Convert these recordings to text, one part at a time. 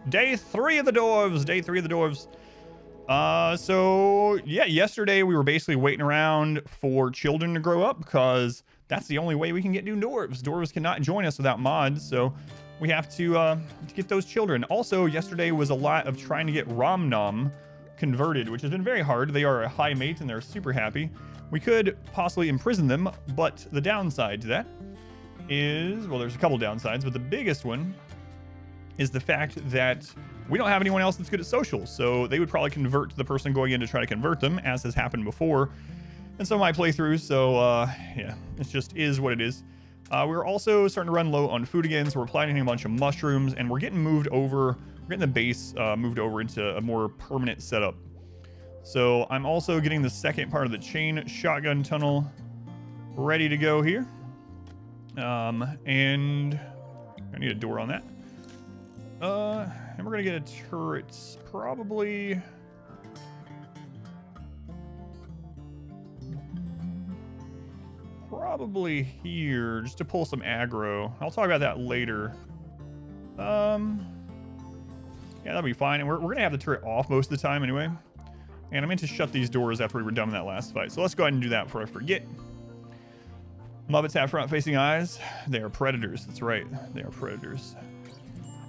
Day 3 of the dwarves. Day 3 of the dwarves. So yeah, yesterday we were basically waiting around for children to grow up because that's the only way we can get new dwarves. Dwarves cannot join us without mods, so we have to get those children. Also, yesterday was a lot of trying to get Romnom converted, which has been very hard. They are a high mate and they're super happy. We could possibly imprison them, but the downside to that is, well, there's a couple downsides, but the biggest one is the fact that we don't have anyone else that's good at social, so they would probably convert the person going in to try to convert them, as has happened before in some of my playthroughs. So yeah, it just is what it is. We're also starting to run low on food again, so we're planting a bunch of mushrooms, and we're getting moved over. We're getting the base moved over into a more permanent setup. So I'm also getting the second part of the chain shotgun tunnel ready to go here. And I need a door on that. And we're gonna get a turret probably here just to pull some aggro. I'll talk about that later. Yeah, that'll be fine. And we're gonna have the turret off most of the time anyway. And I meant to shut these doors after we were done with that last fight. So let's go ahead and do that before I forget. Muppets have front-facing eyes. They are predators. That's right. They are predators.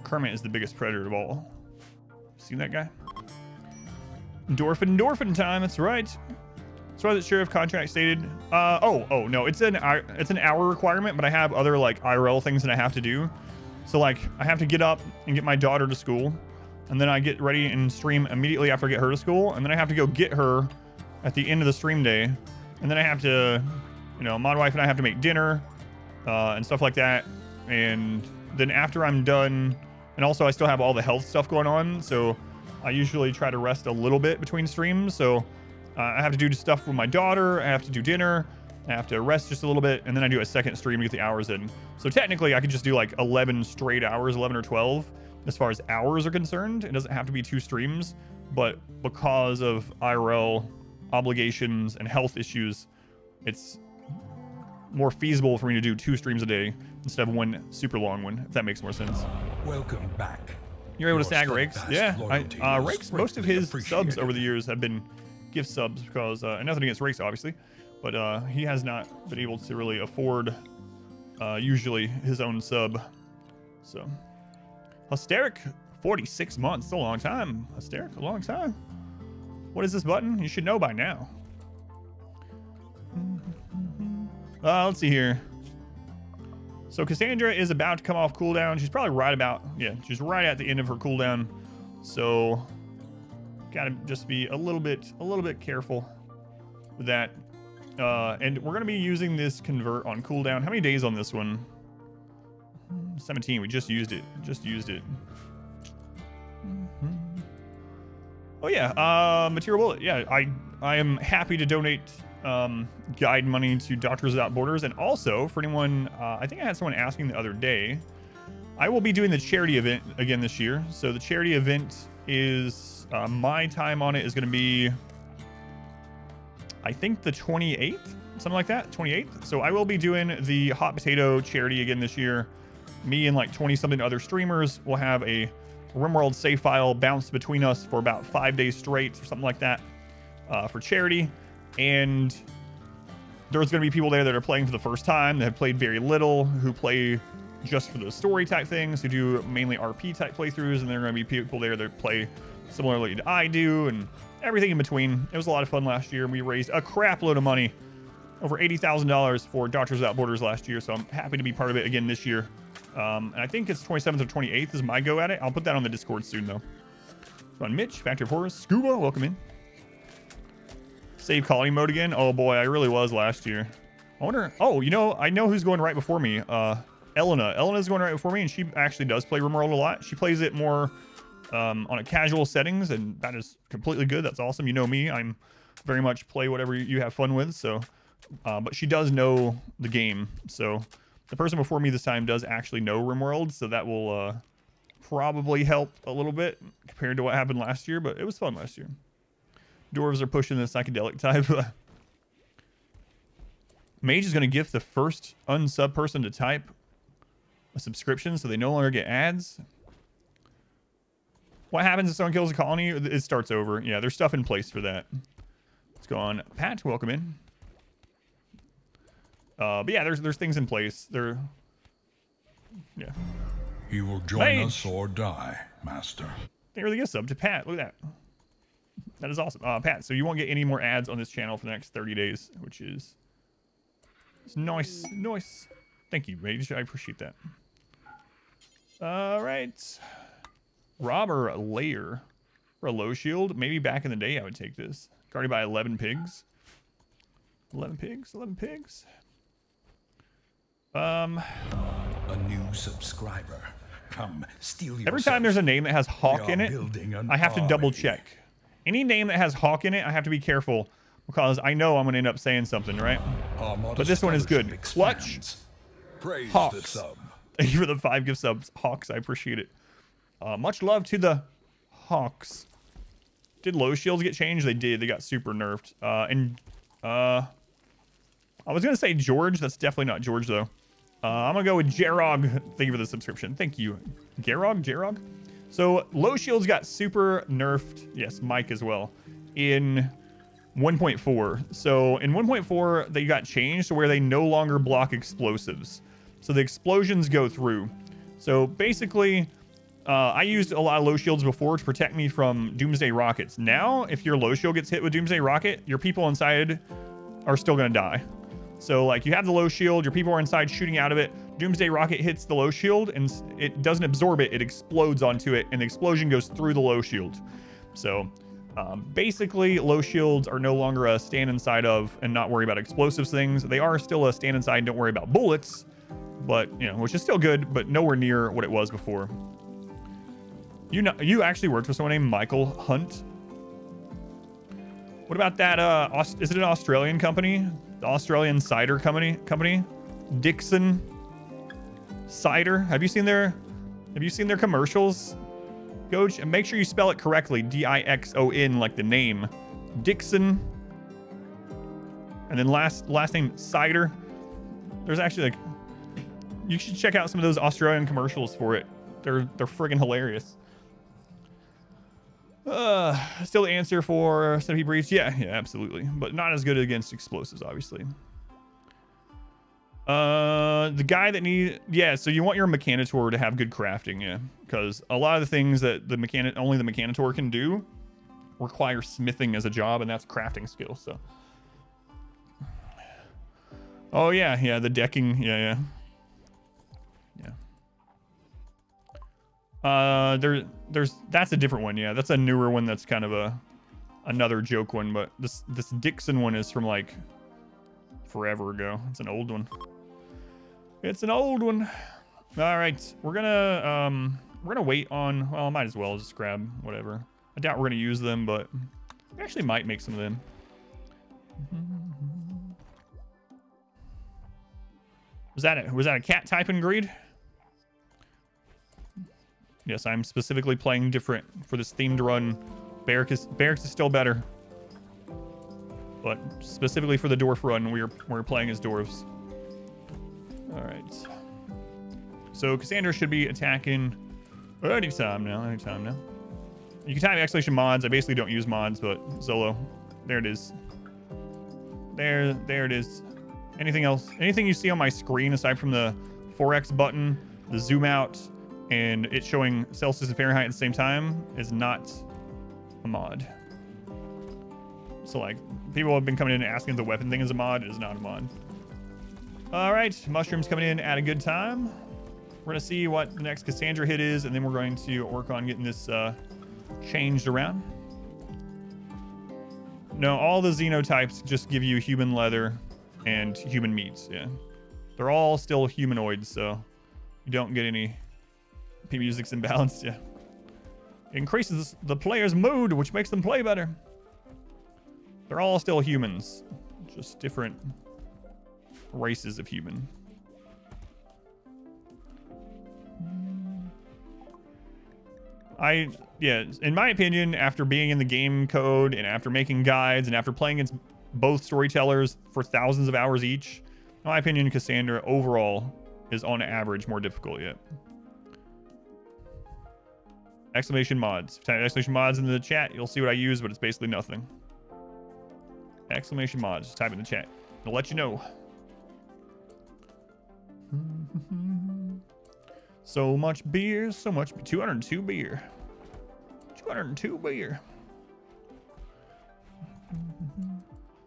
Kermit is the biggest predator of all. Seen that guy? Endorphin time. That's right. So I wasn't sure if contract stated. Oh no, it's an hour requirement, but I have other like IRL things that I have to do. So like I have to get up and get my daughter to school, and then I get ready and stream immediately after I get her to school, and then I have to go get her at the end of the stream day, and then I have to, you know, my wife and I have to make dinner and stuff like that, and then after I'm done. And also, I still have all the health stuff going on, so I usually try to rest a little bit between streams. So I have to do stuff with my daughter, I have to do dinner, I have to rest just a little bit, and then I do a second stream to get the hours in. So technically, I could just do like 11 straight hours, 11 or 12, as far as hours are concerned. It doesn't have to be 2 streams, but because of IRL obligations and health issues, it's more feasible for me to do 2 streams a day instead of 1 super long one, if that makes more sense. Welcome back. You're able to snag Rakes. Yeah, Rakes, most of his subs over the years have been gift subs because, nothing against Rakes, obviously, but he has not been able to really afford usually his own sub. So, Hysteric, 46 months, a long time. Hysteric, a long time. What is this button? You should know by now. Let's see here. So Cassandra is about to come off cooldown. She's probably right about, yeah, she's right at the end of her cooldown. So gotta just be a little bit careful with that. And we're gonna be using this convert on cooldown. How many days on this one? 17. We just used it. Oh yeah, Material Bullet. Yeah, I am happy to donate guide money to Doctors Without Borders. And also, for anyone, I think I had someone asking the other day, I will be doing the charity event again this year. So the charity event is, my time on it is going to be, I think the 28th, something like that, 28th. So I will be doing the hot potato charity again this year. Me and like 20 something other streamers will have a RimWorld save file bounced between us for about 5 days straight or something like that, for charity. And there's going to be people there that are playing for the first time, that have played very little, who play just for the story type things, who do mainly RP type playthroughs, and there are going to be people there that play similarly to I do, and everything in between. It was a lot of fun last year, and we raised a crap load of money, over $80,000 for Doctors Without Borders last year, so I'm happy to be part of it again this year. And I think it's 27th or 28th is my go at it. I'll put that on the Discord soon, though. So on Mitch, Factory of Horrors, Scuba, welcome in. Save colony mode again. Oh boy, I really was last year. I wonder. Oh, you know, I know who's going right before me. Elena's going right before me, and she actually does play RimWorld a lot. She plays it more on a casual settings, and that is completely good. That's awesome. You know me, I'm very much play whatever you have fun with. So, but she does know the game. So the person before me this time does actually know RimWorld, so that will probably help a little bit compared to what happened last year. But it was fun last year. Dwarves are pushing the psychedelic type. Mage is going to gift the first unsub person to type a subscription so they no longer get ads. What happens if someone kills a colony? It starts over. Yeah, there's stuff in place for that. Let's go on. Pat, welcome in. But yeah, there's things in place. Yeah. He will join us or die, Master. They really get sub to Pat. Look at that. That is awesome. Pat, so you won't get any more ads on this channel for the next 30 days, which is nice. Nice. Thank you, Mage. I appreciate that. All right. Robber Lair for a low shield. Maybe back in the day I would take this. Guarded by 11 pigs. 11 pigs. 11 pigs. A new subscriber. Come, steal your Every time there's a name that has Hawk in it, I have to double check. Any name that has Hawk in it, I have to be careful because I know I'm going to end up saying something, right? But this one is good. Clutch. Hawks. Thank you for the 5 gift subs. Hawks, I appreciate it. Much love to the Hawks. Did low shields get changed? They did. They got super nerfed. I was going to say George. That's definitely not George, though. I'm going to go with Jerog. Thank you for the subscription. Thank you. Jerog? So low shields got super nerfed. Yes, Mike as well. In 1.4. So in 1.4, they got changed to where they no longer block explosives. So the explosions go through. So basically, I used a lot of low shields before to protect me from Doomsday Rockets. Now, if your low shield gets hit with Doomsday Rocket, your people inside are still going to die. So like you have the low shield, your people are inside shooting out of it. Doomsday Rocket hits the low shield and it doesn't absorb it. It explodes onto it and the explosion goes through the low shield. So basically low shields are no longer a stand inside of and not worry about explosives things. They are still a stand inside and don't worry about bullets, but you know, which is still good, but nowhere near what it was before. You know, you actually worked with someone named Michael Hunt. What about that? Is it an Australian company? The Australian cider company, Dixon Cider. Have you seen their commercials? Go and make sure you spell it correctly. Dixon, like the name, Dixon. And then last name Cider. There's actually like, you should check out some of those Australian commercials for it. They're friggin' hilarious. Still the answer for Centipede Breach? Yeah, absolutely. But not as good against explosives, obviously. The guy that so you want your Mechanitor to have good crafting, yeah. Because a lot of the things that only the Mechanitor can do require smithing as a job, and that's crafting skill, so. Oh yeah, the decking, yeah. That's a different one. Yeah, that's a newer one. That's kind of another joke one. But this Dixon one is from like forever ago. It's an old one. All right, we're gonna wait on. Well, I might as well just grab whatever. I doubt we're gonna use them, but we actually might make some of them. Was that a cat typing greed? Yes, I'm specifically playing different for this themed run. Barracks is still better, but specifically for the dwarf run, we're playing as dwarves. All right. So Cassandra should be attacking anytime now. You can type exclamation mods. I basically don't use mods, but Zolo, there it is. There it is. Anything else? Anything you see on my screen aside from the 4x button, the zoom out, and it's showing Celsius and Fahrenheit at the same time is not a mod. So like people have been coming in and asking if the weapon thing is a mod. It is not a mod. All right, mushrooms coming in at a good time. We're gonna see what the next Cassandra hit is, and then we're going to work on getting this changed around. No, all the xenotypes just give you human leather and human meats. Yeah, they're all still humanoids, so you don't get any. P music's imbalanced. Yeah, it increases the player's mood, which makes them play better. They're all still humans, just different races of human. In my opinion, after being in the game code and after making guides and after playing against both storytellers for thousands of hours each, in my opinion, Cassandra overall is on average more difficult yet. Exclamation mods. Type exclamation mods in the chat. You'll see what I use, but it's basically nothing. Exclamation mods. Just type in the chat. I'll let you know. So much beer. So much. 202 beer. 202 beer.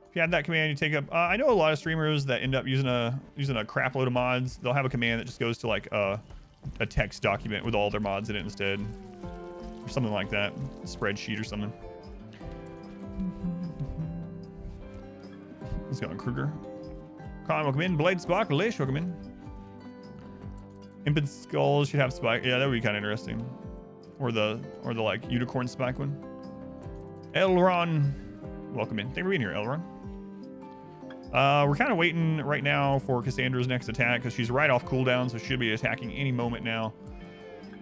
If you have that command, you take up. I know a lot of streamers that end up using a crap load of mods. They'll have a command that just goes to like a text document with all their mods in it instead, or something like that, a spreadsheet or something. Let's go on Kruger. Con, welcome in. Blade Spock, Lish, welcome in. Impid Skulls should have spike. Yeah, that would be kind of interesting. Or the like unicorn spike one. Elron, welcome in. Thank you for being here, Elron. We're kind of waiting right now for Cassandra's next attack because she's right off cooldown, so she should be attacking any moment now.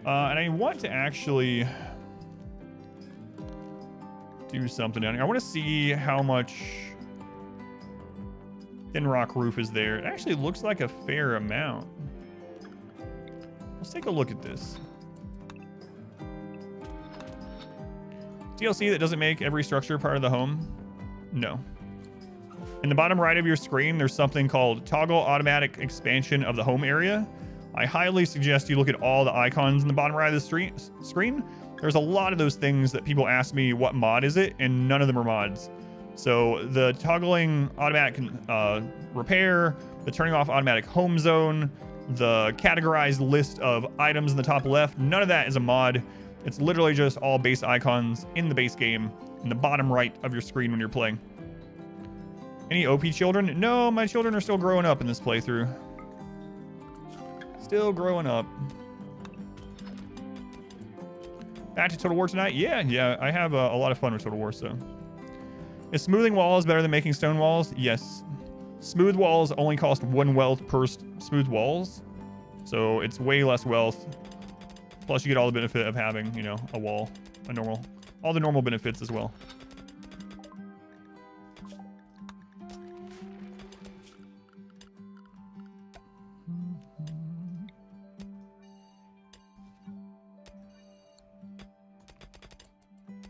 And I want to actually do something down here. I want to see how much Thin Rock Roof is there. It actually looks like a fair amount. Let's take a look at this. DLC that doesn't make every structure part of the home? No. In the bottom right of your screen, there's something called Toggle Automatic Expansion of the Home Area. I highly suggest you look at all the icons in the bottom right of the screen. There's a lot of those things that people ask me, what mod is it? And none of them are mods. So the toggling automatic repair, the turning off automatic home zone, the categorized list of items in the top left, none of that is a mod. It's literally just all base icons in the base game in the bottom right of your screen when you're playing. Any OP children? No, my children are still growing up in this playthrough. Still growing up. Back to Total War tonight? Yeah, I have a lot of fun with Total War, so. Is smoothing walls better than making stone walls? Yes. Smooth walls only cost 1 wealth per smooth walls, so it's way less wealth. Plus you get all the benefit of having, you know, a wall, all the normal benefits as well.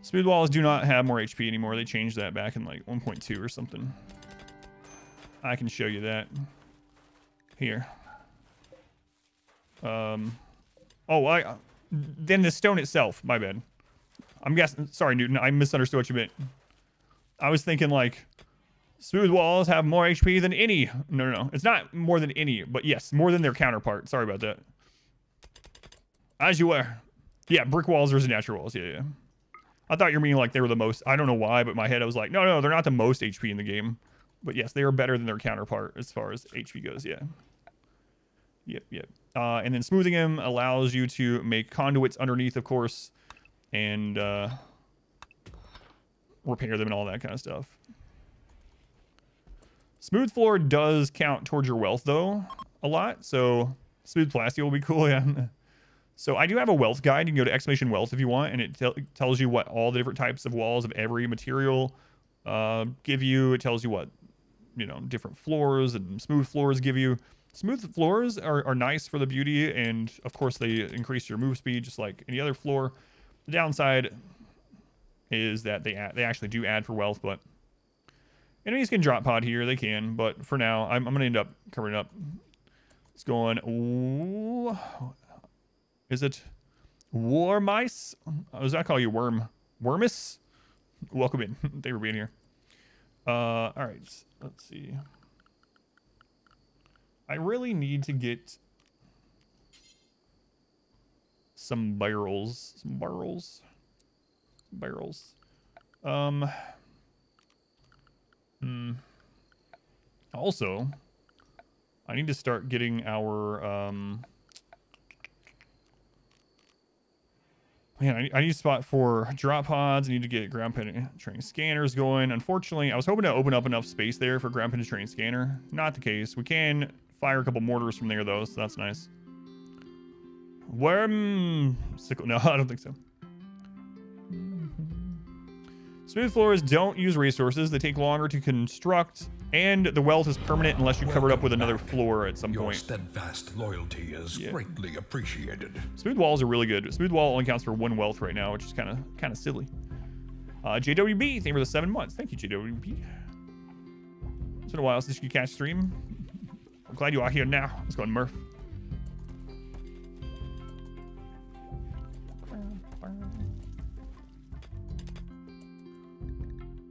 Smooth walls do not have more HP anymore. They changed that back in like 1.2 or something. I can show you that here. Then the stone itself, my bad. I'm guessing, sorry Newton, I misunderstood what you meant. I was thinking like smooth walls have more HP than any. No. It's not more than any, but yes, more than their counterpart. Sorry about that. As you were. Yeah, brick walls versus natural walls. Yeah. I thought you were meaning like they were the most. I don't know why, but in my head I was like, no, they're not the most HP in the game. But yes, they are better than their counterpart as far as HP goes, yeah. Yep. And then smoothing them allows you to make conduits underneath, of course, and repair them and all that kind of stuff. Smooth floor does count towards your wealth, though, a lot. So smooth plasteel will be cool, yeah. So I do have a wealth guide. You can go to exclamation wealth if you want, and it tells you what all the different types of walls of every material give you. It tells you what, you know, different floors and smooth floors give you. Smooth floors are nice for the beauty, and of course they increase your move speed just like any other floor. The downside is that they actually do add for wealth, but enemies can drop pod here. They can, but for now, I'm going to end up covering it up. It's going... Ooh, is it war mice? Does that call you worm? Wormus? Welcome in. Thank you for being here. All right. Let's see. I really need to get some barrels. Also, I need to start getting our man, I need a spot for drop pods. I need to get ground penetrating scanners going. Unfortunately, I was hoping to open up enough space there for ground penetrating scanner. Not the case. We can fire a couple mortars from there, though, so that's nice. Worm sickle. No, I don't think so. Smooth floors don't use resources. They take longer to construct, and the wealth is permanent unless you cover it up with another floor at some Your point. steadfast loyalty is greatly appreciated. Smooth walls are really good. Smooth wall only counts for 1 wealth right now, which is kind of silly. JWB, thank you for the 7 months. Thank you, JWB. It's been a while since you catch stream. I'm glad you are here now. Let's go on Murph.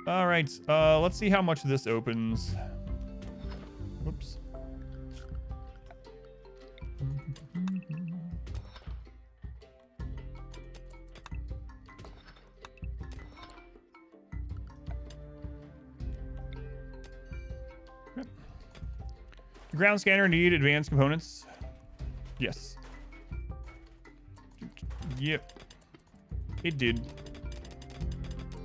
All right, let's see how much this opens. Whoops. Yep. Ground scanner need advanced components. Yes. Yep. It did.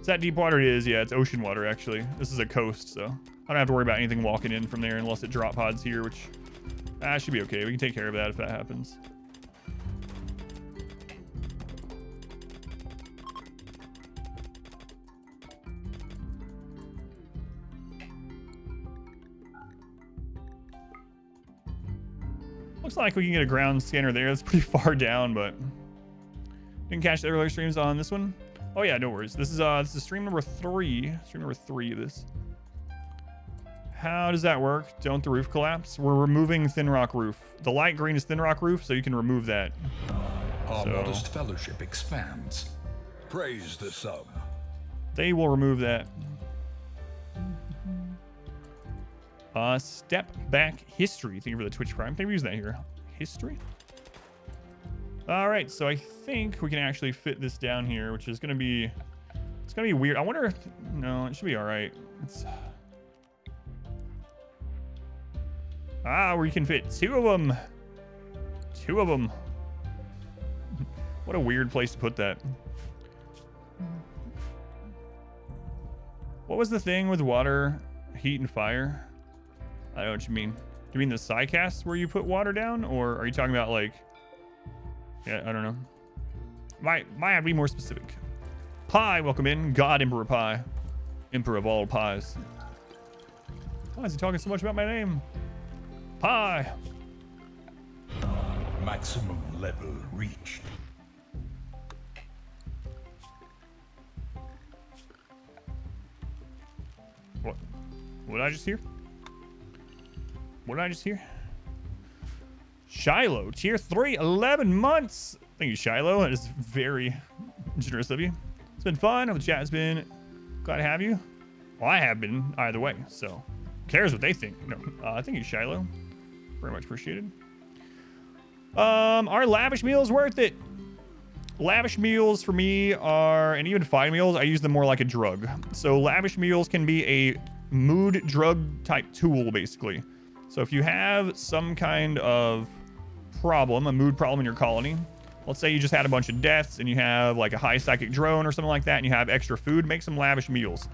Is that deep water? It is. Yeah, it's ocean water, actually. This is a coast, so I don't have to worry about anything walking in from there unless it drop pods here, which should be okay. We can take care of that if that happens. Looks like we can get a ground scanner there. It's pretty far down, but didn't catch the earlier streams on this one. Oh yeah, no worries. This is stream number 3. Stream number 3 of this. How does that work? Don't the roof collapse? We're removing thin rock roof. The light green is thin rock roof, so you can remove that. Our modest fellowship expands. Praise the sub. They will remove that. Step back history. Thank you for the Twitch Prime. Can we use that here? History. All right, so I think we can actually fit this down here, which is gonna be, it's gonna be weird. I wonder if, no, it should be all right. It's, where you can fit 2 of them. 2 of them. What a weird place to put that. What was the thing with water, heat, and fire? I don't know what you mean. Do you mean the Psycast where you put water down, or are you talking about like? Yeah, I don't know. Might have to be more specific. Pie, welcome in. God Emperor Pie. Emperor of all pies. Why is he talking so much about my name? Pie. Maximum level reached. What? What did I just hear? What did I just hear? Shiloh, tier 3, 11 months. Thank you, Shiloh. That is very generous of you. It's been fun. The chat has been glad to have you. Well, I have been either way, so who cares what they think? No, thank you, Shiloh. Very much appreciated. Are lavish meals worth it? Lavish meals for me are, and even fine meals, I use them more like a drug. So lavish meals can be a mood drug type tool, basically. So if you have some kind of problem, a mood problem in your colony, let's say you just had a bunch of deaths and you have like a high psychic drone or something like that, and you have extra food, make some lavish meals.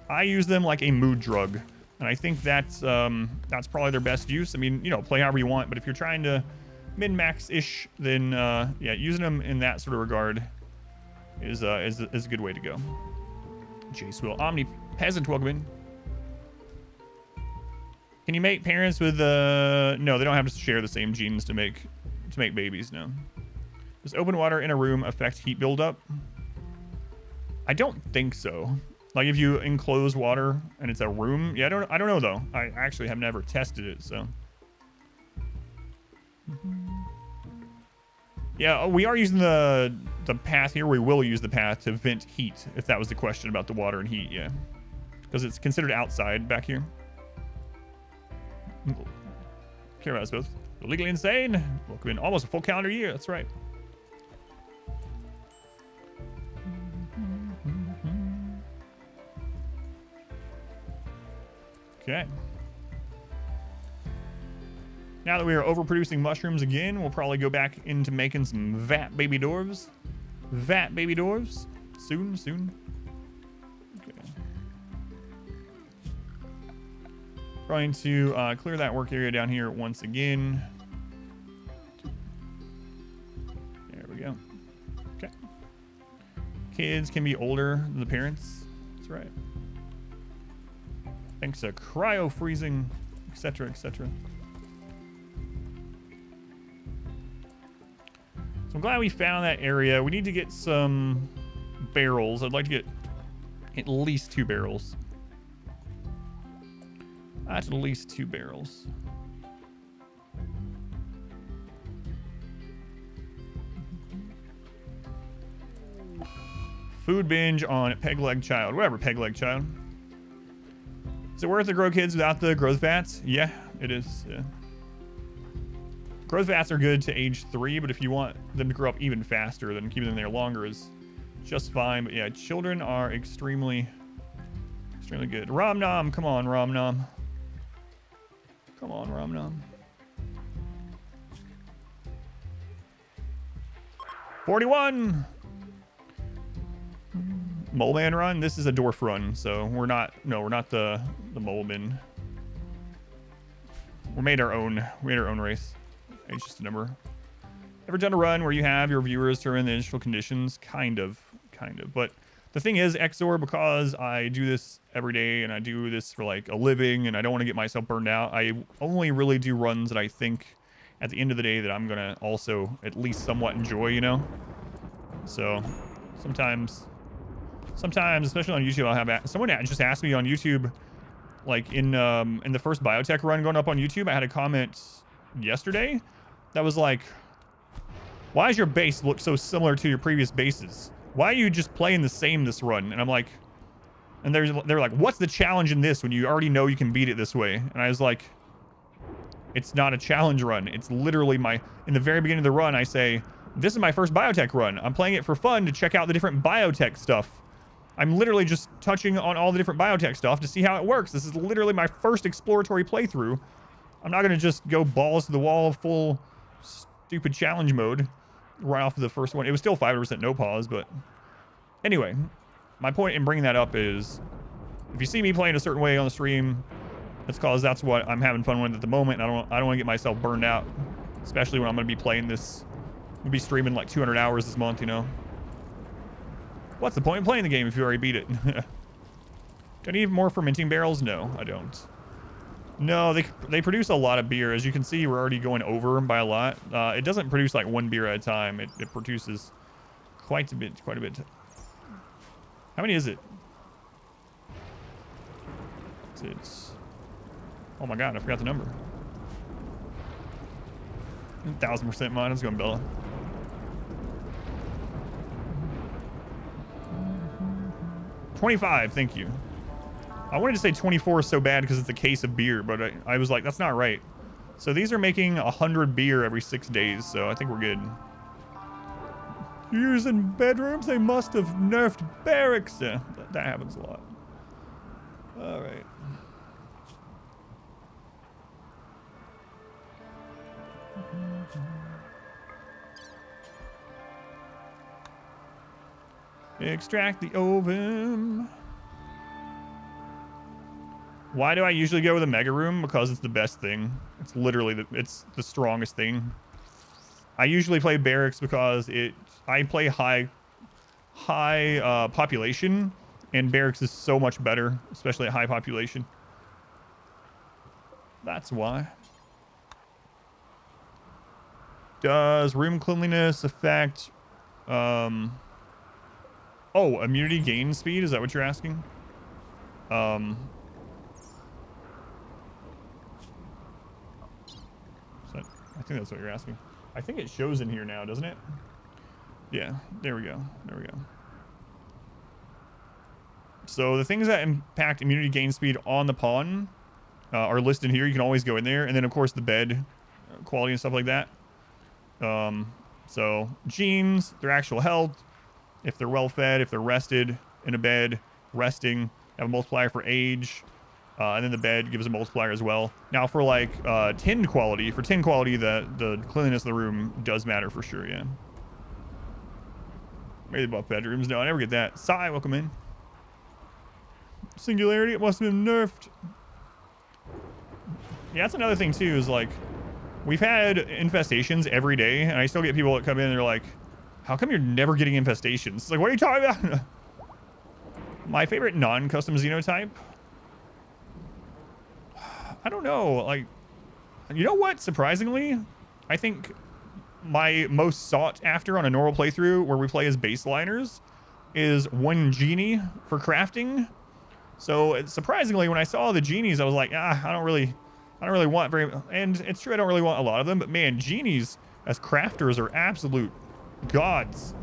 I use them like a mood drug, and I think that's probably their best use. I mean, you know, play however you want, but if you're trying to min-max-ish, then yeah, using them in that sort of regard is a good way to go. Jace Will Omni Peasant, welcome in. Can you make parents with no, they don't have to share the same genes to make babies, no. Does open water in a room affect heat buildup? I don't think so. Like if you enclose water and it's a room, yeah, I don't know though. I actually have never tested it, so. Yeah, we are using the path here. We will use the path to vent heat, if that was the question about the water and heat, yeah. Because it's considered outside back here. Care about us both. Legally insane. Welcome in almost a full calendar year. That's right. Okay. Now that we are overproducing mushrooms again, we'll probably go back into making some vat baby dwarves. Vat baby dwarves. Soon. Okay. Trying to clear that work area down here once again. There we go. Okay. Kids can be older than the parents. That's right. Thanks to cryo freezing, etc., etc. So I'm glad we found that area. We need to get some barrels. I'd like to get at least 2 barrels. That's at least 2 barrels. Food binge on Peg Leg Child. Whatever, Peg Leg Child. Is it worth to grow kids without the growth vats? Yeah, it is. Yeah. Growth vats are good to age 3, but if you want them to grow up even faster, then keeping them there longer is just fine. But yeah, children are extremely good. Rom Nom, come on, Rom Nom. Come on, Rom Nom. 41. Mole Man run. This is a dwarf run, so we're not. No, we're not the mole man. We made our own. We made our own race. It's just a number. Ever done a run where you have your viewers determine the initial conditions? Kind of. But the thing is, Exor, because I do this every day and I do this for like a living, and I don't want to get myself burned out. I only really do runs that I think, at the end of the day, that I'm gonna also at least somewhat enjoy. You know. So sometimes, especially on YouTube, I'll have someone just asked me on YouTube, like in the first biotech run going up on YouTube, I had a comment yesterday that was like, why does your base look so similar to your previous bases? Why are you just playing the same this run? And I'm like, and they're like, what's the challenge in this when you already know you can beat it this way? And I was like, it's not a challenge run. It's literally in the very beginning of the run, I say, this is my first biotech run. I'm playing it for fun to check out the different biotech stuff. I'm literally just touching on all the different biotech stuff to see how it works. This is literally my first exploratory playthrough. I'm not going to just go balls to the wall full stupid challenge mode right off of the first one. It was still 5% no pause, but anyway, my point in bringing that up is if you see me playing a certain way on the stream, it's because that's what I'm having fun with at the moment. And I don't want to get myself burned out, especially when I'm going to be playing this. I'm going to be streaming like 200 hours this month, you know. What's the point in playing the game if you already beat it? Do I need more fermenting barrels? No, I don't. No, they produce a lot of beer. As you can see, we're already going over by a lot. It doesn't produce like 1 beer at a time. It produces quite a bit. How many is it? It's oh my god, I forgot the number. 1000% mine. Let's go, Bella. $25, thank you. I wanted to say 24 so bad because it's a case of beer, but I was like, that's not right. So these are making 100 beer every 6 days, so I think we're good. Using bedrooms, they must have nerfed barracks. Yeah, that happens a lot. All right. Extract the ovum. Why do I usually go with a mega room? Because it's the best thing. It's literally it's the strongest thing. I usually play barracks because I play high population, and barracks is so much better, especially at high population. That's why. Does room cleanliness affect oh, immunity gain speed? Is that what you're asking? I think that's what you're asking. I think it shows in here now, doesn't it? Yeah, there we go. There we go. So the things that impact immunity gain speed on the pawn are listed here. You can always go in there. And then, of course, the bed quality and stuff like that. So genes, their actual health, if they're well fed, if they're rested in a bed, resting, have a multiplier for age. And then the bed gives a multiplier as well. Now for like tin quality, the cleanliness of the room does matter for sure, yeah. Maybe about bedrooms. No, I never get that. Sai, welcome in. Singularity, it must have been nerfed. Yeah, that's another thing too, is like, we've had infestations every day, and I still get people that come in and they're like, how come you're never getting infestations? It's like, what are you talking about? My favorite non-custom xenotype? I don't know. Like, you know what? Surprisingly, I think my most sought after on a normal playthrough where we play as baseliners is one genie for crafting. So surprisingly, when I saw the genies, I was like, I don't really want very, and it's true I don't really want a lot of them, but man, genies as crafters are absolute gods.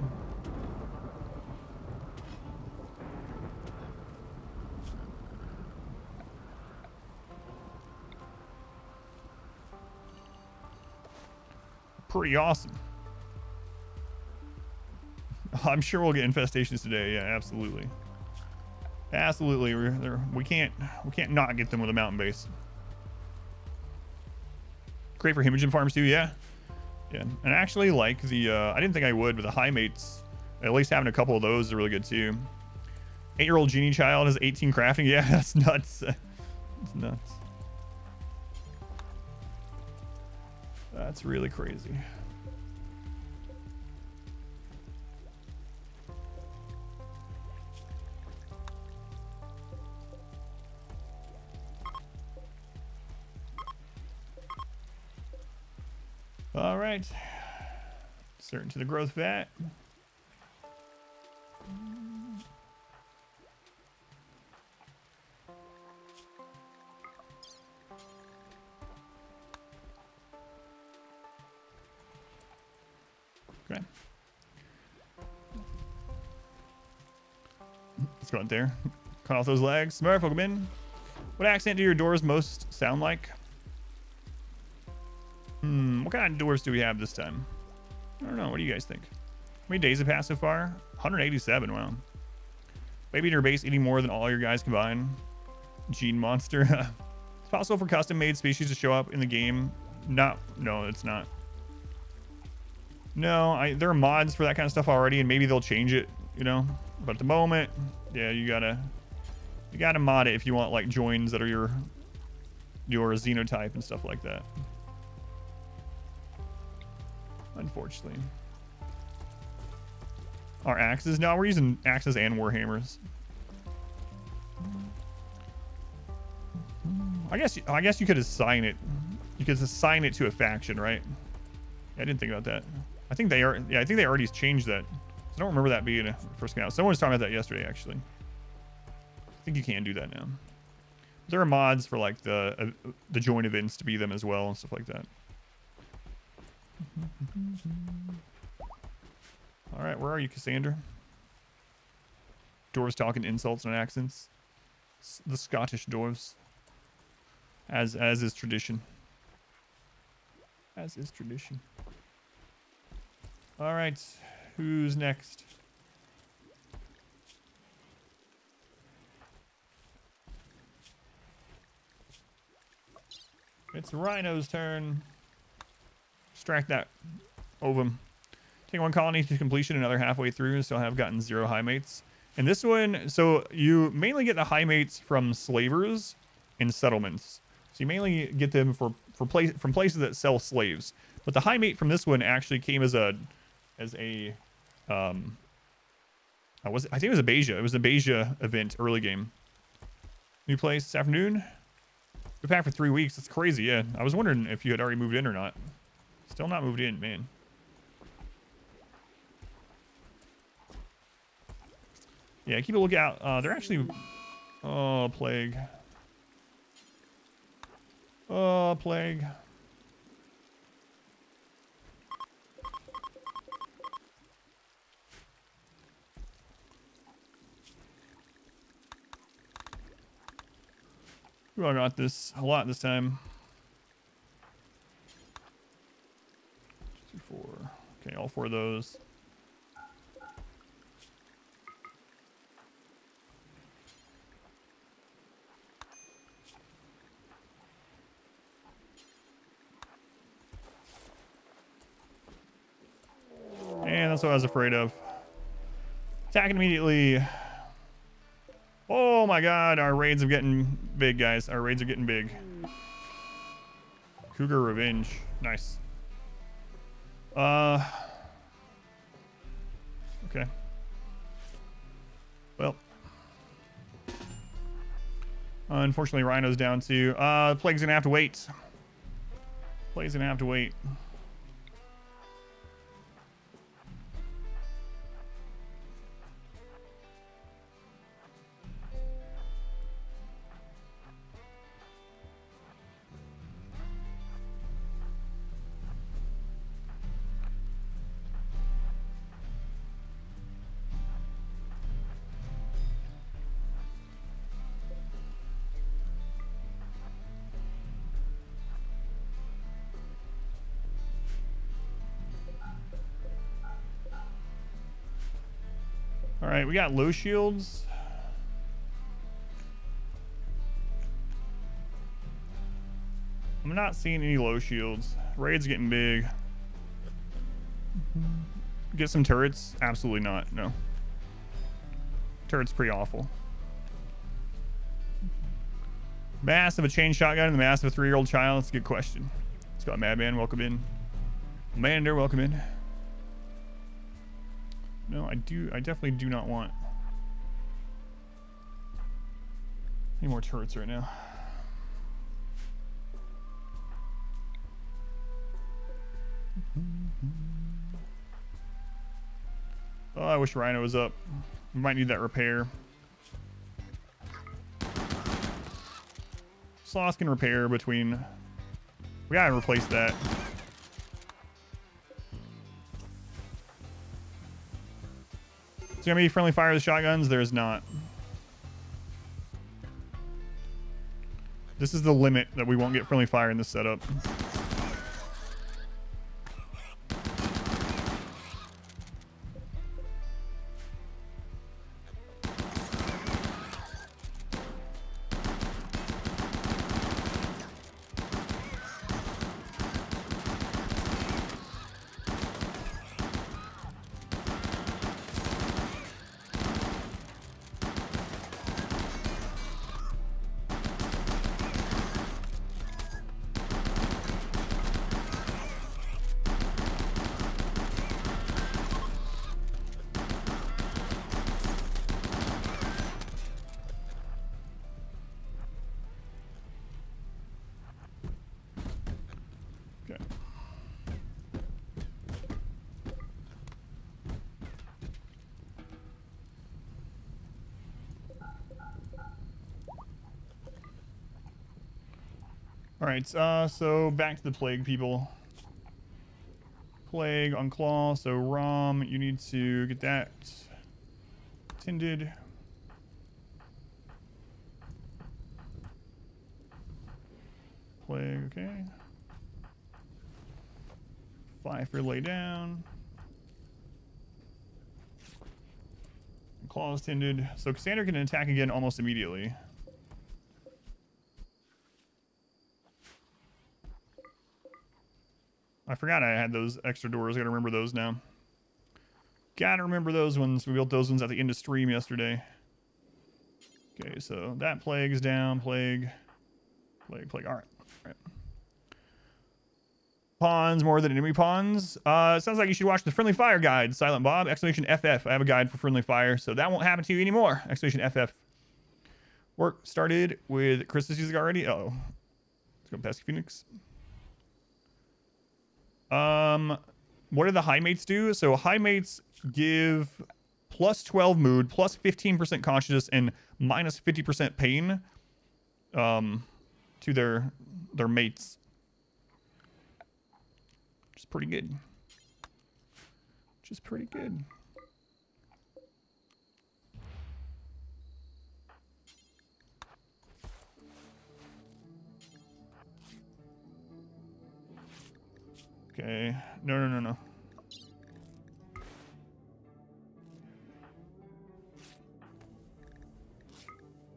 Pretty awesome. I'm sure we'll get infestations today. Yeah, absolutely. Absolutely. We can't not get them with a mountain base. Great for Himogen farms too, yeah. Yeah. And actually like the I didn't think I would, but the high mates, at least having a couple of those is really good too. 8-year-old genie child has 18 crafting. Yeah, that's nuts. That's nuts. That's really crazy. All right. Certain to the growth vat. Okay. Let's go out there. Cut off those legs. Smurf, welcome in. What accent do your doors most sound like? What kind of doors do we have this time? I don't know. What do you guys think? How many days have passed so far? 187. Wow. Baby in your base eating more than all your guys combined. Gene monster. It's possible for custom-made species to show up in the game. No, it's not. No, there are mods for that kind of stuff already, and maybe they'll change it, you know. But at the moment, yeah, you gotta mod it if you want like joins that are your xenotype and stuff like that. Unfortunately. Our axes? No, we're using axes and warhammers. I guess you could assign it. You could assign it to a faction, right? Yeah, I didn't think about that. I think they are. Yeah, I think they already changed that. I don't remember that being a first came out. Someone was talking about that yesterday, actually. I think you can do that now. There are mods for like the join events to be them as well and stuff like that. All right, where are you, Cassandra? Dwarves talking insults and accents. The Scottish dwarves, as is tradition. As is tradition. All right, who's next? It's Rhino's turn. Extract that ovum. Take one colony to completion, another halfway through, and still have gotten 0 high mates. And this one, so you mainly get the high mates from slavers and settlements. So you mainly get them from places that sell slaves. But the high mate from this one actually came as a I think it was a Beja. It was a Beja event early game. New place this afternoon. Been back for 3 weeks. That's crazy. Yeah, I was wondering if you had already moved in or not. Still not moved in, man. Yeah, keep a lookout. They're actually... Oh, plague. Oh, plague. I got this a lot this time. 2, 4. Okay, all 4 of those. And that's what I was afraid of. Attacking immediately. Oh my god, our raids are getting big, guys. Our raids are getting big. Cougar Revenge. Nice. Okay. Well. Unfortunately, Rhino's down too. Plague's gonna have to wait. Plague's gonna have to wait. All right, we got low shields. I'm not seeing any low shields. Raid's getting big. Get some turrets? Absolutely not. No. Turret's pretty awful. Mass of a chain shotgun and the mass of a 3-year-old child. That's a good question. Let's go, Madman. Welcome in. Mander, welcome in. No, I definitely do not want any more turrets right now. Oh, I wish Rhino was up. We might need that repair. Sloth can repair between... We gotta replace that. Is there gonna be friendly fire with shotguns? There's not. This is the limit that we won't get friendly fire in this setup. Alright, so back to the plague people. Plague on claw, so Rom, you need to get that tended. Plague, okay. Pfeiffer lay down. Claws tended. So Cassandra can attack again almost immediately. I forgot I had those extra doors. I gotta remember those now. Gotta remember those ones. We built those ones at the end of stream yesterday. Okay, so that plague's down. Plague. Plague. All right. Pawns more than enemy pawns. Sounds like you should watch the Friendly Fire guide. Silent Bob. Exclamation FF. I have a guide for Friendly Fire, so that won't happen to you anymore. Exclamation FF. Work started with Chris's music already. Uh-oh. Let's go Pesky Phoenix. What do the high mates do? So high mates give plus 12 mood, plus 15% consciousness, and minus 50% pain to their mates. Which is pretty good. Which is pretty good. Okay. No.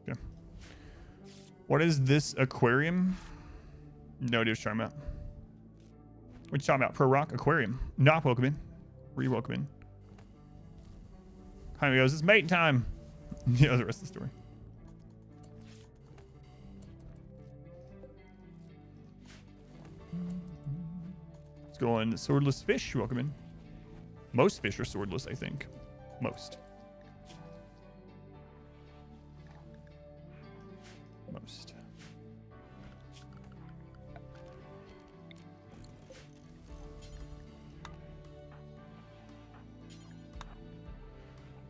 Okay. What is this aquarium? No idea what you're talking about. What you talking about? Pro Rock Aquarium. Not welcome in. Re-welcome in. Jaime goes, it's mate time. You know the rest of the story. Going swordless fish, welcome in. Most fish are swordless, I think. Most. Most.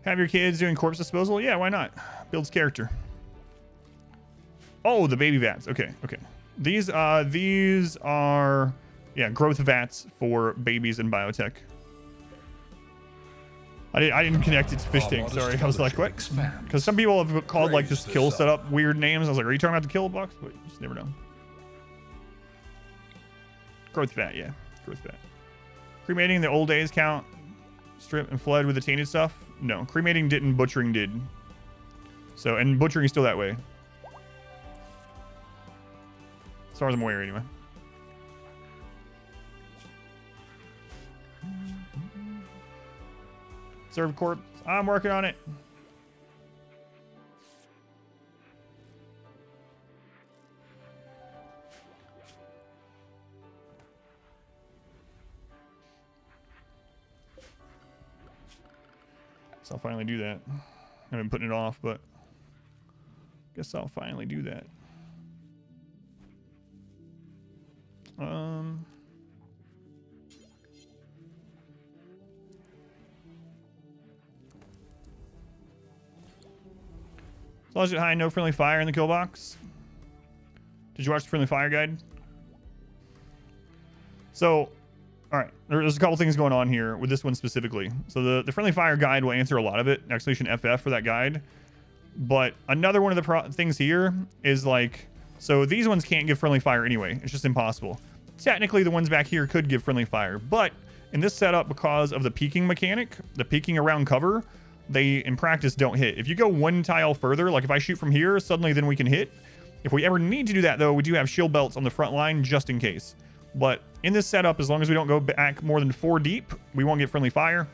Have your kids doing corpse disposal? Yeah, why not? Builds character. Oh, the baby vats. Okay, okay. These are growth vats for babies in biotech. I didn't connect it to fish tank. Sorry, I was like, what? Because some people have called like this kill setup weird names. I was like, are you talking about the kill box? But you just never know. Growth vat, yeah, growth vat. Cremating the old days count. Strip and flood with the tainted stuff. No, cremating didn't. Butchering did. So, and butchering is still that way. As far as I'm aware, anyway. Serve corpse. I'm working on it. So I'll finally do that. I've been putting it off, but guess I'll finally do that. Sludge it high, no friendly fire in the kill box. Did you watch the friendly fire guide? So, all right, there's a couple things going on here with this one specifically. So the friendly fire guide will answer a lot of it. Exclamation FF for that guide. But another one of the things here is like, so these ones can't give friendly fire anyway. It's just impossible. Technically, the ones back here could give friendly fire, but in this setup, because of the peeking mechanic, the peeking around cover, they in practice don't hit. If you go one tile further, like if I shoot from here, suddenly then we can hit. If we ever need to do that though, we do have shield belts on the front line just in case. But in this setup, as long as we don't go back more than 4 deep, we won't get friendly fire.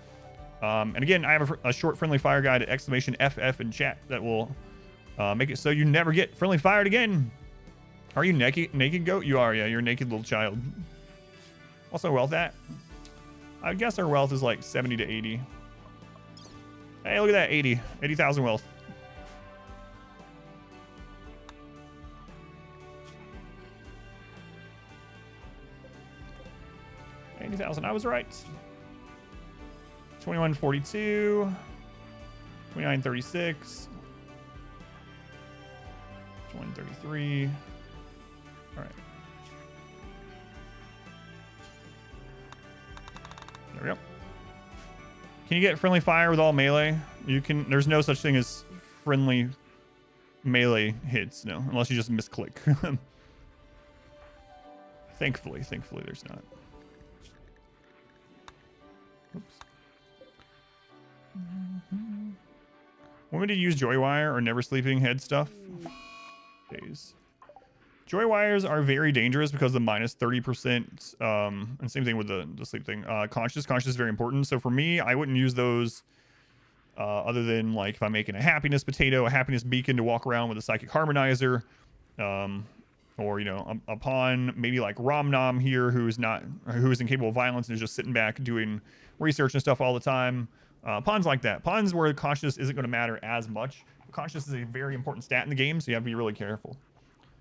And again, I have a short friendly fire guide at exclamation FF in chat that will make it so you never get friendly fired again. Are you naked goat? You are, yeah, you're a naked little child. Also wealth at? I guess our wealth is like 70 to 80. Hey, look at that, 80,000 wealth. $80,000, I was right. 2142, 2936, 2133. All right. There we go. Can you get friendly fire with all melee? You can. There's no such thing as friendly melee hits, no, unless you just misclick. Thankfully, there's not. Oops. Want me to use joy wire or never sleeping head stuff? Days. Joy wires are very dangerous because of the minus 30%, and same thing with the sleep thing. Conscious is very important. So for me, I wouldn't use those other than like if I'm making a happiness potato, a happiness beacon to walk around with a psychic harmonizer, or you know, upon maybe like Romnom here, who is incapable of violence and is just sitting back doing research and stuff all the time. Pawns like that. Pawns where conscious isn't going to matter as much. Conscious is a very important stat in the game, so you have to be really careful.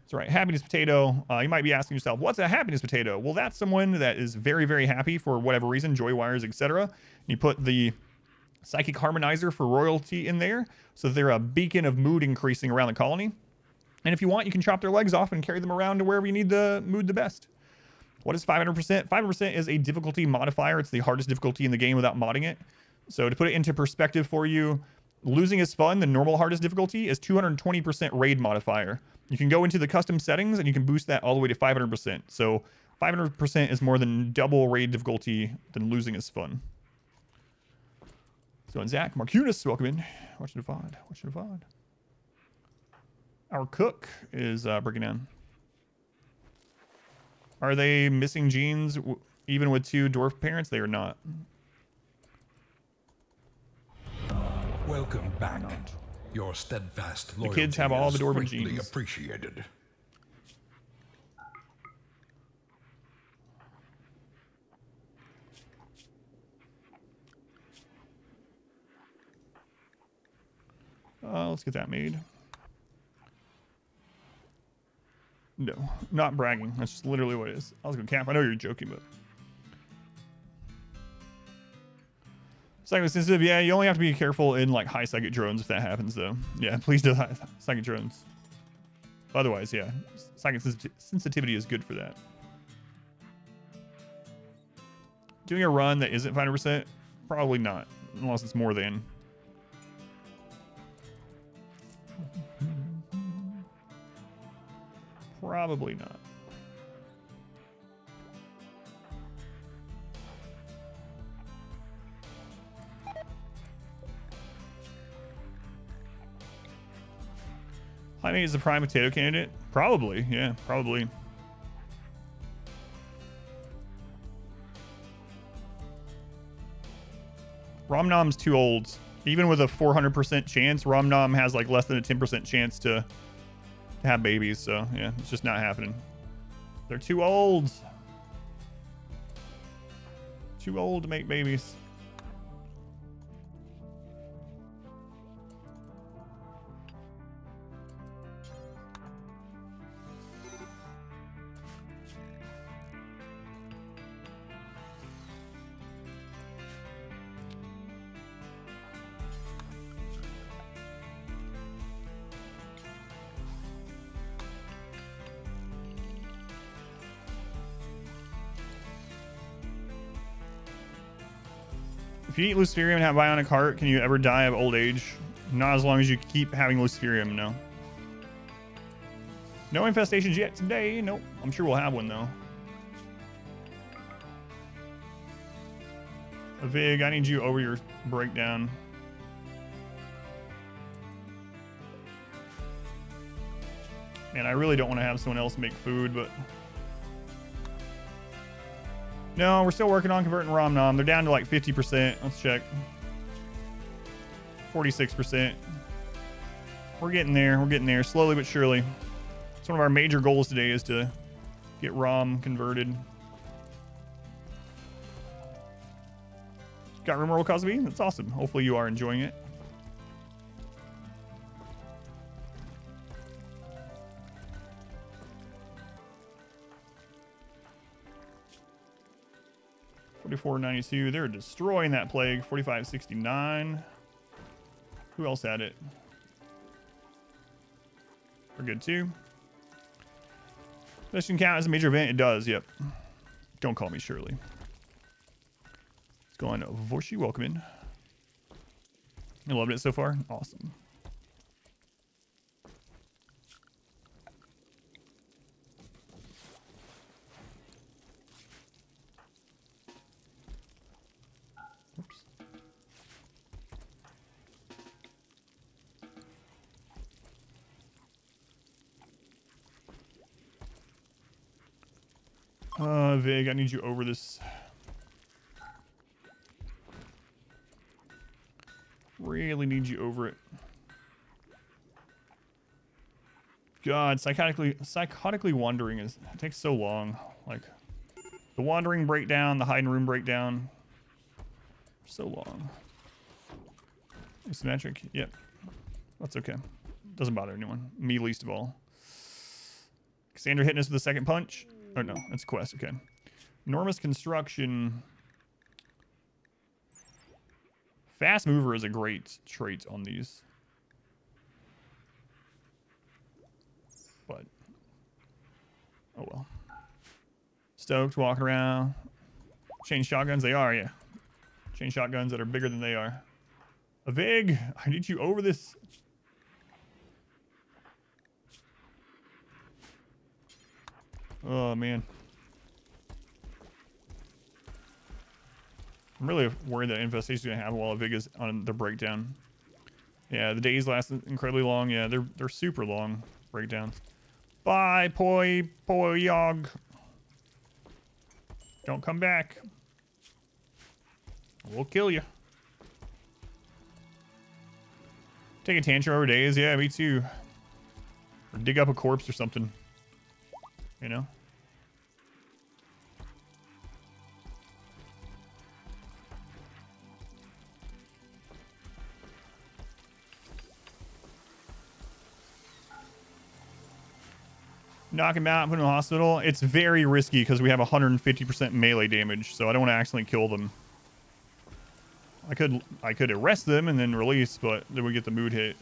That's right. Happiness potato. You might be asking yourself, what's a happiness potato? Well, that's someone that is very, very happy for whatever reason, joy wires, etc. You put the psychic harmonizer for royalty in there, so they're a beacon of mood increasing around the colony. And if you want, you can chop their legs off and carry them around to wherever you need the mood the best. What is 500%? 500% is a difficulty modifier. It's the hardest difficulty in the game without modding it. So to put it into perspective for you, losing is fun. The normal hardest difficulty is 220% raid modifier. You can go into the custom settings and you can boost that all the way to 500%. So 500% is more than double raid difficulty than losing is fun. So and Zach Marcunis, welcome in. Watching the VOD. Our cook is breaking down. Are they missing genes even with 2 dwarf parents? They are not. Welcome back. Your steadfast loyalty the kids have all the dwarven genes. Appreciated. Let's get that made. No, not bragging. That's just literally what it is. I was going to camp. I know you're joking, but. Psychic sensitive, yeah, you only have to be careful in like high psychic drones if that happens though. Yeah, please do psychic drones. Otherwise, yeah, psychic sensitivity is good for that. Doing a run that isn't 500%? Probably not, unless it's more than. Probably not. Jaime is the prime potato candidate? Probably, yeah, probably. Rom Nom's too old. Even with a 400% chance, Rom Nom has like less than a 10% chance to have babies. So yeah, it's just not happening. They're too old. Too old to make babies. If you eat Luciferium and have Bionic Heart, can you ever die of old age? Not as long as you keep having Luciferium, no. No infestations yet today. Nope. I'm sure we'll have one, though. Vig, I need you over your breakdown. Man, I really don't want to have someone else make food, but... No, we're still working on converting Rom Nom. They're down to like 50%. Let's check. 46%. We're getting there. We're getting there. Slowly but surely. It's one of our major goals today is to get Rom converted. Got Rimworld Cosby? That's awesome. Hopefully you are enjoying it. $44.92. They're destroying that plague. $45.69. Who else had it? We're good too. This can count as a major event. It does. Yep. Don't call me Shirley. Let's go on to Vorshi. Welcome in. You loved it so far? Awesome. Vig, I need you over this. Really need you over it. God, psychotically wandering it takes so long. Like the wandering breakdown, the hiding room breakdown. So long. Asymmetric, yep. That's okay. Doesn't bother anyone. Me least of all. Cassandra hitting us with the second punch. Oh no, that's a quest, okay. Enormous construction. Fast mover is a great trait on these. But, oh well. Stoked, walking around. Chain shotguns, they are, yeah. Chain shotguns that are bigger than they are. A Vig, I need you over this. Oh, man. I'm really worried that Infestation's going to have while a Vig is on the breakdown. Yeah, the days last incredibly long. Yeah, they're super long breakdowns. Bye, Poyog. Don't come back. We'll kill you. Take a tantrum over days. Yeah, me too. Or dig up a corpse or something. You know? knock him out, put him in the hospital. It's very risky because we have 150% melee damage, so I don't want to accidentally kill them. I could arrest them and then release, but then we get the mood hit.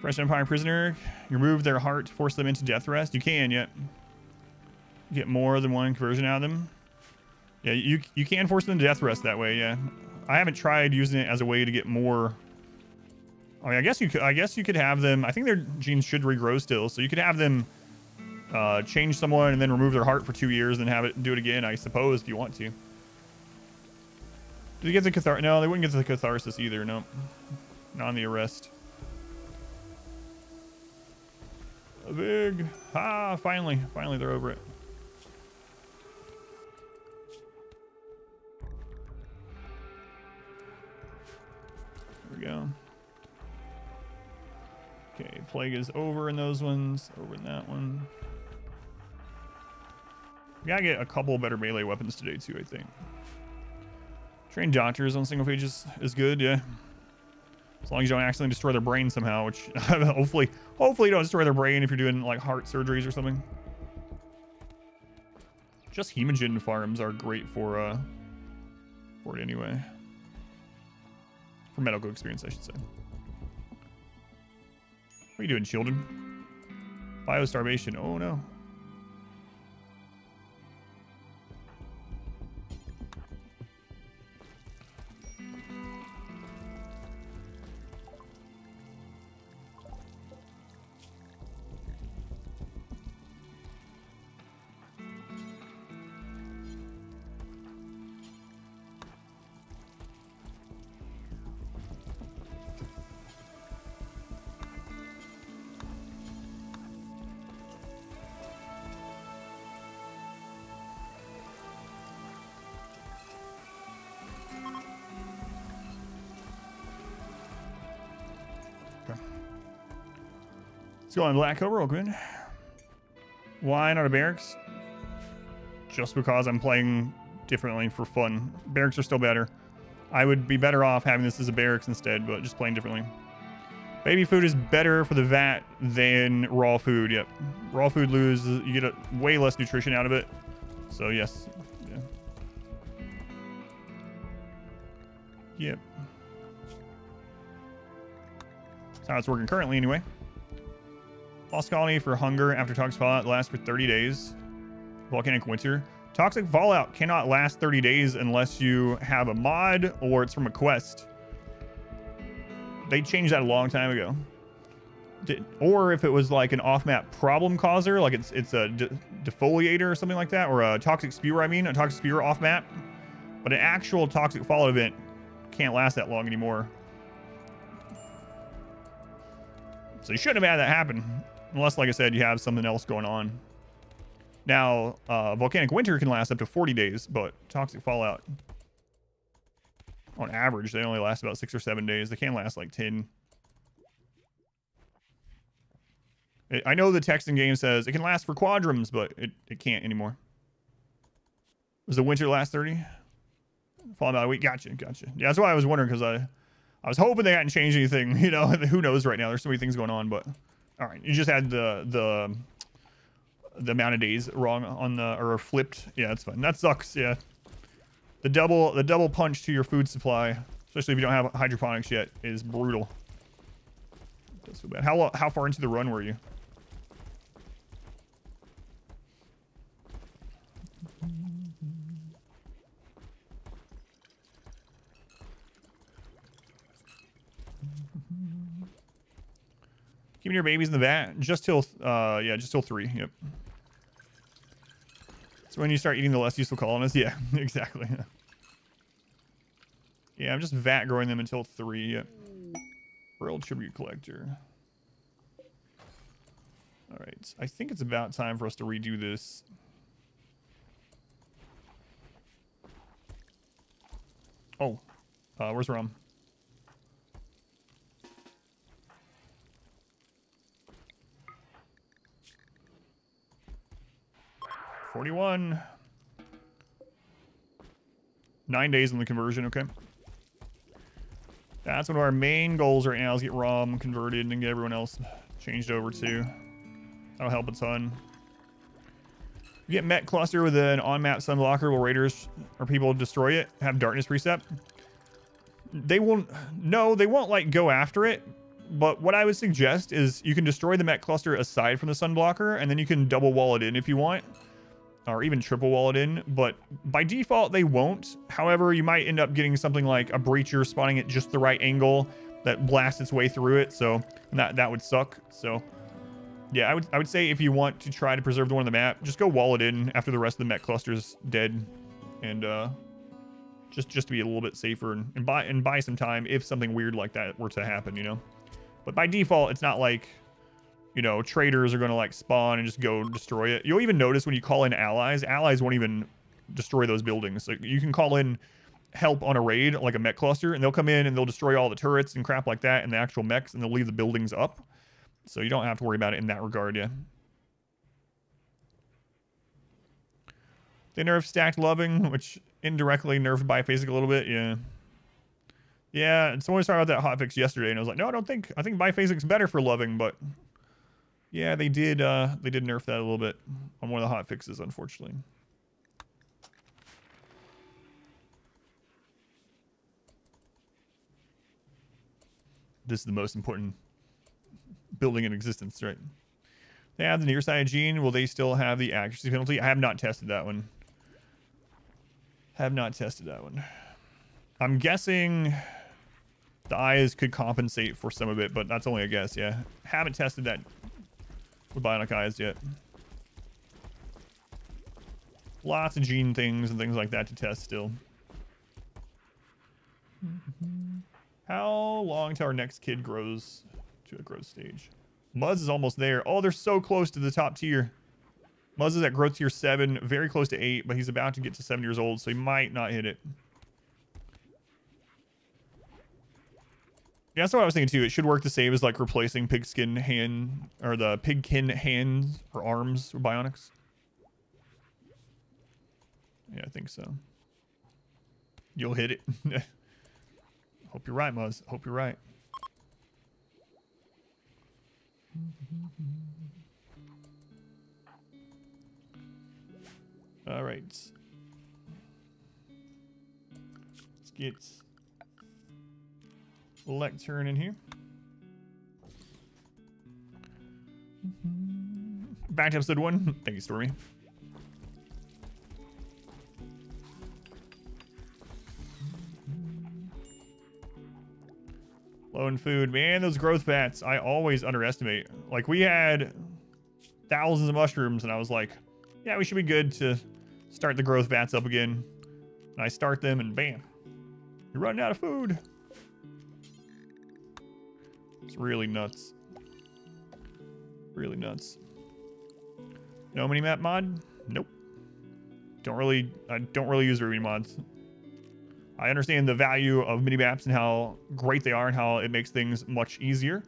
Fresh Empire prisoner. You remove their heart, force them into death rest. You can, yet. Get more than one conversion out of them. Yeah, you can force them to death rest that way, yeah. I haven't tried using it as a way to get more. I mean, I guess you could have them. I think their genes should regrow still, so you could have them change someone and then remove their heart for 2 years and have it do it again, I suppose, if you want to. Do they get the catharsis? No, they wouldn't get the catharsis either, no. Not on the arrest. A big finally they're over it. There we go. Okay, plague is over in those ones, over in that one. We gotta get a couple better melee weapons today too, I think. Train doctors on single pages is good, yeah. As long as you don't accidentally destroy their brain somehow, which hopefully you don't destroy their brain if you're doing like heart surgeries or something. Just hemogen farms are great for it anyway. For medical experience, I should say. What are you doing, children? Biostarvation. Oh no. Let's go on Black Cobra real quick. Why not a barracks? Just because I'm playing differently for fun. Barracks are still better. I would be better off having this as a barracks instead, but just playing differently. Baby food is better for the vat than raw food. Yep. Raw food loses. You get way less nutrition out of it. So yes. Yeah. Yep. That's how it's working currently anyway. Lost colony for hunger after toxic fallout lasts for 30 days. Volcanic winter. Toxic fallout cannot last 30 days unless you have a mod or it's from a quest. They changed that a long time ago. Or if it was like an off-map problem causer, like it's a defoliator or something like that, or a toxic spewer, a toxic spewer off-map. But an actual toxic fallout event can't last that long anymore. So you shouldn't have had that happen. Unless, like I said, you have something else going on. Now, Volcanic Winter can last up to 40 days, but Toxic Fallout, on average, they only last about 6 or 7 days. They can last like 10. I know the text in game says it can last for quadrums, but it can't anymore. Was the winter last 30? Fallout about a week. Gotcha. Yeah, that's why I was wondering, because I was hoping they hadn't changed anything. You know, who knows right now? There's so many things going on, but all right. You just had the amount of days wrong on the, or flipped. Yeah, that's fine. That sucks. Yeah. The double punch to your food supply, especially if you don't have hydroponics yet, is brutal. That's so bad. How far into the run were you? Keeping your babies in the vat just till 3. Yep. So when you start eating the less useful colonists, yeah, exactly. Yeah, I'm just vat growing them until 3. Yep. World Tribute Collector. All right, I think it's about time for us to redo this. Oh, where's Rum? 41. 9 days on the conversion, okay. That's one of our main goals right now is get ROM converted and get everyone else changed over to. That'll help a ton. You get Met Cluster with an on-map Sunblocker. Will raiders or people destroy it? Have Darkness Precept? They won't. No, they won't like go after it. But what I would suggest is you can destroy the Met Cluster aside from the Sunblocker, and then you can double wall it in if you want, or even triple wall it in. But by default, they won't. However, you might end up getting something like a Breacher spawning at just the right angle that blasts its way through it. So that would suck. So yeah, I would say if you want to try to preserve the one on the map, just go wall it in after the rest of the Met Cluster's dead, and just to be a little bit safer and buy some time if something weird like that were to happen, you know. But by default, it's not like, you know, traders are going to like spawn and just go destroy it. You'll even notice when you call in allies won't even destroy those buildings. So you can call in help on a raid, like a mech cluster, and they'll come in and they'll destroy all the turrets and crap like that and the actual mechs, and they'll leave the buildings up. So you don't have to worry about it in that regard, yeah. They nerfed Stacked Loving, which indirectly nerfed Biphasic a little bit, yeah. Yeah, and someone was talking about that hotfix yesterday, and I was like, no, I think Biphasic's better for Loving, but yeah, they did nerf that a little bit on one of the hotfixes, unfortunately. This is the most important building in existence, right? They have the near side gene. Will they still have the accuracy penalty? I have not tested that one. I'm guessing the eyes could compensate for some of it, but that's only a guess, yeah. Haven't tested that with Bionic Eyes yet. Lots of gene things and things like that to test still. How long till our next kid grows to a growth stage? Muzz is almost there. Oh, they're so close to the top tier. Muzz is at growth tier 7, very close to 8, but he's about to get to 7 years old, so he might not hit it. Yeah, that's what I was thinking too. It should work the same as like replacing pigskin hand or the pigkin hands or arms with bionics. Yeah, I think so. You'll hit it. Hope you're right, Muzz. Hope you're right. All right. Let's get Lectern in here. Back to episode 1. Thank you, Stormy. Low in food. Man, those growth vats, I always underestimate. Like, we had thousands of mushrooms, and I was like, yeah, we should be good to start the growth vats up again. And I start them, and bam. You're running out of food. It's really nuts. Really nuts. No minimap mod? Nope. I don't really use Ruby mods. I understand the value of minimaps and how great they are and how it makes things much easier.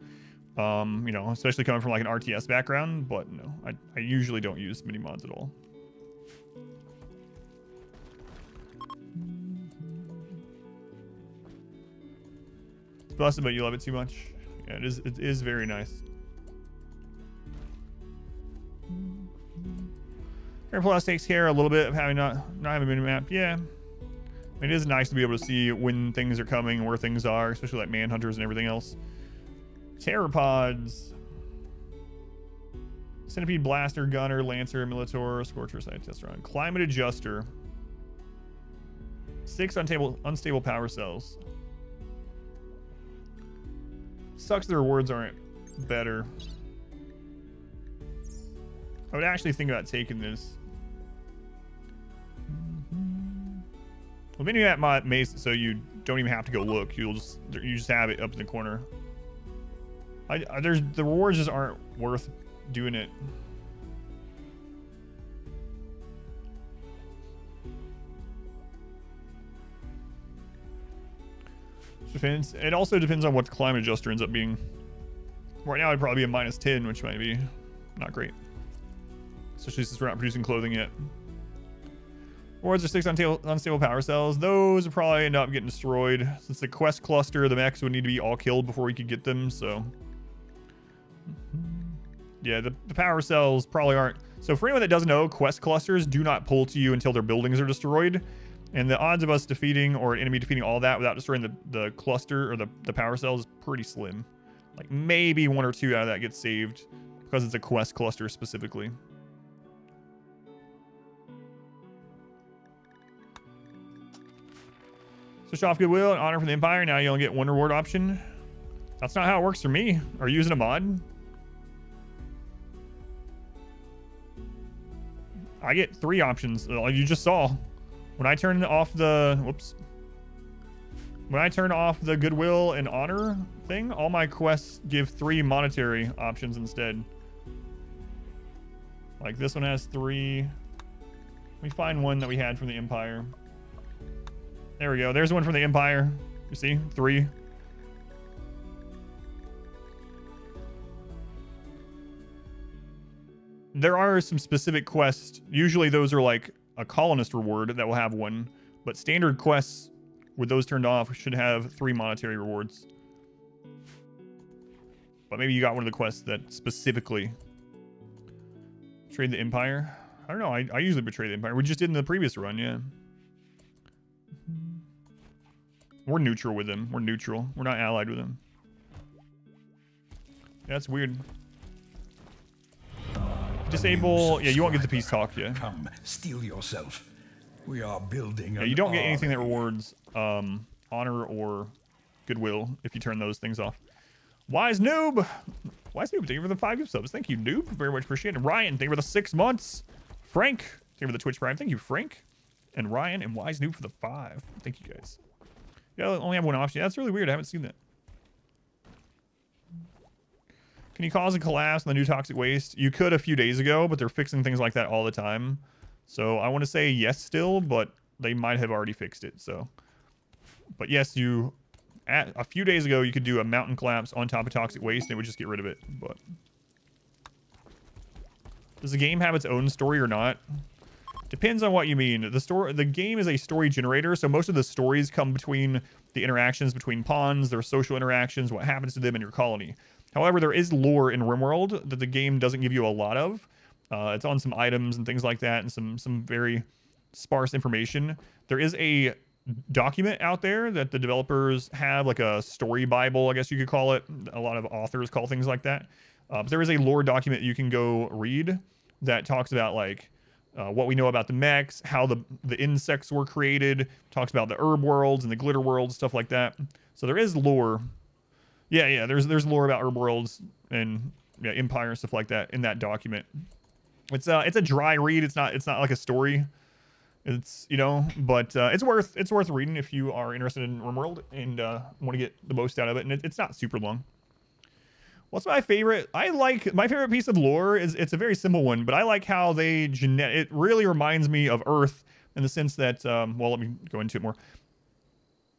You know, especially coming from like an RTS background, but no, I usually don't use mini mods at all. It's busted, but you love it too much. Yeah, it is very nice. Air Plus takes care a little bit of having not having a minimap. Yeah. It is nice to be able to see when things are coming, where things are, especially like manhunters and everything else. Pteropods. Centipede, Blaster, Gunner, Lancer, Militor, Scorcher, Side Testeron. Climate Adjuster. 6 unstable power cells. Sucks the rewards aren't better. I would actually think about taking this. Well, then you have my mace, so you don't even have to go look. You just have it up in the corner. The rewards just aren't worth doing it. Defense. It also depends on what the climate adjuster ends up being. Right now, it'd probably be a -10, which might be not great. especially since we're not producing clothing yet. Wards are 6 unstable power cells. Those would probably end up getting destroyed. Since the quest cluster, the mechs would need to be all killed before we could get them, so... Yeah, the power cells probably aren't... So for anyone that doesn't know, quest clusters do not pull to you until their buildings are destroyed. And the odds of us defeating, or an enemy defeating all that without destroying the cluster or the power cells is pretty slim. Like maybe 1 or 2 out of that gets saved because it's a quest cluster specifically. So show off goodwill and honor for the Empire. Now you only get 1 reward option. That's not how it works for me. Are you using a mod? I get 3 options, like you just saw. When I turn off the... Whoops. When I turn off the goodwill and honor thing, all my quests give 3 monetary options instead. Like this one has 3. Let me find one that we had from the Empire. There we go. There's one from the Empire. You see? 3. There are some specific quests. Usually those are like a colonist reward that will have 1. But standard quests with those turned off should have 3 monetary rewards. But maybe you got one of the quests that specifically betrayed the Empire. I don't know. I usually betray the Empire. We just did in the previous run, yeah. We're neutral with them. We're neutral. We're not allied with them. Yeah, that's weird. Disable. Yeah, you won't get the peace talk, yeah. Come, steal yourself. We are building. Yeah, you don't get anything that rewards honor or goodwill if you turn those things off. Wise Noob. Wise Noob, thank you for the 5 gift subs. Thank you, Noob. Very much appreciated. Ryan, thank you for the 6 months. Frank, thank you for the Twitch Prime. Thank you, Frank. And Ryan and Wise Noob for the 5. Thank you, guys. Yeah, I only have 1 option. That's really weird. I haven't seen that. Can you cause a collapse in the new toxic waste? You could a few days ago, but they're fixing things like that all the time. So I want to say yes still, but they might have already fixed it. So, but yes, a few days ago, you could do a mountain collapse on top of toxic waste and it would just get rid of it. But does the game have its own story or not? Depends on what you mean. The game is a story generator, so most of the stories come between the interactions between pawns, their social interactions, what happens to them in your colony. However, there is lore in RimWorld that the game doesn't give you a lot of. It's on some items and things like that, and some very sparse information. There is a document out there that the developers have, like a story Bible, I guess you could call it. A lot of authors call things like that. But there is a lore document you can go read that talks about like what we know about the mechs, how the insects were created, talks about the herb worlds and the glitter worlds, stuff like that. So there is lore. Yeah, there's lore about herb worlds and yeah, Empire and stuff like that in that document. It's a dry read. It's not like a story. It's, you know, but it's worth reading if you are interested in RimWorld and want to get the most out of it. And it's not super long. What's my favorite? My favorite piece of lore is, it's a very simple one, but I like how it really reminds me of Earth in the sense that, well, let me go into it more.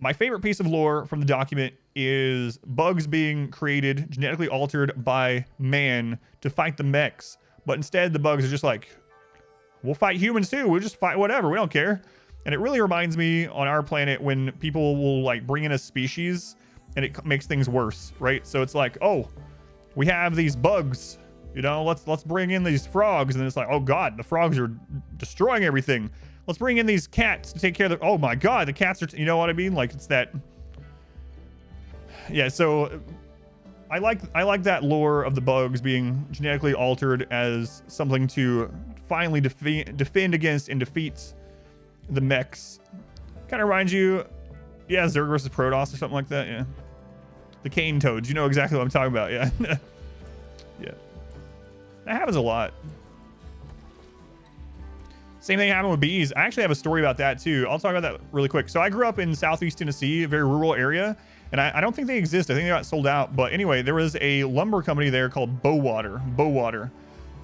My favorite piece of lore from the document is bugs being created, genetically altered by man to fight the mechs. But instead, the bugs are just like, we'll fight humans too. We'll just fight whatever. We don't care. And it really reminds me on our planet when people will like bring in a species and it makes things worse, right? So it's like, oh, we have these bugs, you know, let's bring in these frogs. And it's like, oh God, the frogs are destroying everything. Let's bring in these cats to take care of the, oh my God, the cats are, you know what I mean? Like it's that. Yeah. So I like that lore of the bugs being genetically altered as something to finally defend against and defeat the mechs. Kind of reminds you, yeah, Zerg versus Protoss or something like that. Yeah. The cane toads. You know exactly what I'm talking about. Yeah. Yeah. That happens a lot. Same thing happened with bees. I actually have a story about that too. I'll talk about that really quick. So I grew up in Southeast Tennessee, a very rural area, and I don't think they exist. I think they got sold out. But anyway, there was a lumber company there called Bowater.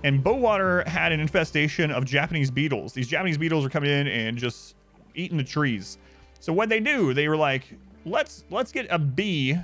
And Bowater had an infestation of Japanese beetles. These Japanese beetles were coming in and just eating the trees. So what they do, they were like, let's get a bee,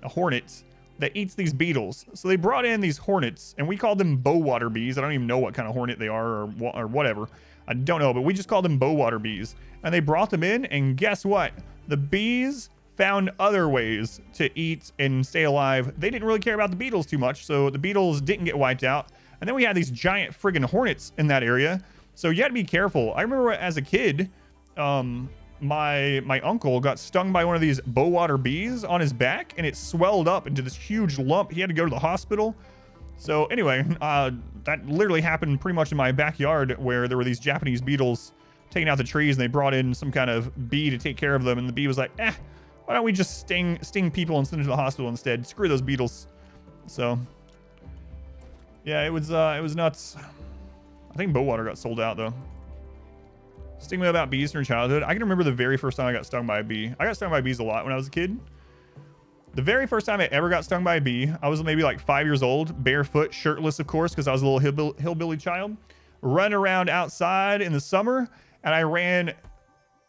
a hornet, that eats these beetles. So they brought in these hornets, and we called them bowwater bees. I don't even know what kind of hornet they are or whatever. I don't know, but we just called them bowwater bees. And they brought them in, and guess what? The bees found other ways to eat and stay alive. They didn't really care about the beetles too much, so the beetles didn't get wiped out. And then we had these giant friggin' hornets in that area. So you had to be careful. I remember as a kid, my uncle got stung by one of these bowwater bees on his back, and it swelled up into this huge lump. He had to go to the hospital. So anyway, that literally happened pretty much in my backyard, where there were these Japanese beetles taking out the trees, and they brought in some kind of bee to take care of them. And the bee was like, why don't we just sting people and send them to the hospital instead? Screw those beetles. So yeah, it was nuts. I think bowwater got sold out though. Stigma about bees from your childhood. I can remember the very first time I got stung by a bee. I got stung by bees a lot when I was a kid. The very first time I ever got stung by a bee, I was maybe like 5 years old, barefoot, shirtless, of course, because I was a little hillbilly child. Run around outside in the summer, and I ran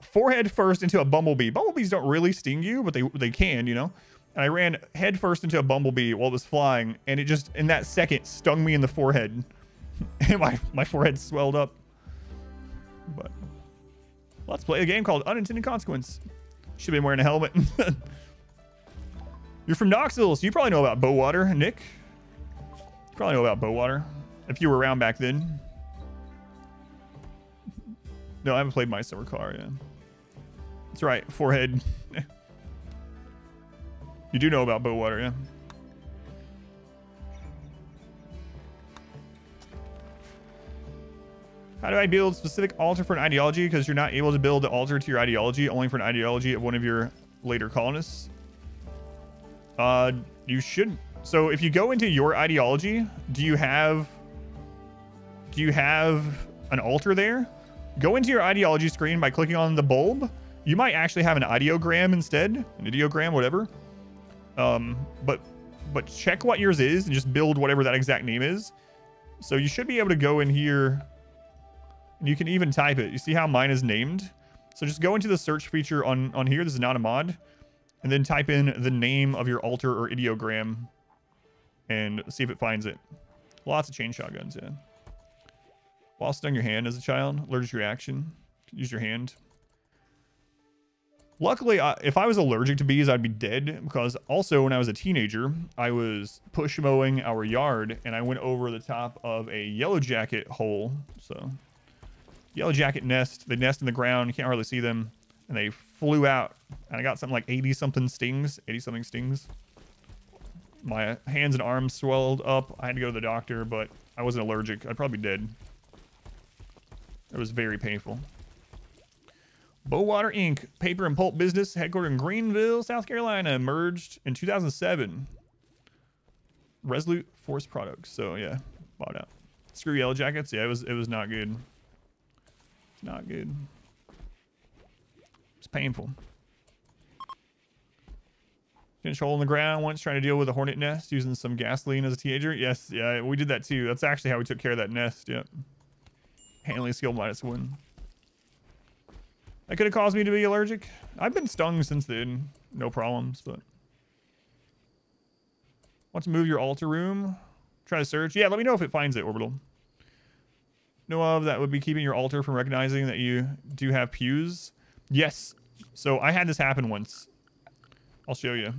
forehead first into a bumblebee. Bumblebees don't really sting you, but they can, you know. And I ran head first into a bumblebee while it was flying, and it just, in that second, stung me in the forehead. And my forehead swelled up. But let's play a game called Unintended Consequence. Should have been wearing a helmet. You're from Knoxville, so you probably know about bowwater, Nick. You probably know about bowwater, if you were around back then. No, I haven't played My Summer Car yet. That's right, forehead. You do know about bowwater, yeah. How do I build a specific altar for an ideology? Because you're not able to build the altar to your ideology, only for an ideology of one of your later colonists. You shouldn't. So if you go into your ideology, do you have an altar there? Go into your ideology screen by clicking on the bulb. You might actually have an ideogram instead, an ideogram, whatever. But check what yours is and just build whatever that exact name is. So you should be able to go in here, and you can even type it. You see how mine is named? So just go into the search feature on here. This is not a mod. And then type in the name of your altar or ideogram and see if it finds it. Lots of chain shotguns, yeah. While stung your hand as a child, allergic reaction, use your hand. Luckily, if I was allergic to bees, I'd be dead, because also when I was a teenager, I was push mowing our yard, and I went over the top of a yellow jacket hole. So yellow jacket nest, they nest in the ground, you can't hardly see them, and they flew out, and I got something like 80 something stings. My hands and arms swelled up. I had to go to the doctor, but I wasn't allergic. I'd probably be dead. It was very painful. Bowwater Inc., paper and pulp business, headquartered in Greenville, South Carolina, merged in 2007. Resolute Forest Products. So yeah, bought out. Screw yellow jackets. Yeah, it was not good. It's not good. It's painful. Finished hole in the ground once trying to deal with a hornet nest using some gasoline as a teenager. Yes, yeah, we did that too. That's actually how we took care of that nest. Yep. Handling skill -1. That could have caused me to be allergic. I've been stung since then. No problems, but. Want to move your altar room? Try to search. Yeah, let me know if it finds it, Orbital. Know of that would be keeping your altar from recognizing that you do have pews? Yes. So I had this happen once. I'll show you.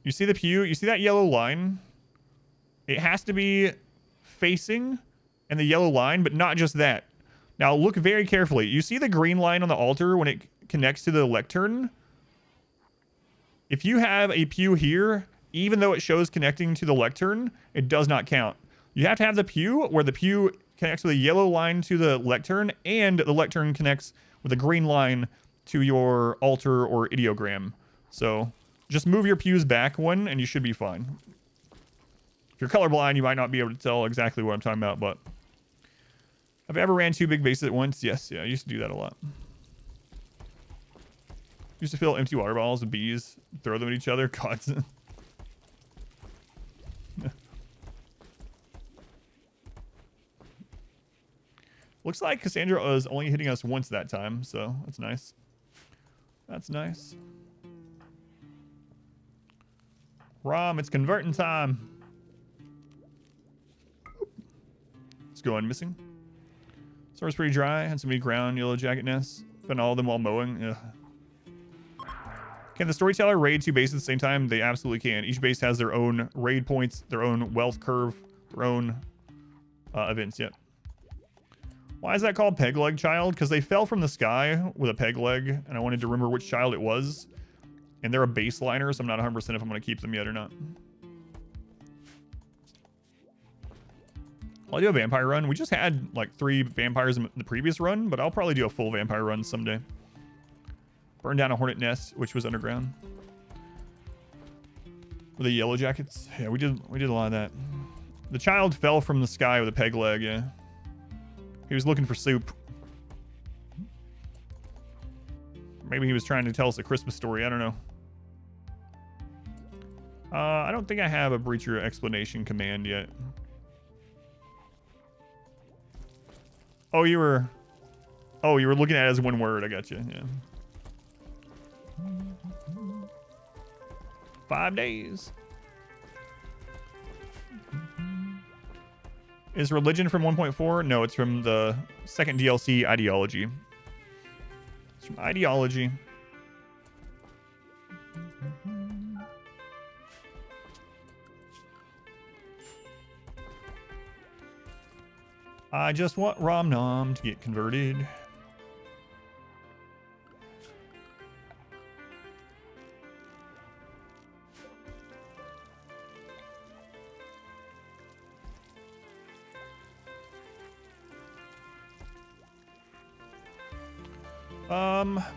You see the pew? You see that yellow line? It has to be facing and the yellow line, but not just that. Now look very carefully. You see the green line on the altar when it connects to the lectern? If you have a pew here, even though it shows connecting to the lectern, it does not count. You have to have the pew where the pew connects with the yellow line to the lectern, and the lectern connects with a green line to your altar or ideogram. So just move your pews back one and you should be fine. If you're colorblind, you might not be able to tell exactly what I'm talking about, but have I ever ran 2 big bases at once? Yes, yeah, I used to do that a lot. Used to fill empty water bottles with bees, throw them at each other. God. Looks like Cassandra was only hitting us once that time, so that's nice. That's nice. Rom, it's converting time. Let's go on missing. Source pretty dry. Had some meat ground, yellow jacket nests. Found all of them while mowing. Ugh. Can the storyteller raid 2 bases at the same time? They absolutely can. Each base has their own raid points, their own wealth curve, their own events. Yep. Why is that called Peg Leg Child? Because they fell from the sky with a peg leg, and I wanted to remember which child it was. And they're a baseliner, so I'm not 100% if I'm going to keep them yet or not. I'll do a vampire run. We just had like 3 vampires in the previous run, but I'll probably do a full vampire run someday. Burn down a hornet nest, which was underground. With the yellow jackets. Yeah, we did a lot of that. The child fell from the sky with a peg leg, yeah. He was looking for soup. Maybe he was trying to tell us a Christmas story, I don't know. I don't think I have a breacher explanation command yet. Oh, you were looking at it as one word. I got you. Yeah. 5 days. Is religion from 1.4? No, it's from the second DLC, Ideology. It's from Ideology. I just want Rom Nom to get converted.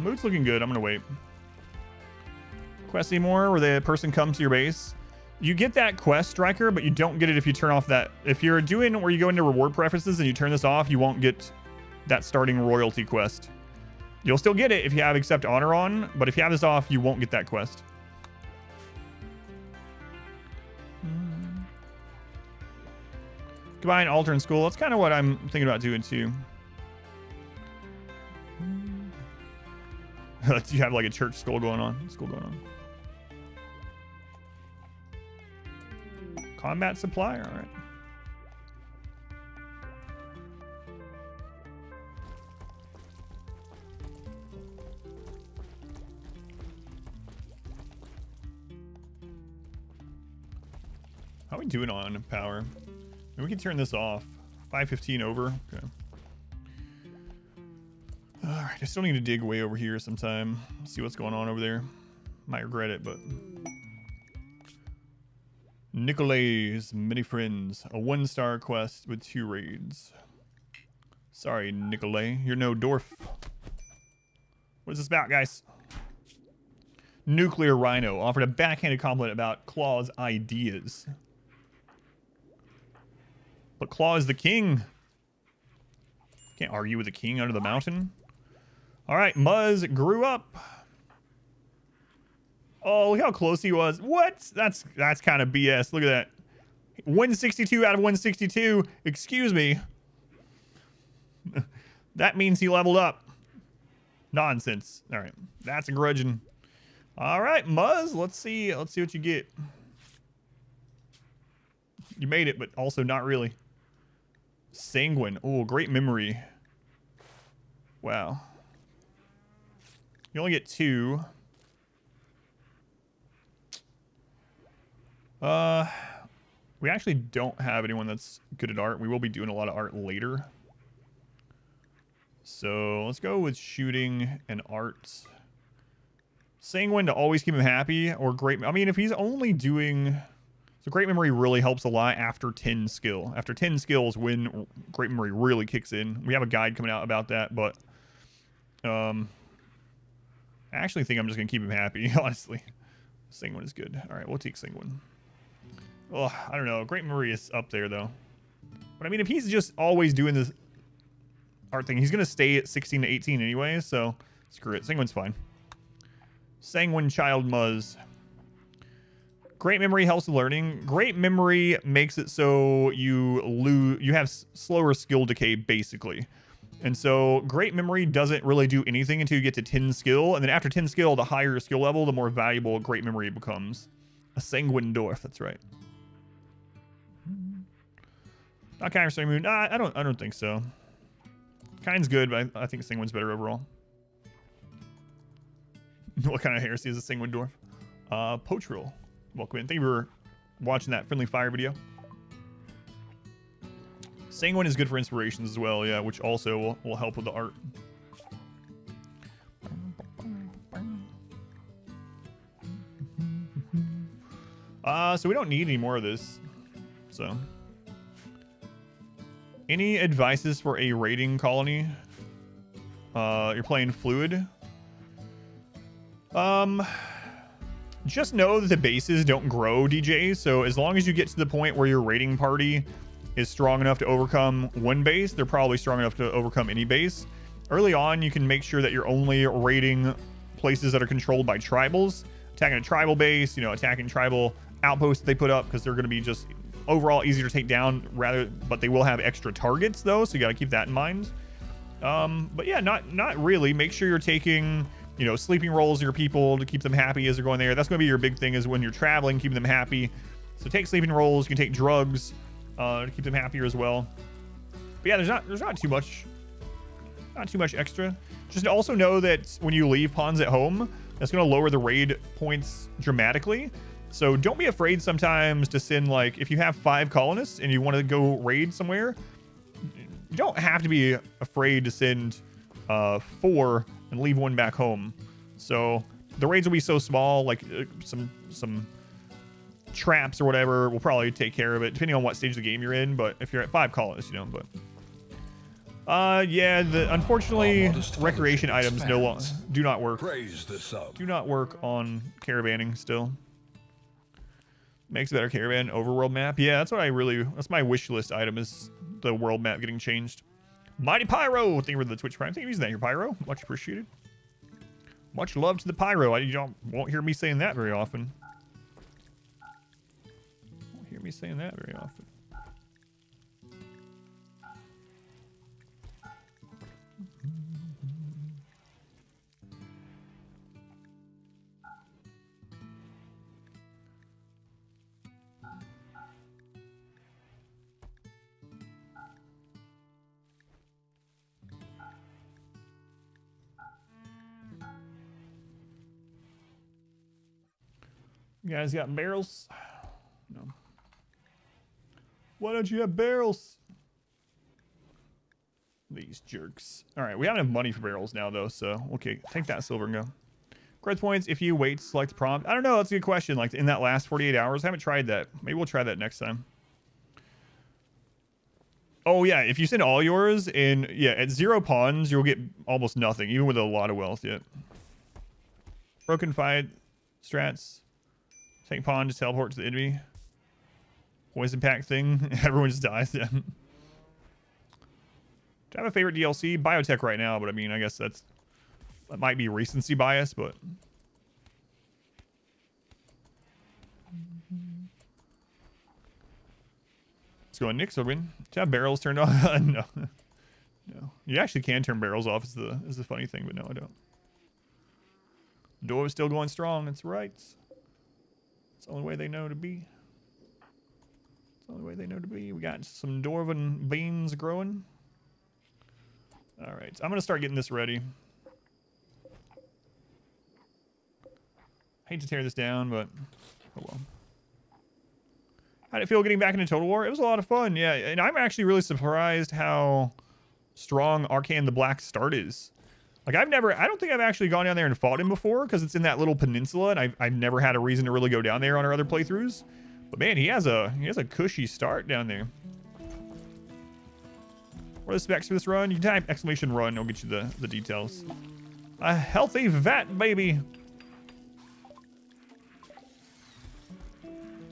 Mood's looking good. I'm gonna wait. Quest anymore where the person comes to your base. You get that quest, Striker, but you don't get it if you turn off that. If you're doing where you go into reward preferences and you turn this off, you won't get that starting royalty quest. You'll still get it if you have accept honor on, but if you have this off, you won't get that quest. Combine altar in school. That's kind of what I'm thinking about doing too. You have like a church school going on. Combat supplier, all right. How are we doing on power? And we can turn this off. 515 over. Okay. All right, I still need to dig way over here sometime. See what's going on over there. Might regret it, but... Nicolay's Many Friends. A 1-star quest with 2 raids. Sorry, Nicolay. You're no dwarf. What is this about, guys? Nuclear Rhino offered a backhanded compliment about Claw's ideas. But Claw is the king. Can't argue with the king under the mountain. All right, Muzz grew up. Oh, look how close he was. What? That's kind of BS. Look at that. 162 out of 162. Excuse me. That means he leveled up. Nonsense. All right, that's a grudging. All right, Muzz. Let's see what you get. You made it, but also not really. Sanguine. Oh, great memory. Wow. You only get 2. We actually don't have anyone that's good at art. We will be doing a lot of art later. So let's go with shooting and art. Sanguine to always keep him happy, or great. I mean, if he's only doing... So great memory really helps a lot after 10 skill. After 10 skills, when great memory really kicks in. We have a guide coming out about that, but... I actually think I'm just going to keep him happy, honestly. Sanguine is good. All right, we'll take Sanguine. Oh, I don't know. Great memory is up there, though. But, I mean, if he's just always doing this art thing, he's going to stay at 16 to 18 anyway, so screw it. Sanguine's fine. Sanguine Child Muzz. Great memory helps with learning. Great memory makes it so you have slower skill decay, basically. And so great memory doesn't really do anything until you get to 10 skill. And then after 10 skill, the higher your skill level, the more valuable great memory becomes. A sanguine dwarf, that's right. Not kind of moon. Nah, I don't think so. Kind's good, but I think sanguine's better overall. What kind of heresy is a sanguine dwarf? Potril. Welcome in. Thank you for watching that friendly fire video. Sanguine is good for inspirations as well, yeah, which also will help with the art. So we don't need any more of this. So, any advices for a raiding colony? You're playing fluid. Just know that the bases don't grow, DJ. So as long as you get to the point where your raiding party is strong enough to overcome one base, they're probably strong enough to overcome any base. Early on, you can make sure that you're only raiding places that are controlled by tribals, attacking a tribal base, you know, attacking tribal outposts that they put up, because they're going to be just overall easier to take down, but they will have extra targets though, so you got to keep that in mind. But yeah, not really. Make sure you're taking, you know, sleeping rolls of your people to keep them happy as they're going there. That's going to be your big thing, is when you're traveling, keeping them happy. So take sleeping rolls. You can take drugs to keep them happier as well. But yeah, there's not too much extra. Just also know that when you leave pawns at home, that's going to lower the raid points dramatically. So don't be afraid sometimes to send, like, if you have 5 colonists and you want to go raid somewhere, you don't have to be afraid to send 4 and leave 1 back home. So the raids will be so small, like some traps or whatever will probably take care of it, depending on what stage of the game you're in. But if you're at 5 colonists, you know, but yeah, unfortunately recreation items do not work. Do not work on caravanning still. Makes a better caravan overworld map. Yeah, that's my wish list item, is the world map getting changed. Mighty Pyro, thank you for the Twitch Prime. Thank you for using that here, Pyro. Much appreciated. Much love to the Pyro. You won't hear me saying that very often. Won't hear me saying that very often. You guys got barrels? No. Why don't you have barrels? These jerks. All right, we have enough money for barrels now, though, so okay, take that silver and go. Growth points if you wait to select the prompt. I don't know, that's a good question. Like, in that last 48 hours, I haven't tried that. Maybe we'll try that next time. Oh, yeah, if you send all yours, and yeah, at 0 pawns, you'll get almost nothing, even with a lot of wealth yet. Broken fight strats. Take pawn to teleport to the enemy. Poison pack thing. Everyone just dies then. Do I have a favorite DLC? Biotech right now, but I mean, I guess that might be recency bias, but. Let's go on Nick's win. Do I have barrels turned off? No. No. You actually can turn barrels off is the funny thing, but no, I don't. The door is still going strong, that's right. It's the only way they know to be. It's the only way they know to be. We got some dwarven beans growing. All right, so I'm gonna start getting this ready. Hate to tear this down, but oh well. How did it feel getting back into Total War? It was a lot of fun, yeah. And I'm actually really surprised how strong Arcane the Black Start is. Like, I don't think I've actually gone down there and fought him before, because it's in that little peninsula, and I've never had a reason to really go down there on our other playthroughs. But man, he has a cushy start down there. What are the specs for this run? You can type exclamation run, it'll get you the details. A healthy vat, baby.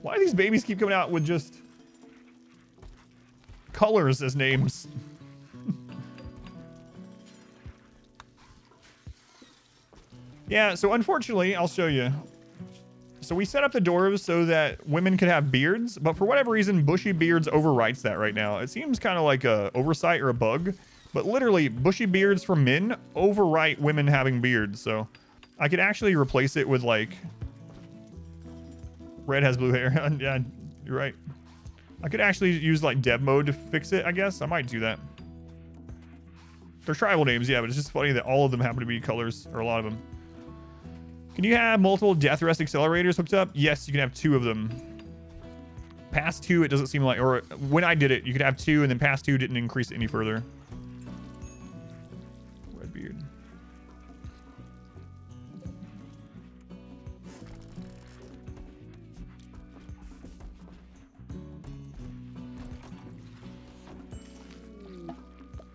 Why do these babies keep coming out with just colors as names? Yeah, so unfortunately, I'll show you. So we set up the dwarves so that women could have beards, but for whatever reason, bushy beards overwrites that right now. It seems kind of like a oversight or a bug, but literally bushy beards for men overwrite women having beards. So I could actually replace it with like Red has blue hair. Yeah, you're right. I could actually use like dev mode to fix it, I guess. I might do that. They're tribal names, yeah, but it's just funny that all of them happen to be colors, or a lot of them. Can you have multiple death rest accelerators hooked up? Yes, you can have 2 of them. Past 2, it doesn't seem like, or when I did it, you could have 2, and then past 2 didn't increase it any further. Redbeard.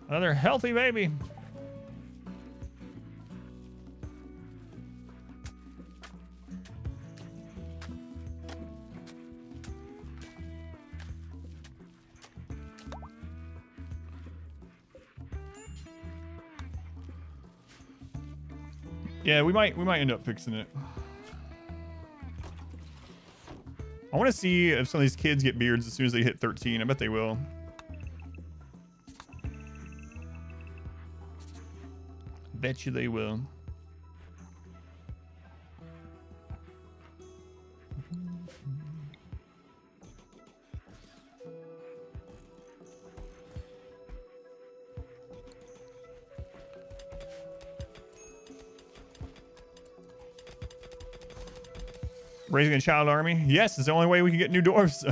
Another healthy baby. Yeah, we might end up fixing it. I want to see if some of these kids get beards as soon as they hit 13. I bet they will. Bet you they will. Raising a child army? Yes, it's the only way we can get new dwarves.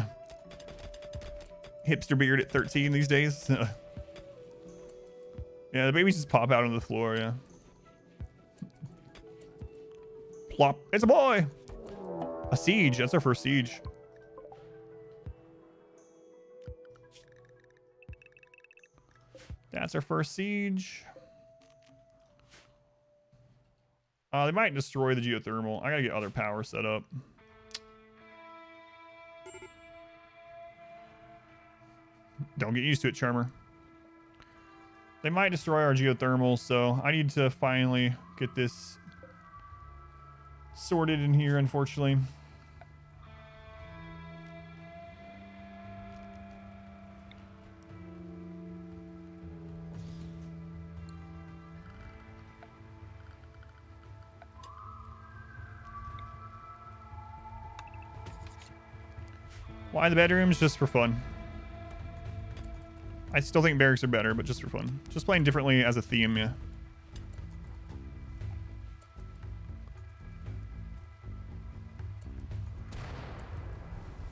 Hipster beard at 13 these days. Yeah, the babies just pop out on the floor, yeah. Plop. It's a boy! A siege. That's our first siege. That's our first siege. They might destroy the geothermal. I gotta get other power set up. Don't get used to it, Charmer. They might destroy our geothermal, so I need to finally get this sorted in here, unfortunately. Why the bedrooms? Just for fun. I still think barracks are better, but just for fun. Just playing differently as a theme, yeah.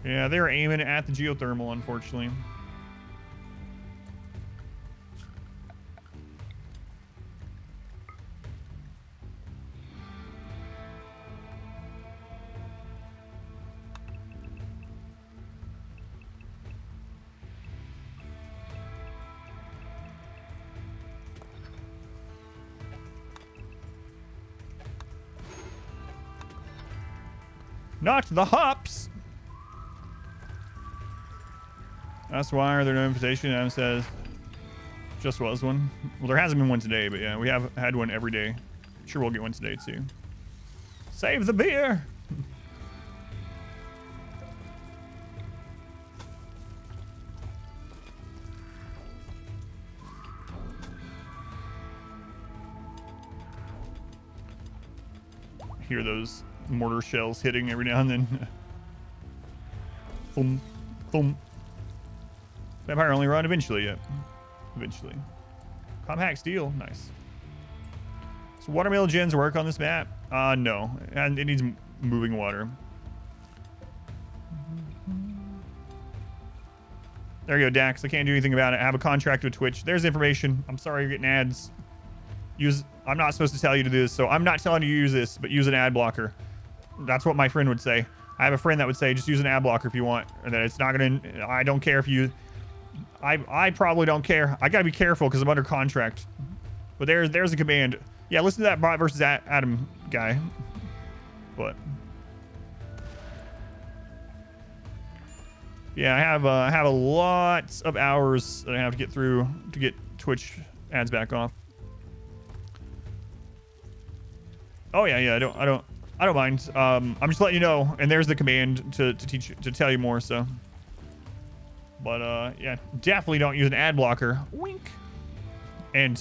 Yeah, they were aiming at the geothermal, unfortunately. Not the hops. That's why there no invitation. Adam says, just was one. Well, there hasn't been one today, but yeah, we have had one every day. Sure, we'll get one today too. Save the beer. Hear those mortar shells hitting every now and then. Boom, boom. Vampire only run eventually, yeah. Eventually. Compact steel, nice. So watermill gens work on this map? No, and it needs moving water. There you go, Dax. I can't do anything about it. I have a contract with Twitch. There's information. I'm sorry you're getting ads. I'm not supposed to tell you to do this, so I'm not telling you to use this, but use an ad blocker. That's what my friend would say. I have a friend that would say, just use an ad blocker if you want. And that it's not gonna, I don't care if you, I probably don't care. I gotta be careful because I'm under contract. But there's a command. Yeah, listen to that bot versus Adam guy. But yeah, I have a lot of hours that I have to get through to get Twitch ads back off. Oh yeah, I don't mind. I'm just letting you know, and there's the command to tell you more. So, but yeah, definitely don't use an ad blocker. Wink. And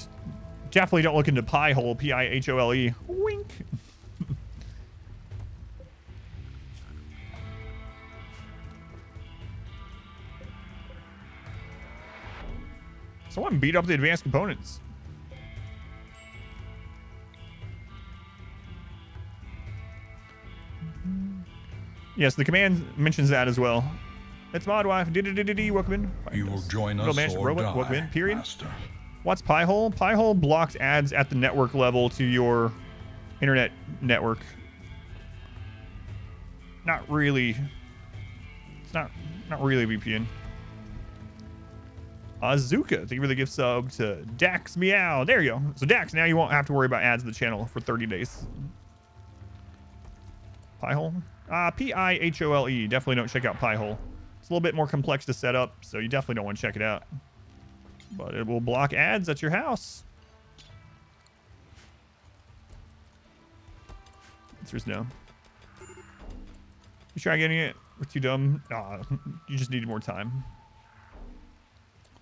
definitely don't look into Pi-hole. P-I-H-O-L-E. Wink. Someone beat up the advanced components. Yes, the command mentions that as well. It's Modwife. Welcome in. You will join us or die, welcome in. Period. Master. What's Pi-hole? Pi-hole blocks ads at the network level to your internet network. Not really. It's not really a VPN. Azuka, thank you for the gift sub to Dax Meow. There you go. So Dax, now you won't have to worry about ads in the channel for 30 days. Pi-hole? P-I-H-O-L-E. Definitely don't check out Pi-hole. It's a little bit more complex to set up, so you definitely don't want to check it out. But it will block ads at your house. Answer's no. You try getting it? We're too dumb. You just needed more time.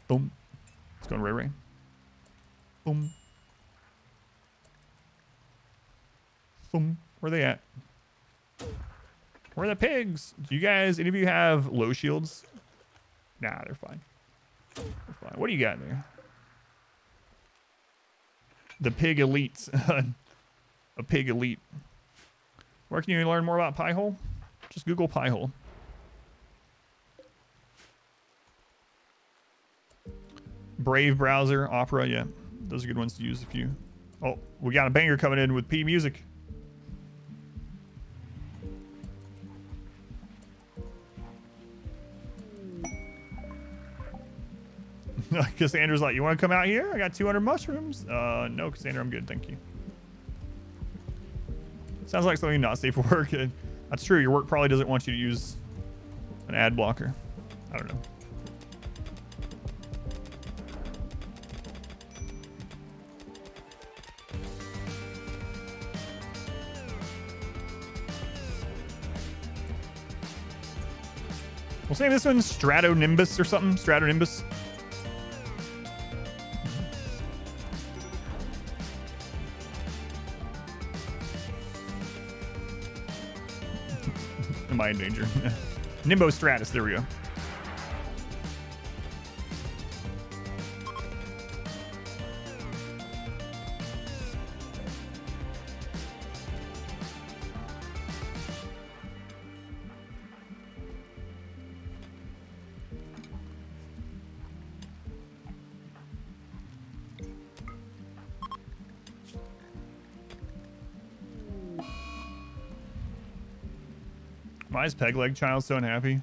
Boom. It's going Ray Ray. Boom. Boom. Where are they at? Where are the pigs? Do you guys, any of you have low shields? Nah, they're fine. They're fine. What do you got there? The pig elites. A pig elite. Where can you learn more about Pi-hole? Just Google Pi-hole. Brave browser, Opera, yeah. Those are good ones to use if you... Oh, we got a banger coming in with P Music. Cassandra's like, you want to come out here? I got 200 mushrooms. No, Cassandra, I'm good, thank you. Sounds like something not safe for work. That's true. Your work probably doesn't want you to use an ad blocker. I don't know. We'll say this one's Stratonimbus or something. Stratonimbus. Am I in danger? Nimbo Stratus, there we go. Why is Pegleg Child so unhappy?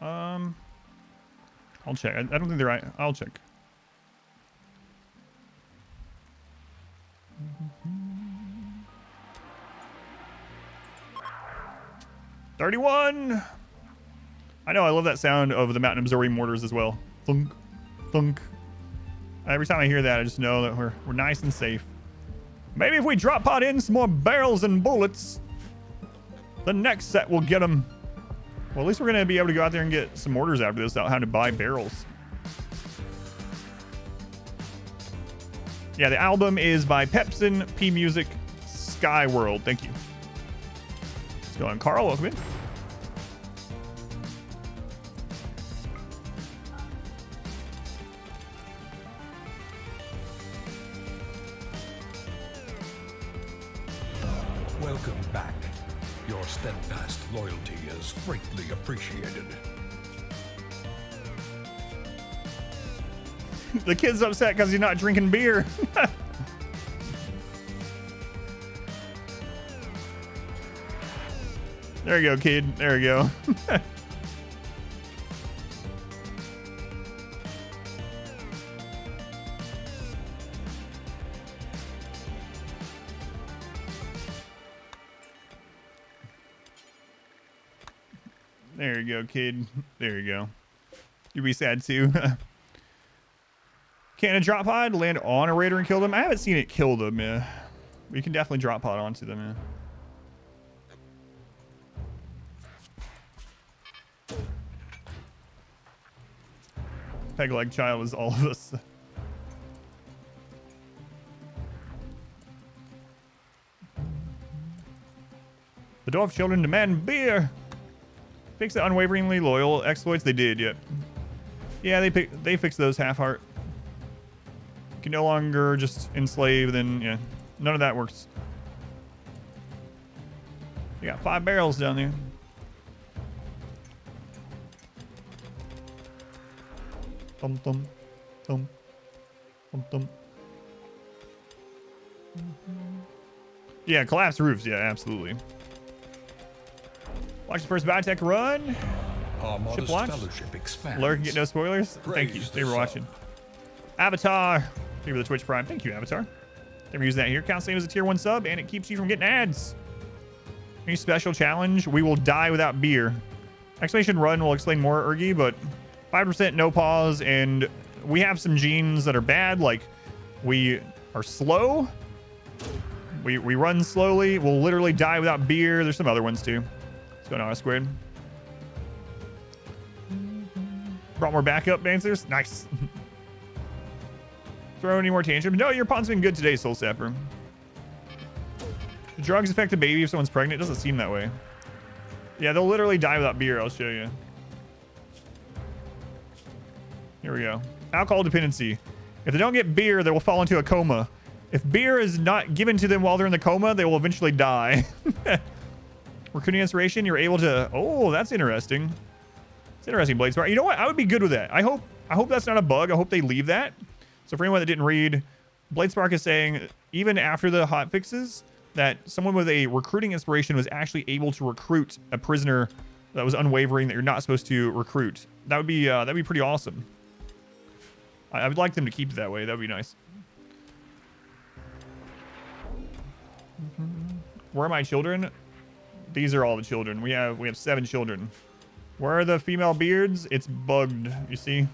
I'll check. I don't think they're right. I'll check. $31. I know. I love that sound of the Mountain Missouri mortars as well. Thunk, thunk. Every time I hear that, I just know that we're nice and safe. Maybe if we drop pod in some more barrels and bullets, the next set will get them. Well, at least we're going to be able to go out there and get some mortars after this without having to buy barrels. Yeah, the album is by Pepsin, P Music, Sky World. Thank you. Let's go on. Carl, welcome in. Welcome back. Your steadfast loyalty is greatly appreciated. The kid's upset because he's not drinking beer. There you go, kid. There you go. There you go, kid. There you go. You'd be sad too. Can a drop pod land on a raider and kill them? I haven't seen it kill them, yeah. We can definitely drop pod onto them, yeah. Peg-leg child is all of us. The dwarf children demand beer. Fix the unwaveringly loyal exploits. They did, yep. Yeah, they fixed those half-heart. You can no longer just enslave, then yeah, none of that works. You got 5 barrels down there. Thump, thump, thump, thump, thump. Yeah, collapsed roofs. Yeah, absolutely. Watch the first biotech run. Armada's Ship launch. fellowship expands. Lurk and get no spoilers. Thank you. Praise Thank you the for watching. Avatar. Thank you for the Twitch Prime. Thank you, Avatar. Never use that here. Counts same as a tier 1 sub, and it keeps you from getting ads. Any special challenge? We will die without beer. Exclamation run will explain more, Ergi, but 5% no pause, and we have some genes that are bad. Like, we are slow. We run slowly. We'll literally die without beer. There's some other ones too. What's going on, Squid? Brought more backup answers. Nice. Throw any more tantrums? No, your pawn's been good today, Soul Sapper. Do drugs affect a baby if someone's pregnant? It doesn't seem that way. Yeah, they'll literally die without beer. I'll show you. Here we go. Alcohol dependency. If they don't get beer, they will fall into a coma. If beer is not given to them while they're in the coma, they will eventually die. Recruiting inspiration, you're able to... Oh, that's interesting. It's interesting, Bladespark. You know what? I would be good with that. I hope that's not a bug. I hope they leave that. So for anyone that didn't read, Bladespark is saying, even after the hot fixes, that someone with a recruiting inspiration was actually able to recruit a prisoner that was unwavering that you're not supposed to recruit. That'd be pretty awesome. I would like them to keep it that way. That'd be nice. Where are my children? These are all the children. We have 7 children. Where are the female beards? It's bugged, you see?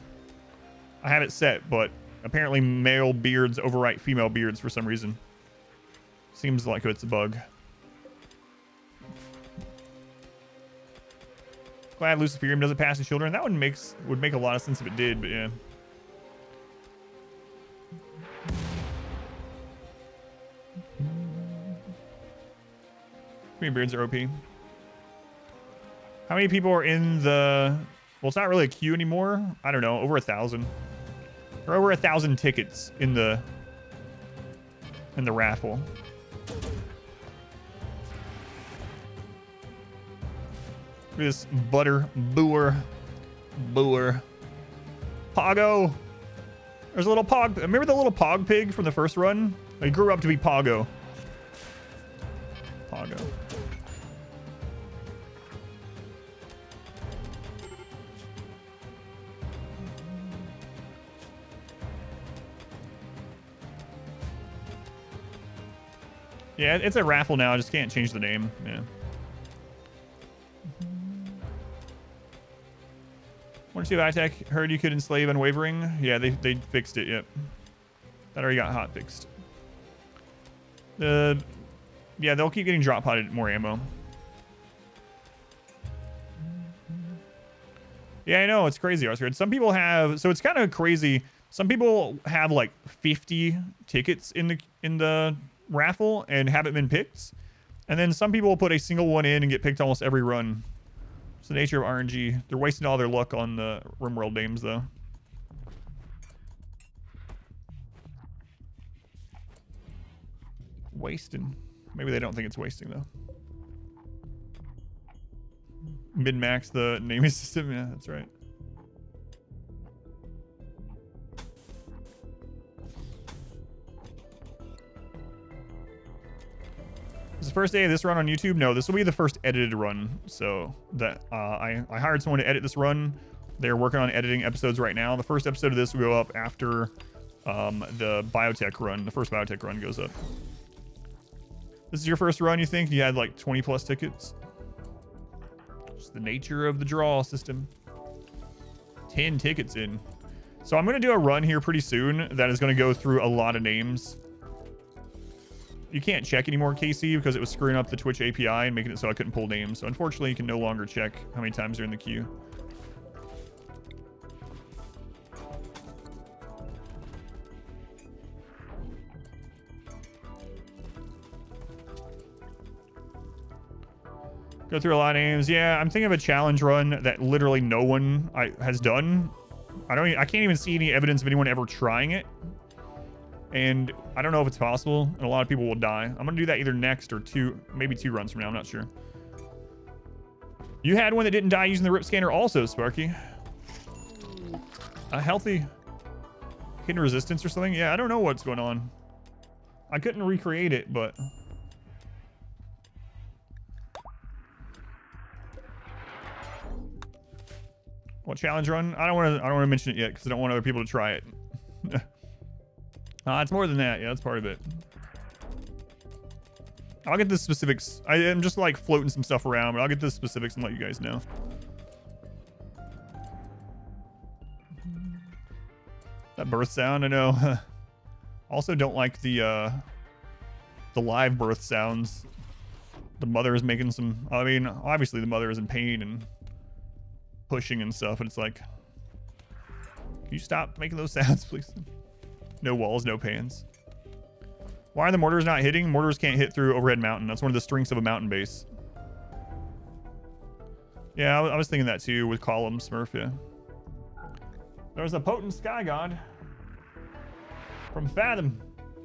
I have it set, but apparently male beards overwrite female beards for some reason. Seems like it's a bug. Glad Luciferium doesn't pass to children. That one would make a lot of sense if it did, but yeah. Female beards are OP. How many people are in the... Well, it's not really a queue anymore. I don't know. Over 1,000. There are over 1,000 tickets in the raffle. Look at this butter booer. Poggo. There's a little pog. Remember the little pog pig from the first run? He grew up to be Poggo. Poggo. Yeah, it's a raffle now. I just can't change the name. Yeah. Wonder if iTech heard you could enslave Unwavering. Yeah, they fixed it. Yep. That already got hot fixed. Yeah, they'll keep getting drop potted more ammo. Yeah, I know, it's crazy, Oscar. Some people have, so it's kind of crazy. Some people have like 50 tickets in the raffle and haven't been picked. And then some people will put a single one in and get picked almost every run. It's the nature of RNG. They're wasting all their luck on the RimWorld names though. Wasting. Maybe they don't think it's wasting though. Min-max the naming system. Yeah, that's right. Is the first day of this run on YouTube? No, this will be the first edited run. So that I hired someone to edit this run. They're working on editing episodes right now. The first episode of this will go up after the biotech run. The first biotech run goes up. This is your first run, you think? You had like 20 plus tickets? Just the nature of the draw system. 10 tickets in. So I'm going to do a run here pretty soon that is going to go through a lot of names. You can't check anymore, Casey, because it was screwing up the Twitch API and making it so I couldn't pull names. So unfortunately, you can no longer check how many times they're in the queue. Go through a lot of names. Yeah, I'm thinking of a challenge run that literally no one has done. I can't even see any evidence of anyone ever trying it. And I don't know if it's possible, and a lot of people will die. I'm gonna do that either next or maybe 2 runs from now. I'm not sure. You had one that didn't die using the rip scanner also, Sparky. A healthy hidden resistance or something? Yeah, I don't know what's going on. I couldn't recreate it, but... What challenge run? I don't want to mention it yet because I don't want other people to try it. It's more than that. Yeah, that's part of it. I'll get the specifics. I am just like floating some stuff around, but I'll get the specifics and let you guys know. That birth sound, I know. Also don't like the live birth sounds. The mother is making some, I mean, obviously the mother is in pain and pushing and stuff, and it's like, can you stop making those sounds, please? No walls, no pans. Why are the mortars not hitting? Mortars can't hit through Overhead Mountain. That's one of the strengths of a mountain base. Yeah, I was thinking that too with columns, Smurf, yeah. There's a potent Sky God from Fathom.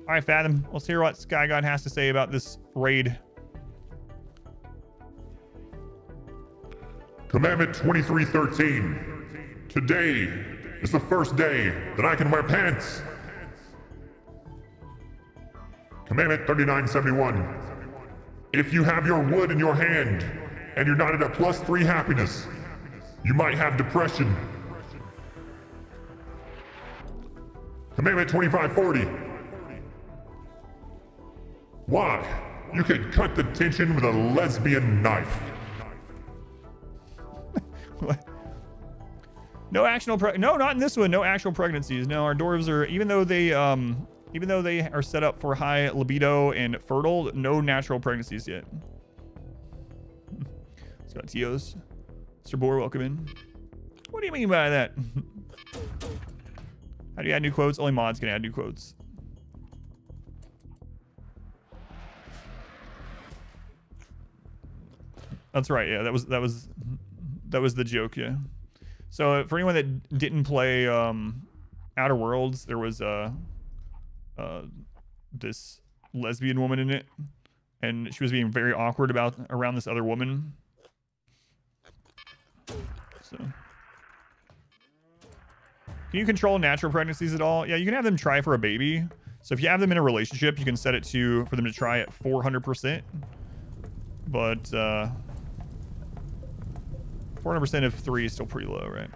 All right, Fathom, let's hear what Sky God has to say about this raid. Commandment 2313. Today is the first day that I can wear pants. Commandment 3971. If you have your wood in your hand and you're not at a +3 happiness, you might have depression. Commandment 2540. Why? You could cut the tension with a lesbian knife. What? No actual no, not in this one. No actual pregnancies. No, our dwarves are, even though they are set up for high libido and fertile, no natural pregnancies yet. It's got Tios. Mr. Boar, welcome in. What do you mean by that? How do you add new quotes? Only mods can add new quotes. That's right. Yeah, that was the joke. Yeah. So for anyone that didn't play Outer Worlds, there was this lesbian woman in it, and she was being very awkward around this other woman. So, can you control natural pregnancies at all? Yeah, you can have them try for a baby. So if you have them in a relationship, you can set it for them to try at 400%. But 400% of 3 is still pretty low, right?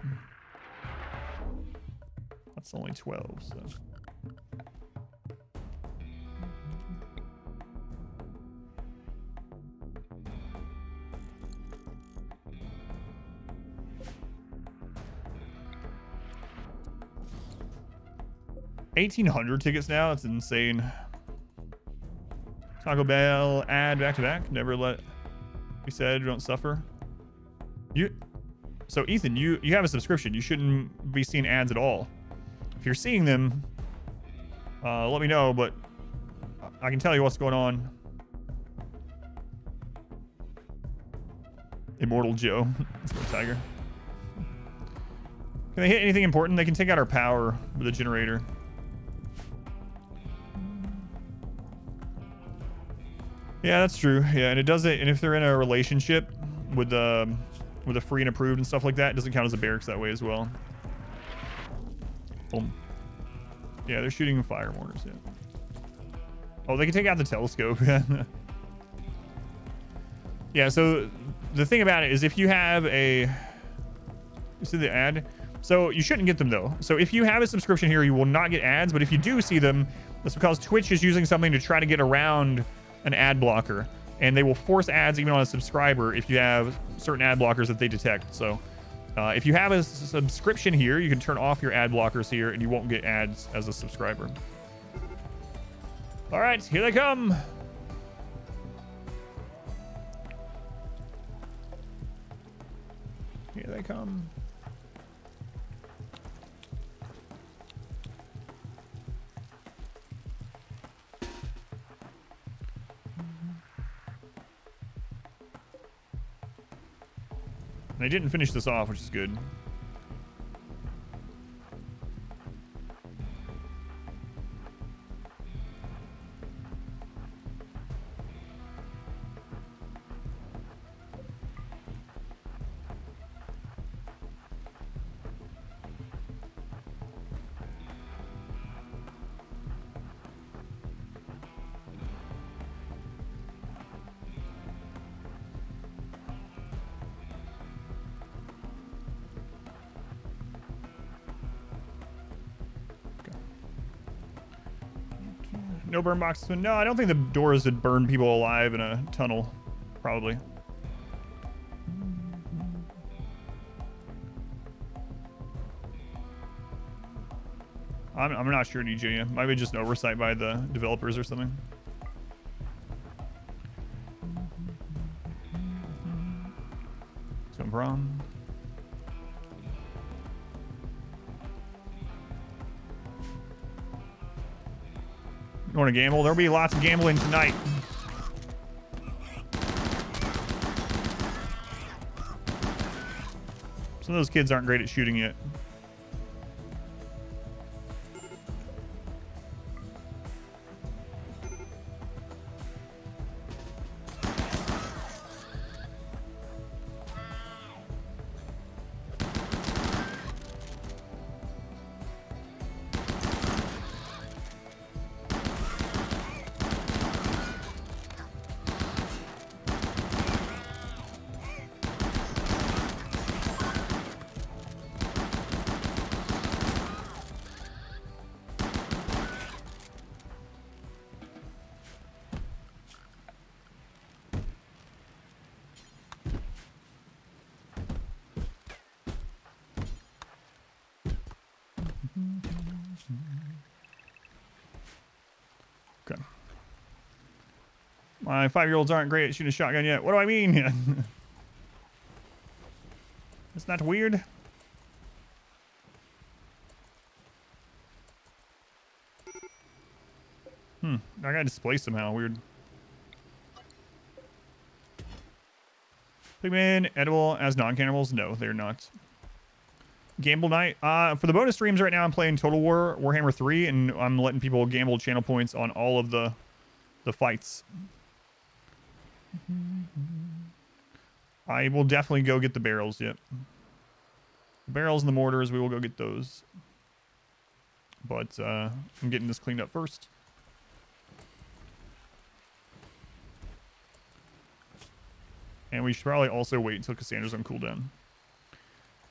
That's only 12, so. $1,800 tickets now. That's insane. Taco Bell ad back to back. Never let be said. Don't suffer. So Ethan, you have a subscription. You shouldn't be seeing ads at all. If you're seeing them, let me know. But I can tell you what's going on. Immortal Joe. Let's go, Tiger. Can they hit anything important? They can take out our power with a generator. Yeah, that's true. Yeah, and it does it. And if they're in a relationship with a free and approved and stuff like that, it doesn't count as a barracks that way as well. Boom. Yeah, they're shooting fire mortars. Yeah. Oh, they can take out the telescope. Yeah. So the thing about it is, if you have you see the ad. So you shouldn't get them though. So if you have a subscription here, you will not get ads. But if you do see them, that's because Twitch is using something to try to get around an ad blocker, and they will force ads even on a subscriber if you have certain ad blockers that they detect. So if you have a subscription here, you can turn off your ad blockers here and you won't get ads as a subscriber. All right, here they come. Here they come. They didn't finish this off, which is good. No burn boxes. No, I don't think the doors would burn people alive in a tunnel. Probably. I'm not sure, DJ. Might be just an oversight by the developers or something. Some problem. You want to gamble? There'll be lots of gambling tonight. Some of those kids aren't great at shooting yet. Okay. My 5-year-olds aren't great at shooting a shotgun yet. What do I mean? Isn't that weird? I got displaced somehow. Weird. Pigmen edible as non-cannibals? No, they're not. Gamble night. For the bonus streams right now, I'm playing Total War Warhammer 3, and I'm letting people gamble channel points on all of the fights. I will definitely go get the barrels. Yep. The barrels and the mortars, we will go get those. But I'm getting this cleaned up first. And we should probably also wait until Cassandra's on cooldown.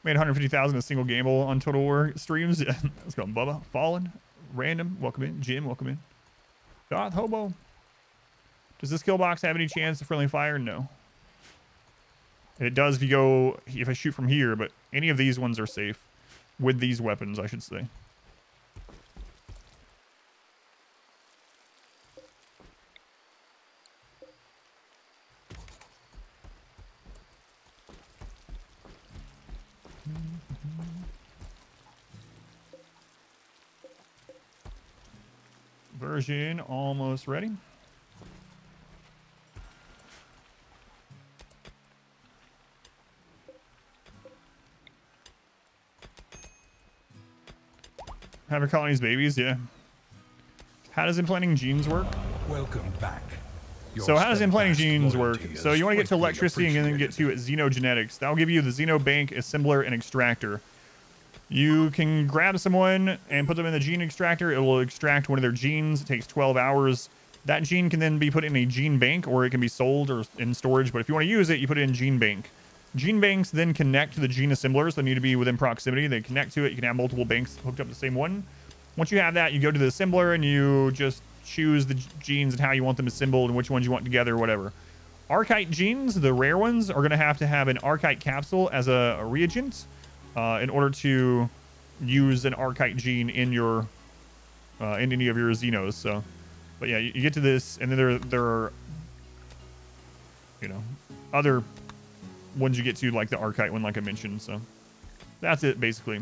Made 150,000 a single gamble on Total War streams. Yeah, let's go. Bubba, Fallen, Random, welcome in. Jim, welcome in. Goth Hobo. Does this kill box have any chance of friendly fire? No. And it does if I shoot from here, but any of these ones are safe. With these weapons, I should say. Version almost ready. Having colonies babies, yeah. How does implanting genes work? Welcome back. So how does implanting genes work? So you want to get to electricity and then get to xenogenetics. That'll give you the xenobank, assembler, and extractor. You can grab someone and put them in the gene extractor. It will extract one of their genes. It takes 12 hours. That gene can then be put in a gene bank, or it can be sold or in storage. But if you want to use it, you put it in gene bank. Gene banks then connect to the gene assemblers. They need to be within proximity. They connect to it. You can have multiple banks hooked up to the same one. Once you have that, you go to the assembler and you just choose the genes and how you want them assembled and which ones you want together, whatever. Archite genes, the rare ones, are going to have an Archite capsule as a reagent in order to use an Archite gene in your in any of your Xenos. So, but yeah, you get to this, and then there are, you know, other ones you get to, like the Archite one, like I mentioned. So that's it, basically.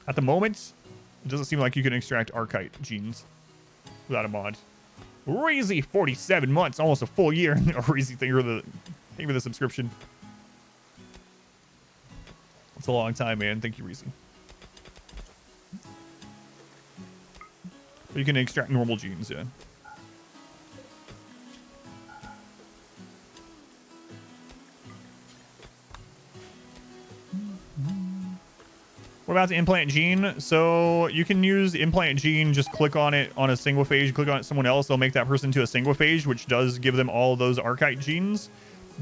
At the moment, it doesn't seem like you can extract Archite genes without a mod. Reezy, 47 months, almost a full year. Reezy, thank you for the subscription. It's a long time, man. Thank you, Reezy. But you can extract normal genes, yeah. What about the implant gene? So you can use implant gene, just click on it on a single phage, click on it someone else, they'll make that person to a single phage, which does give them all of those Archite genes.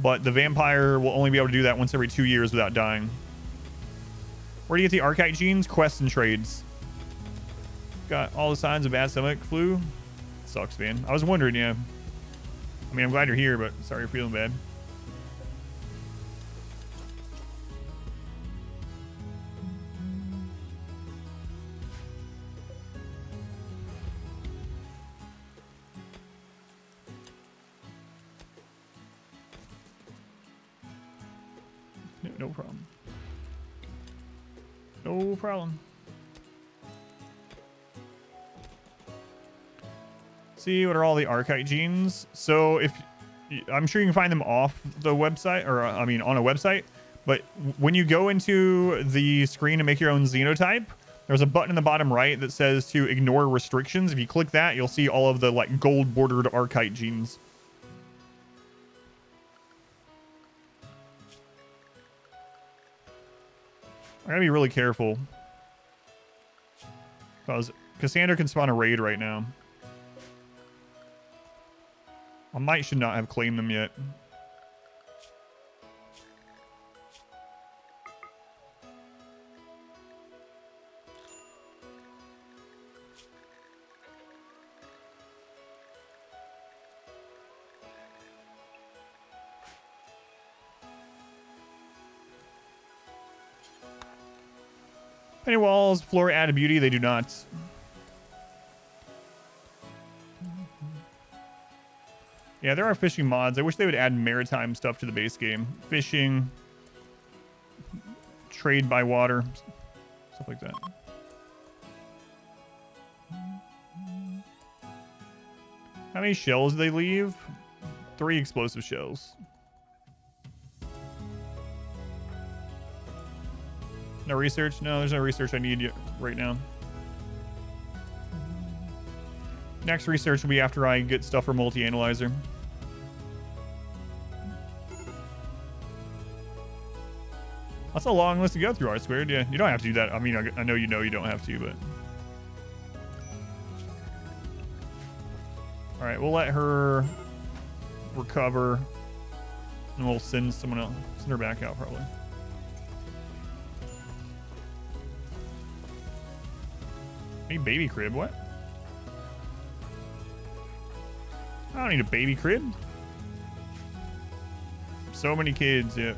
But the vampire will only be able to do that once every 2 years without dying. Where do you get the Archite genes? Quests and trades. Got all the signs of bad stomach flu. Sucks, man. I was wondering, yeah. I mean, I'm glad you're here, but sorry you're feeling bad. No problem. No problem. See, what are all the Archite genes? So if I'm sure you can find them off the website, or I mean on a website, but when you go into the screen to make your own xenotype, there's a button in the bottom right that says to ignore restrictions. If you click that, you'll see all of the like gold bordered Archite genes. I gotta be really careful, because Cassandra can spawn a raid right now. I might should not have claimed them yet. Penny walls, floor add a beauty, they do not. Yeah, there are fishing mods. I wish they would add maritime stuff to the base game. Fishing, trade by water, stuff like that. How many shells do they leave? 3 explosive shells. No research? No, there's no research I need right now. Next research will be after I get stuff for multi-analyzer. That's a long list to go through, R-squared. Yeah, you don't have to do that. I mean, I know you don't have to, but... Alright, we'll let her recover. And we'll send someone else. Send her back out, probably. Need baby crib, what? I don't need a baby crib. So many kids, yeah.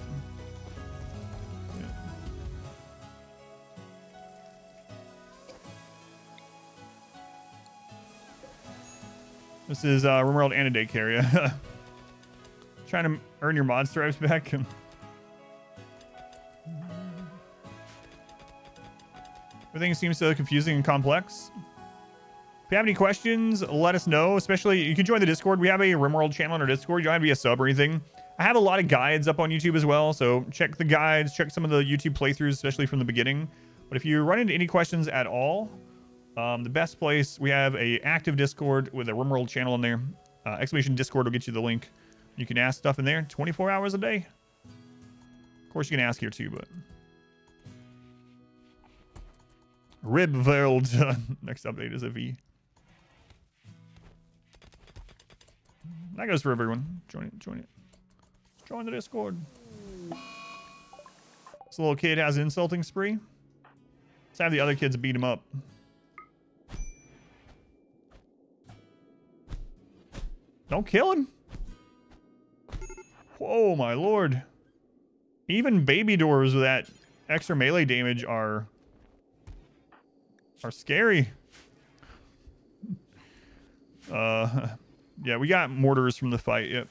This is RimWorld and a daycare, yeah. Trying to earn your mod stripes back. Everything seems so confusing and complex. If you have any questions, let us know. Especially, you can join the Discord. We have a RimWorld channel on our Discord. You don't have to be a sub or anything. I have a lot of guides up on YouTube as well, so check the guides, check some of the YouTube playthroughs, especially from the beginning. But if you run into any questions at all, the best place, we have a active Discord with a RimWorld channel in there. Exclamation Discord will get you the link. You can ask stuff in there 24 hours a day. Of course, you can ask here too, but... Ribveld. Next update is a V. That goes for everyone. Join it. Join it. Join the Discord. This little kid has an insulting spree. Let's have the other kids beat him up. Don't kill him. Whoa, my lord. Even baby doors with that extra melee damage are scary. Yeah, we got mortars from the fight. Yep.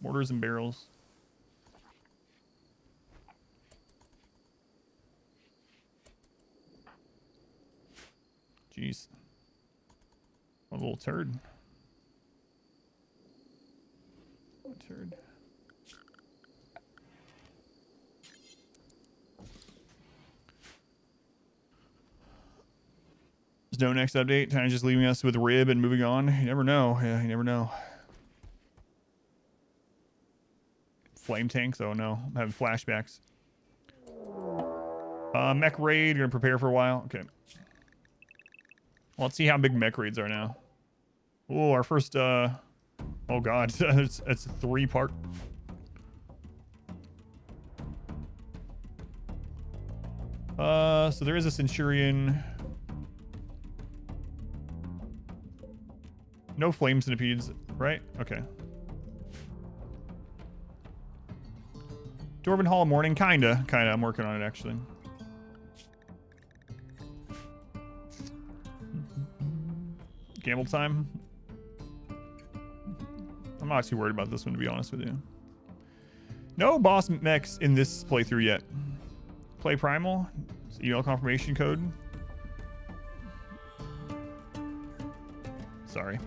Mortars and barrels. Jeez. What a little turd. What a turd. There's no next update. Kind of just leaving us with Rib and moving on. You never know. Yeah, you never know. Flame tanks? Oh no. I'm having flashbacks. Mech raid. Gonna prepare for a while. Okay. Well, let's see how big mech raids are now. Oh, our first, oh god. it's a 3-part. So there is a Centurion. No flame centipedes, right? Okay. Dwarven Hall of Mourning, kinda. I'm working on it actually. Gamble time. I'm not too worried about this one, to be honest with you. No boss mechs in this playthrough yet. Play Primal. Email confirmation code. Sorry.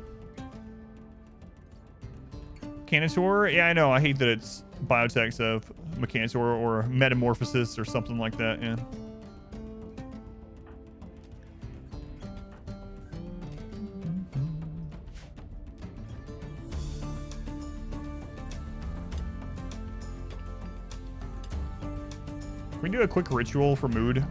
Canitor? Yeah, I know. I hate that it's Biotech's of Mechanitor or Metamorphosis or something like that. Yeah. Can we do a quick ritual for mood?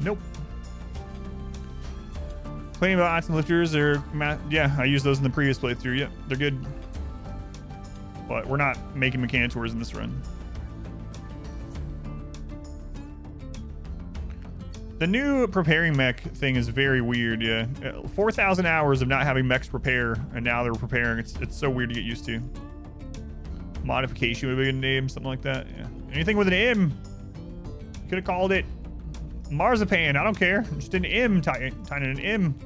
Nope. Complaining about odds and lifters or yeah, I used those in the previous playthrough. Yep, they're good. But we're not making Mechanitors in this run. The new preparing mech thing is very weird, yeah. 4,000 hours of not having mechs prepare, and now they're preparing. It's so weird to get used to. Modification would be a name, something like that. Yeah. Anything with an M. You could have called it Marzipan. I don't care. Just an M, tying an M.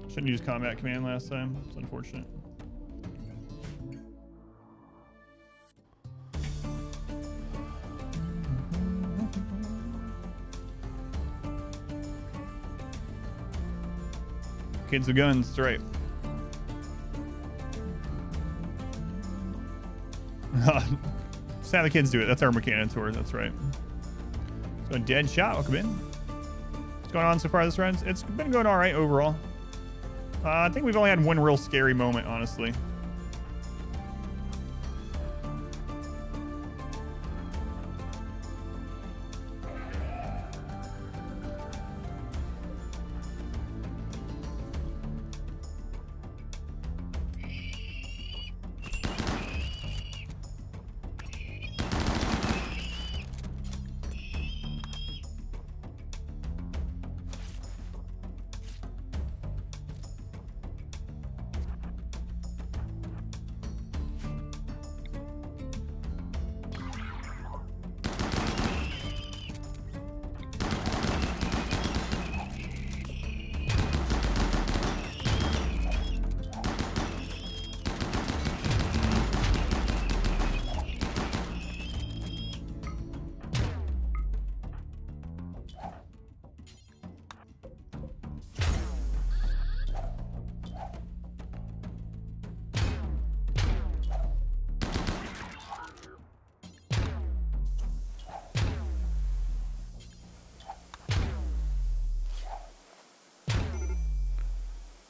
Shouldn't use combat command last time. It's unfortunate. Kids with guns, that's right. Just have the kids do it. That's our Mechanitor, that's right. So Dead Shot, welcome in. What's going on so far this run? It's been going all right overall. I think we've only had one real scary moment, honestly.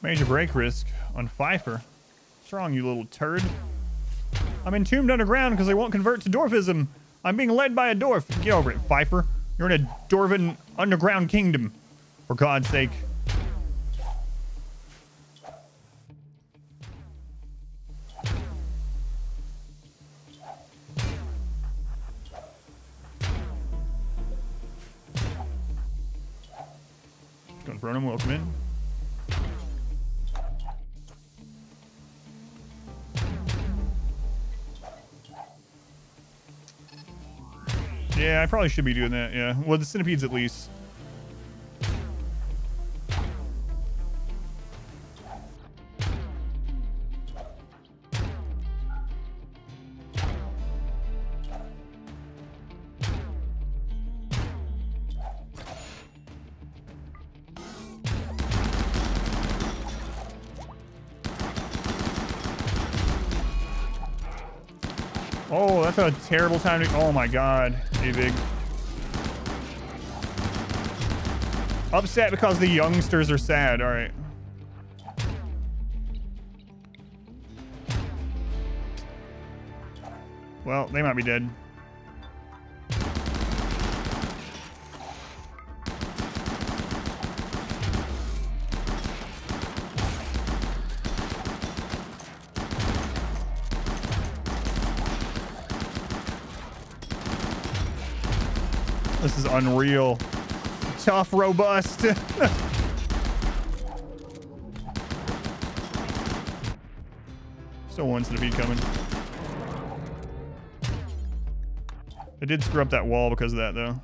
Major break risk on Pfeiffer. What's wrong, you little turd? I'm entombed underground because I won't convert to dwarfism. I'm being led by a dwarf. Get over it, Pfeiffer. You're in a dwarven underground kingdom. For God's sake. Confront him, welcome in. Yeah, I probably should be doing that. Yeah. Well, the centipedes at least. Oh, that's a terrible time to... Oh my god. Hey, big. Upset because the youngsters are sad. All right. Well, they might be dead. This is unreal. Tough, robust. Still one centipede coming. I did screw up that wall because of that, though.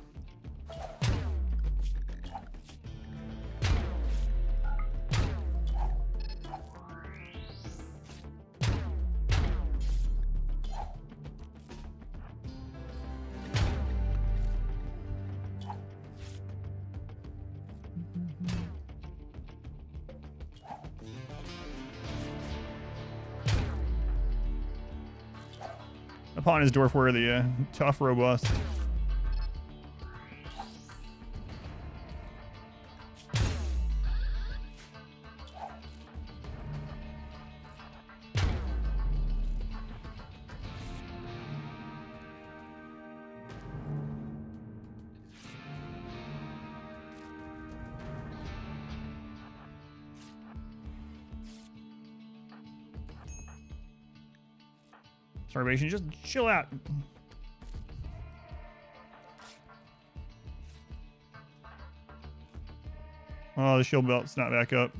Upon is dwarf worthy, tough, robust. Starvation, just chill out. Oh, the shield belt's not back up.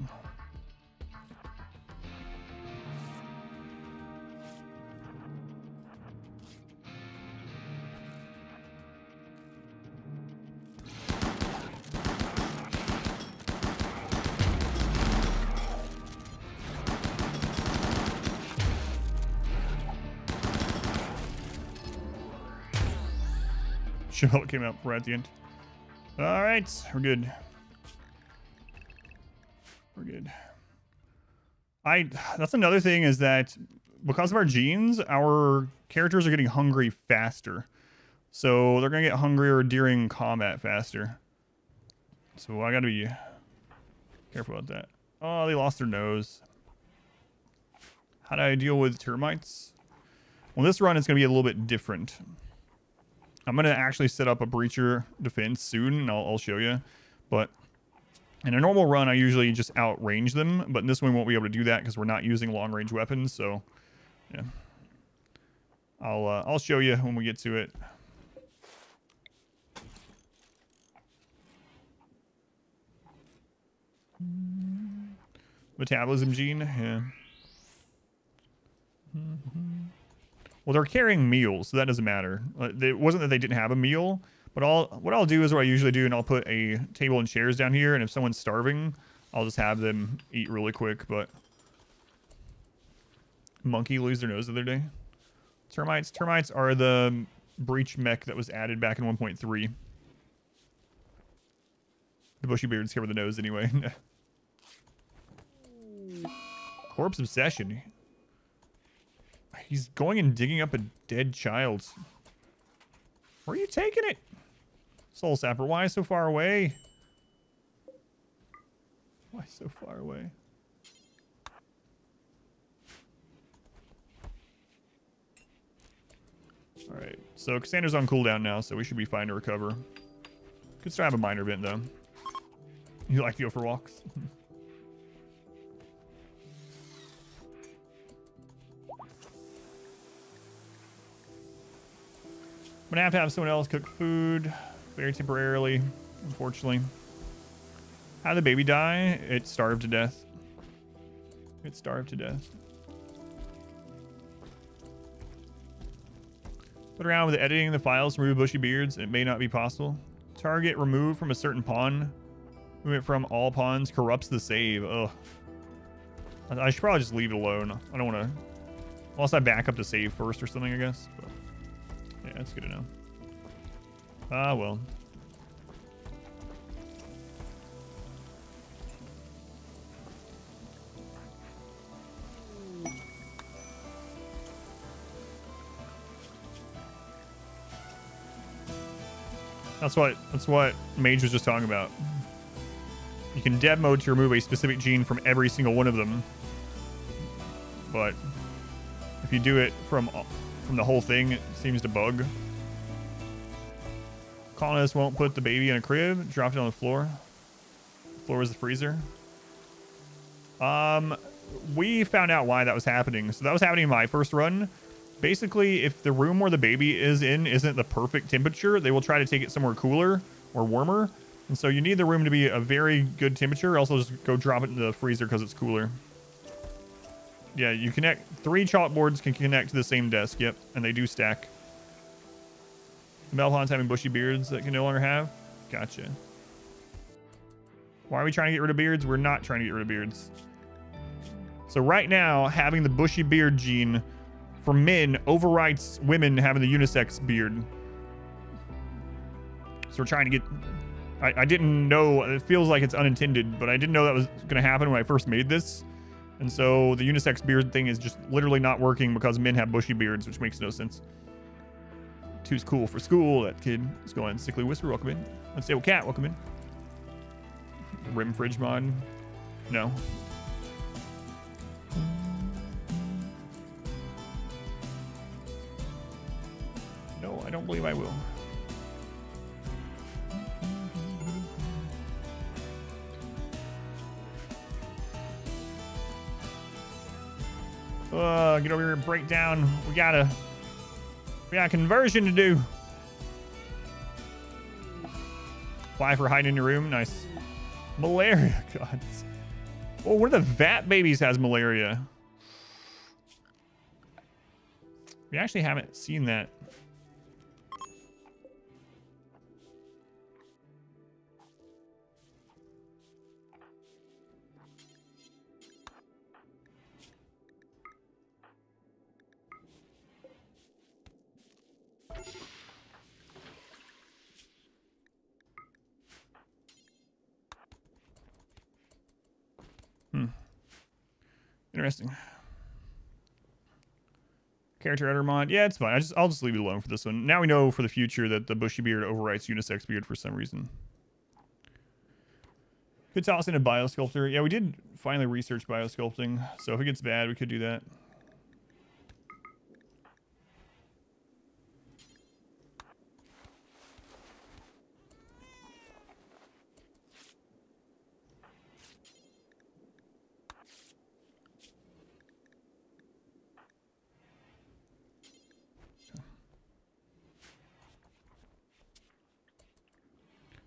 Shield came out right at the end. All right, we're good. We're good. That's another thing is that because of our genes, our characters are getting hungry faster. So they're going to get hungrier during combat faster. So I got to be careful about that. Oh, they lost their nose. How do I deal with termites? Well, this run is going to be a little bit different. I'm going to actually set up a breacher defense soon, and I'll show you. But in a normal run, I usually just outrange them. But in this one, we won't be able to do that because we're not using long-range weapons. So, yeah. I'll show you when we get to it. Metabolism gene, yeah. Well, they're carrying meals, so that doesn't matter. It wasn't that they didn't have a meal, but what I'll do is what I usually do, and I'll put a table and chairs down here, and if someone's starving, I'll just have them eat really quick. But monkey lose their nose the other day. Termites are the breach mech that was added back in 1.3. The bushy beards cover the nose anyway. Corpse obsession. He's going and digging up a dead child. Where are you taking it? Soul Sapper, why so far away? Why so far away? Alright, so Cassandra's on cooldown now, so we should be fine to recover. Could still have a minor event, though. You like to go for walks? I'm gonna have to have someone else cook food very temporarily, unfortunately. How did the baby die? It starved to death. It starved to death. Put around with editing the files to remove bushy beards. It may not be possible. Target removed from a certain pawn. Move it from all pawns. Corrupts the save. Ugh. I should probably just leave it alone. I don't want to... Unless I back up to save first or something, I guess. But yeah, that's good to know. Ah, well. That's what Mage was just talking about. You can dev mode to remove a specific gene from every single one of them. But if you do it from the whole thing, it seems to bug. Colonist won't put the baby in a crib. Dropped it on the floor. The floor is the freezer. We found out why that was happening. So that was happening in my first run. Basically, if the room where the baby is in isn't the perfect temperature, they will try to take it somewhere cooler or warmer. And so you need the room to be a very good temperature. Also, just go drop it in the freezer because it's cooler. Yeah, you connect... 3 chalkboards can connect to the same desk. Yep, and they do stack. The Melpons having bushy beards that can no longer have? Gotcha. Why are we trying to get rid of beards? We're not trying to get rid of beards. So right now, having the bushy beard gene... for men overwrites women having the unisex beard. So we're trying to get... I didn't know... It feels like it's unintended, but I didn't know that was going to happen when I first made this. And so the unisex beard thing is just literally not working because men have bushy beards, which makes no sense. Two's cool for school. That kid is going Sickly Whisper. Welcome in. Unstable Cat. Welcome in. Rim Fridge mod. No. No, I don't believe I will. Get over here and break down. We got a conversion to do. Fly for hiding in your room. Nice. Malaria. God. Oh, one of the vat babies has malaria. We actually haven't seen that. Interesting. Character editor mod. Yeah, it's fine. I'll just leave it alone for this one. Now we know for the future that the bushy beard overwrites unisex beard for some reason. Could toss in a biosculptor. Yeah, we did finally research biosculpting. So if it gets bad, we could do that.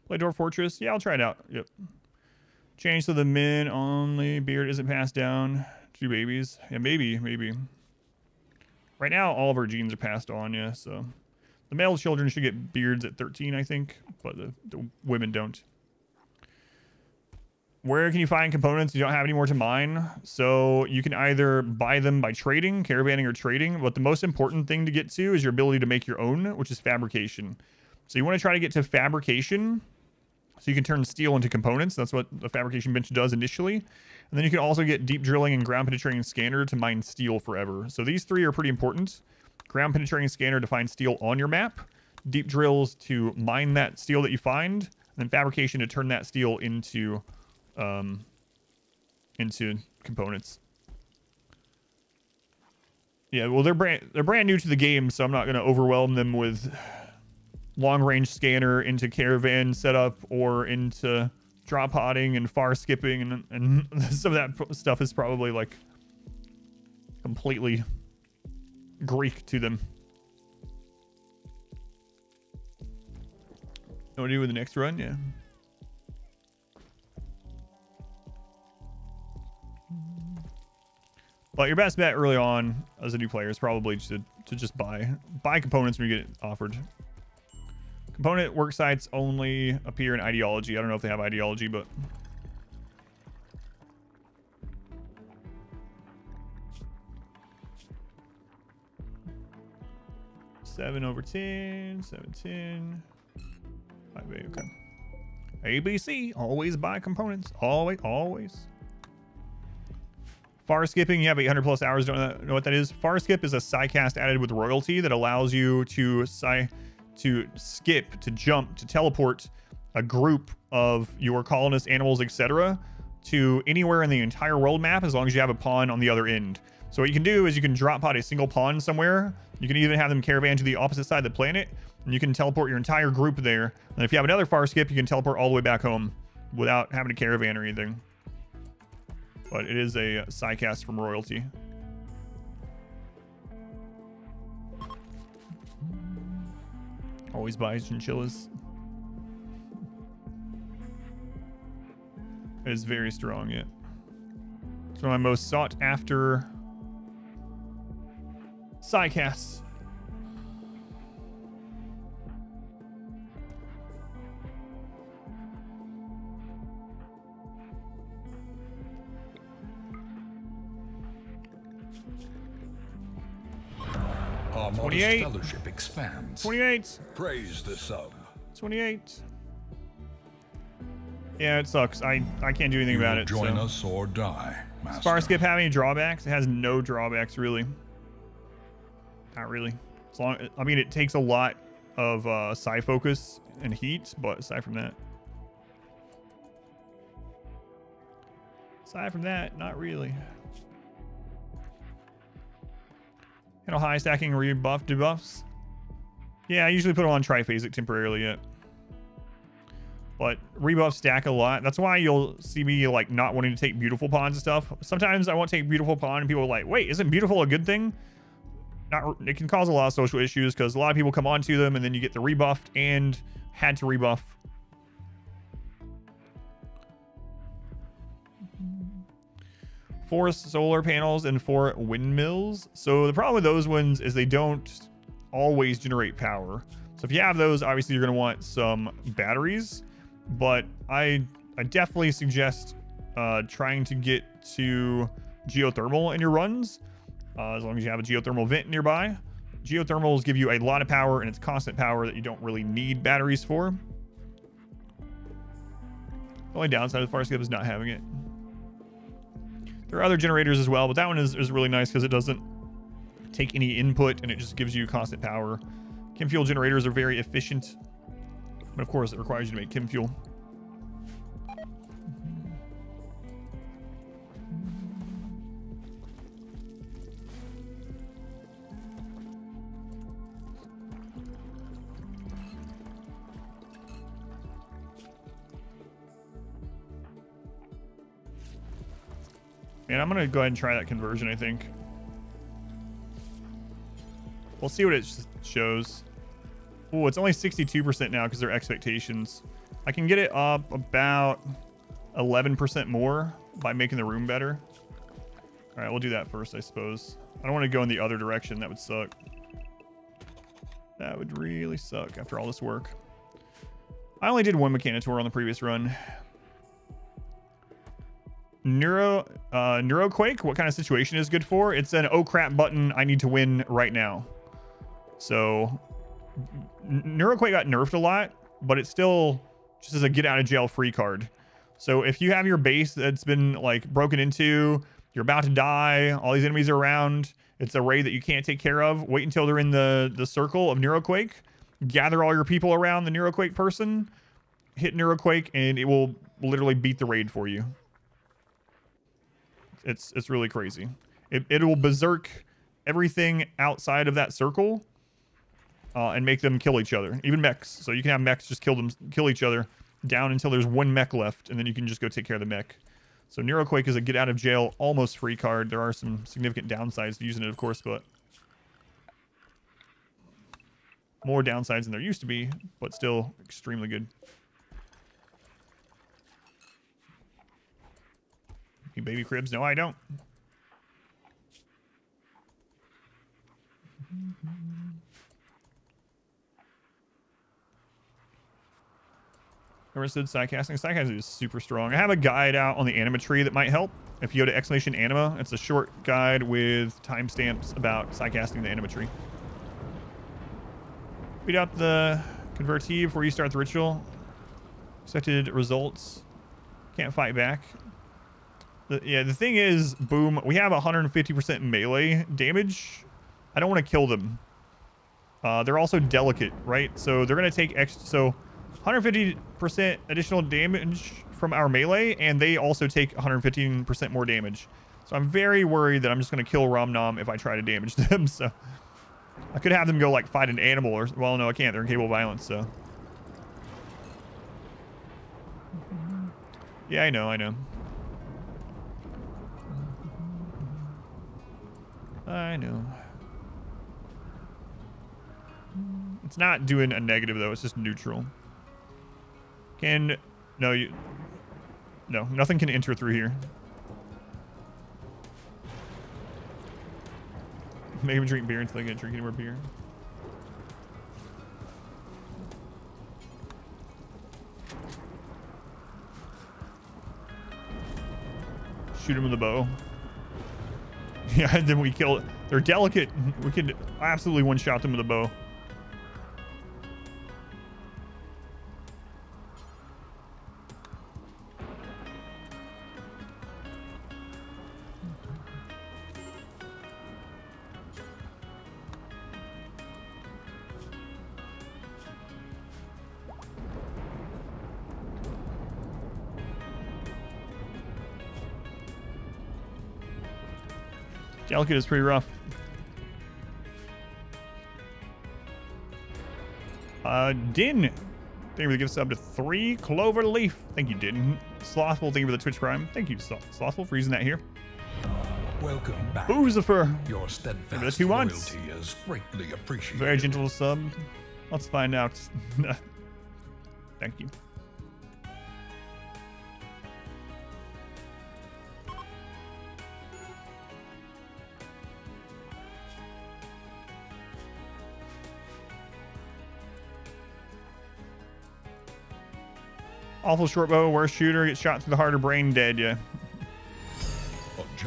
Play Dwarf Fortress. Yeah, I'll try it out. Yep. Change so the men only beard isn't passed down to babies. Yeah, maybe. Right now, all of our genes are passed on, yeah, so. The male children should get beards at 13, I think, but the women don't. Where can you find components you don't have any more to mine? So you can either buy them by trading, caravanning, or trading, but the most important thing to get to is your ability to make your own, which is fabrication. So you want to try to get to fabrication so you can turn steel into components. That's what the fabrication bench does initially. And then you can also get deep drilling and ground penetrating scanner to mine steel forever. So these three are pretty important. Ground penetrating scanner to find steel on your map. Deep drills to mine that steel that you find. And then fabrication to turn that steel into components. Yeah, well, they're brand new to the game, so I'm not going to overwhelm them with long-range scanner into caravan setup or into drop podding and far skipping, and some of that stuff is probably like completely Greek to them. Know what to do with the next run? Yeah. But your best bet early on as a new player is probably to just buy components when you get offered. Component work sites only appear in ideology. I don't know if they have ideology, but... Seven over 10, 710. 5A, okay. ABC, always buy components. Always. Far skipping, you have 800 plus hours. Don't know what that is. Far skip is a psycast added with royalty that allows you to skip, to jump, to teleport a group of your colonists, animals, etc. to anywhere in the entire world map as long as you have a pawn on the other end. So what you can do is you can drop pod a single pawn somewhere. You can even have them caravan to the opposite side of the planet, and you can teleport your entire group there. And if you have another far skip, you can teleport all the way back home without having to caravan or anything. But it is a psycast from royalty. Always buy chinchillas. It is very strong, yeah. It's one of my most sought after psycasts. Our 28. modest fellowship expands. 28. Praise the sub. 28. Yeah, it sucks. I can't do anything about it. Join So. us or die, Master. Does Far skip have any drawbacks? It has no drawbacks, really. Not really. As long, I mean, it takes a lot of psi focus and heat, but aside from that, not really. Handle high stacking rebuff debuffs. Yeah, I usually put them on triphasic temporarily yet. But rebuffs stack a lot. That's why you'll see me like not wanting to take beautiful pawns and stuff. Sometimes I won't take beautiful pawn and people are like, wait, isn't beautiful a good thing? It can cause a lot of social issues because a lot of people come onto them and then you get the rebuffed and had to rebuff. Four solar panels and 4 windmills. So the problem with those ones is they don't always generate power. So if you have those, obviously you're going to want some batteries. But I definitely suggest trying to get to geothermal in your runs. As long as you have a geothermal vent nearby. Geothermals give you a lot of power, and it's constant power that you don't really need batteries for. The only downside of the far skip is not having it. There are other generators as well, but that one is really nice because it doesn't take any input and it just gives you constant power. Chem fuel generators are very efficient, but of course it requires you to make chem fuel. And I'm gonna go ahead and try that conversion, I think. We'll see what it shows. Oh, it's only 62% now because they're expectations. I can get it up about 11% more by making the room better. All right, we'll do that first, I suppose. I don't want to go in the other direction. That would suck. That would really suck after all this work. I only did one Mechanitor on the previous run. Neuroquake, what kind of situation is good for? It's an oh crap button, I need to win right now. So Neuroquake got nerfed a lot, but it's still just as a get out of jail free card. So if you have your base that's been like broken into, you're about to die, all these enemies are around, it's a raid that you can't take care of, wait until they're in the circle of Neuroquake, gather all your people around the Neuroquake person, hit Neuroquake, and it will literally beat the raid for you. It's really crazy. It will berserk everything outside of that circle and make them kill each other, even mechs. So you can have mechs just kill each other down until there's one mech left, and then you can just go take care of the mech. So Neuroquake is a get out of jail almost free card. There are some significant downsides to using it, of course, but more downsides than there used to be, but still extremely good. You baby cribs? No, I don't. Understood. Psycasting. Psycasting is super strong. I have a guide out on the anima tree that might help. If you go to exclamation anima, it's a short guide with timestamps about psycasting the anima tree. Beat out the convertee before you start the ritual. Expected results. Can't fight back. The thing is, boom, we have 150% melee damage. I don't want to kill them. They're also delicate, right? So they're going to take extra. So 150% additional damage from our melee, and they also take 115% more damage. So I'm very worried that I'm just going to kill Rom-Nom if I try to damage them. So I could have them go like fight an animal or, well, no, I can't. They're incapable of violence, so. Yeah, I know. I know. It's not doing a negative though, it's just neutral. No, nothing can enter through here. Make them drink beer until they can't drink any more beer. Shoot him with the bow. Yeah, then we kill it. They're delicate. We could absolutely one-shot them with a bow. Delicate is pretty rough. Din, thank you for the gift sub to 3 Clover Leaf. Thank you, Din. Slothful, thank you for the Twitch Prime. Thank you, Slothful, for using that here. Welcome back. Boozifer. Your steadfast the 2 months. loyalty is greatly appreciated. Very gentle sub. Let's find out. Thank you. Awful short bow, worst shooter, gets shot through the heart or brain, dead, yeah.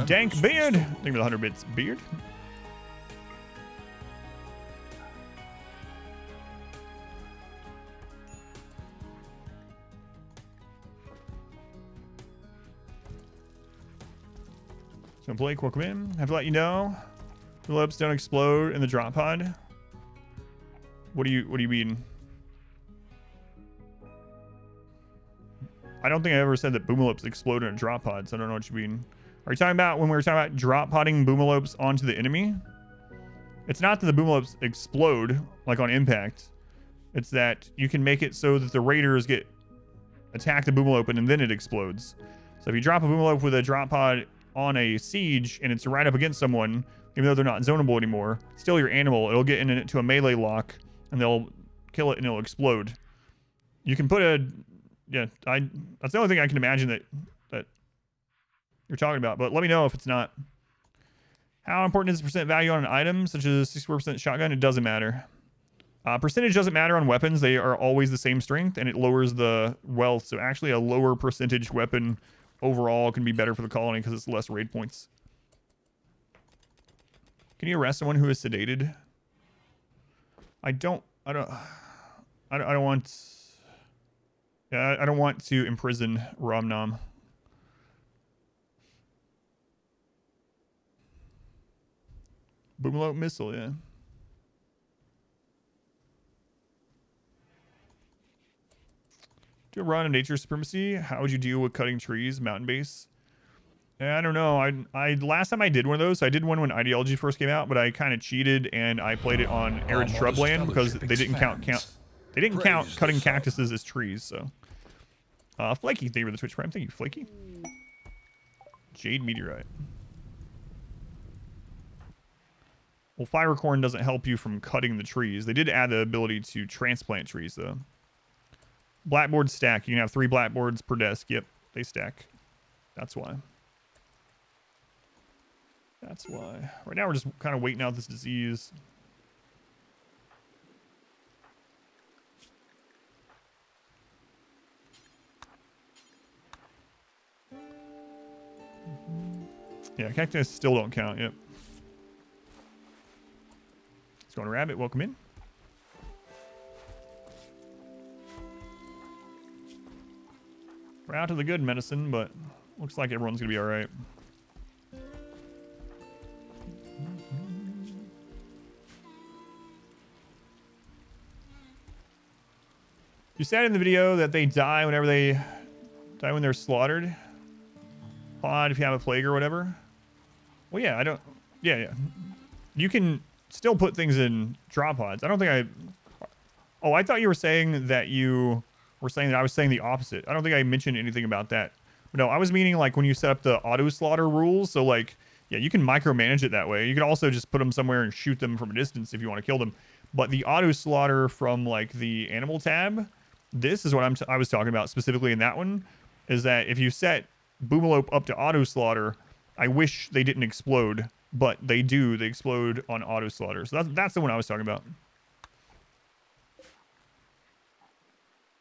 Dank beard. Thank you for the 100 bits. Beard? So Blake, welcome in. Have to let you know, Phillips don't explode in the drop pod. What do you mean? I don't think I ever said that Boomalopes explode in a drop pod, so I don't know what you mean. Are you talking about when we were talking about drop podding Boomalopes onto the enemy? It's not that the Boomalopes explode, like on impact. It's that you can make it so that the raiders attack the Boomalope and then it explodes. So if you drop a Boomalope with a drop pod on a siege and it's right up against someone, even though they're not zonable anymore, still your animal, it'll get into a melee lock and they'll kill it and it'll explode. You can put that's the only thing I can imagine that you're talking about, but let me know if it's not. How important is percent value on an item, such as 64% shotgun? It doesn't matter. Percentage doesn't matter on weapons. They are always the same strength, and it lowers the wealth. So actually a lower percentage weapon overall can be better for the colony because it's less raid points. Can you arrest someone who is sedated? I don't want to imprison Rom-Nom. Boomalope missile, yeah. Do a run in Nature Supremacy. How would you deal with cutting trees, mountain base? I don't know. I last time I did one of those, I did one when Ideology first came out, but I kind of cheated and I played it on arid shrubland because they didn't count cutting cactuses as trees. So, Flaky, thank you for the Twitch Prime. Thank you, Flaky. Jade Meteorite. Well, Firecorn doesn't help you from cutting the trees. They did add the ability to transplant trees, though. Blackboards stack. You can have 3 blackboards per desk. Yep, they stack. That's why. That's why. Right now, we're just kind of waiting out this disease. Yeah, cactus still don't count. Yep. Let's go on rabbit. Welcome in. We're out of the good medicine, but looks like everyone's gonna be all right. You said in the video that they die when they're slaughtered. Pod if you have a plague or whatever. Well, yeah, I don't. Yeah. You can still put things in drop pods. I don't think I. Oh, I thought you were saying that you were saying that I was saying the opposite. I don't think I mentioned anything about that. But no, I was meaning like when you set up the auto slaughter rules. So like, yeah, you can micromanage it that way. You can also just put them somewhere and shoot them from a distance if you want to kill them. But the auto slaughter from like the animal tab. This is what I was talking about specifically in that one, is that if you set Boomalope up to auto slaughter, I wish they didn't explode, but they do. They explode on auto slaughter. So that's the one I was talking about.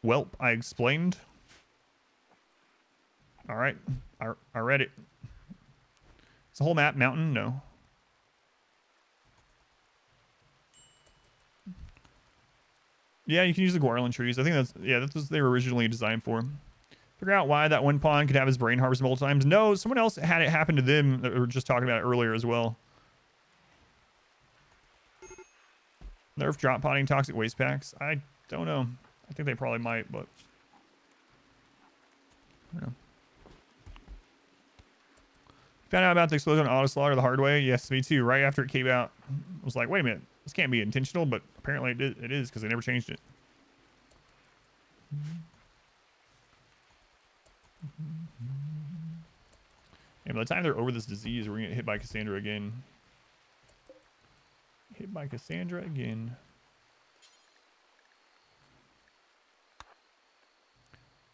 Welp, I explained. All right, I read it. It's a whole map. Mountain, no. Yeah, you can use the Guardian trees. I think that's what they were originally designed for. Figure out why that one pawn could have his brain harvested multiple times. No, someone else had it happen to them that we were just talking about it earlier as well. Nerf drop potting toxic waste packs. I don't know. I think they probably might, but I don't know. Found out about the explosion on auto slaughter the hard way. Yes, me too. Right after it came out, I was like, wait a minute. This can't be intentional, but apparently it is because they never changed it. And by the time they're over this disease, we're going to get hit by Cassandra again. Hit by Cassandra again.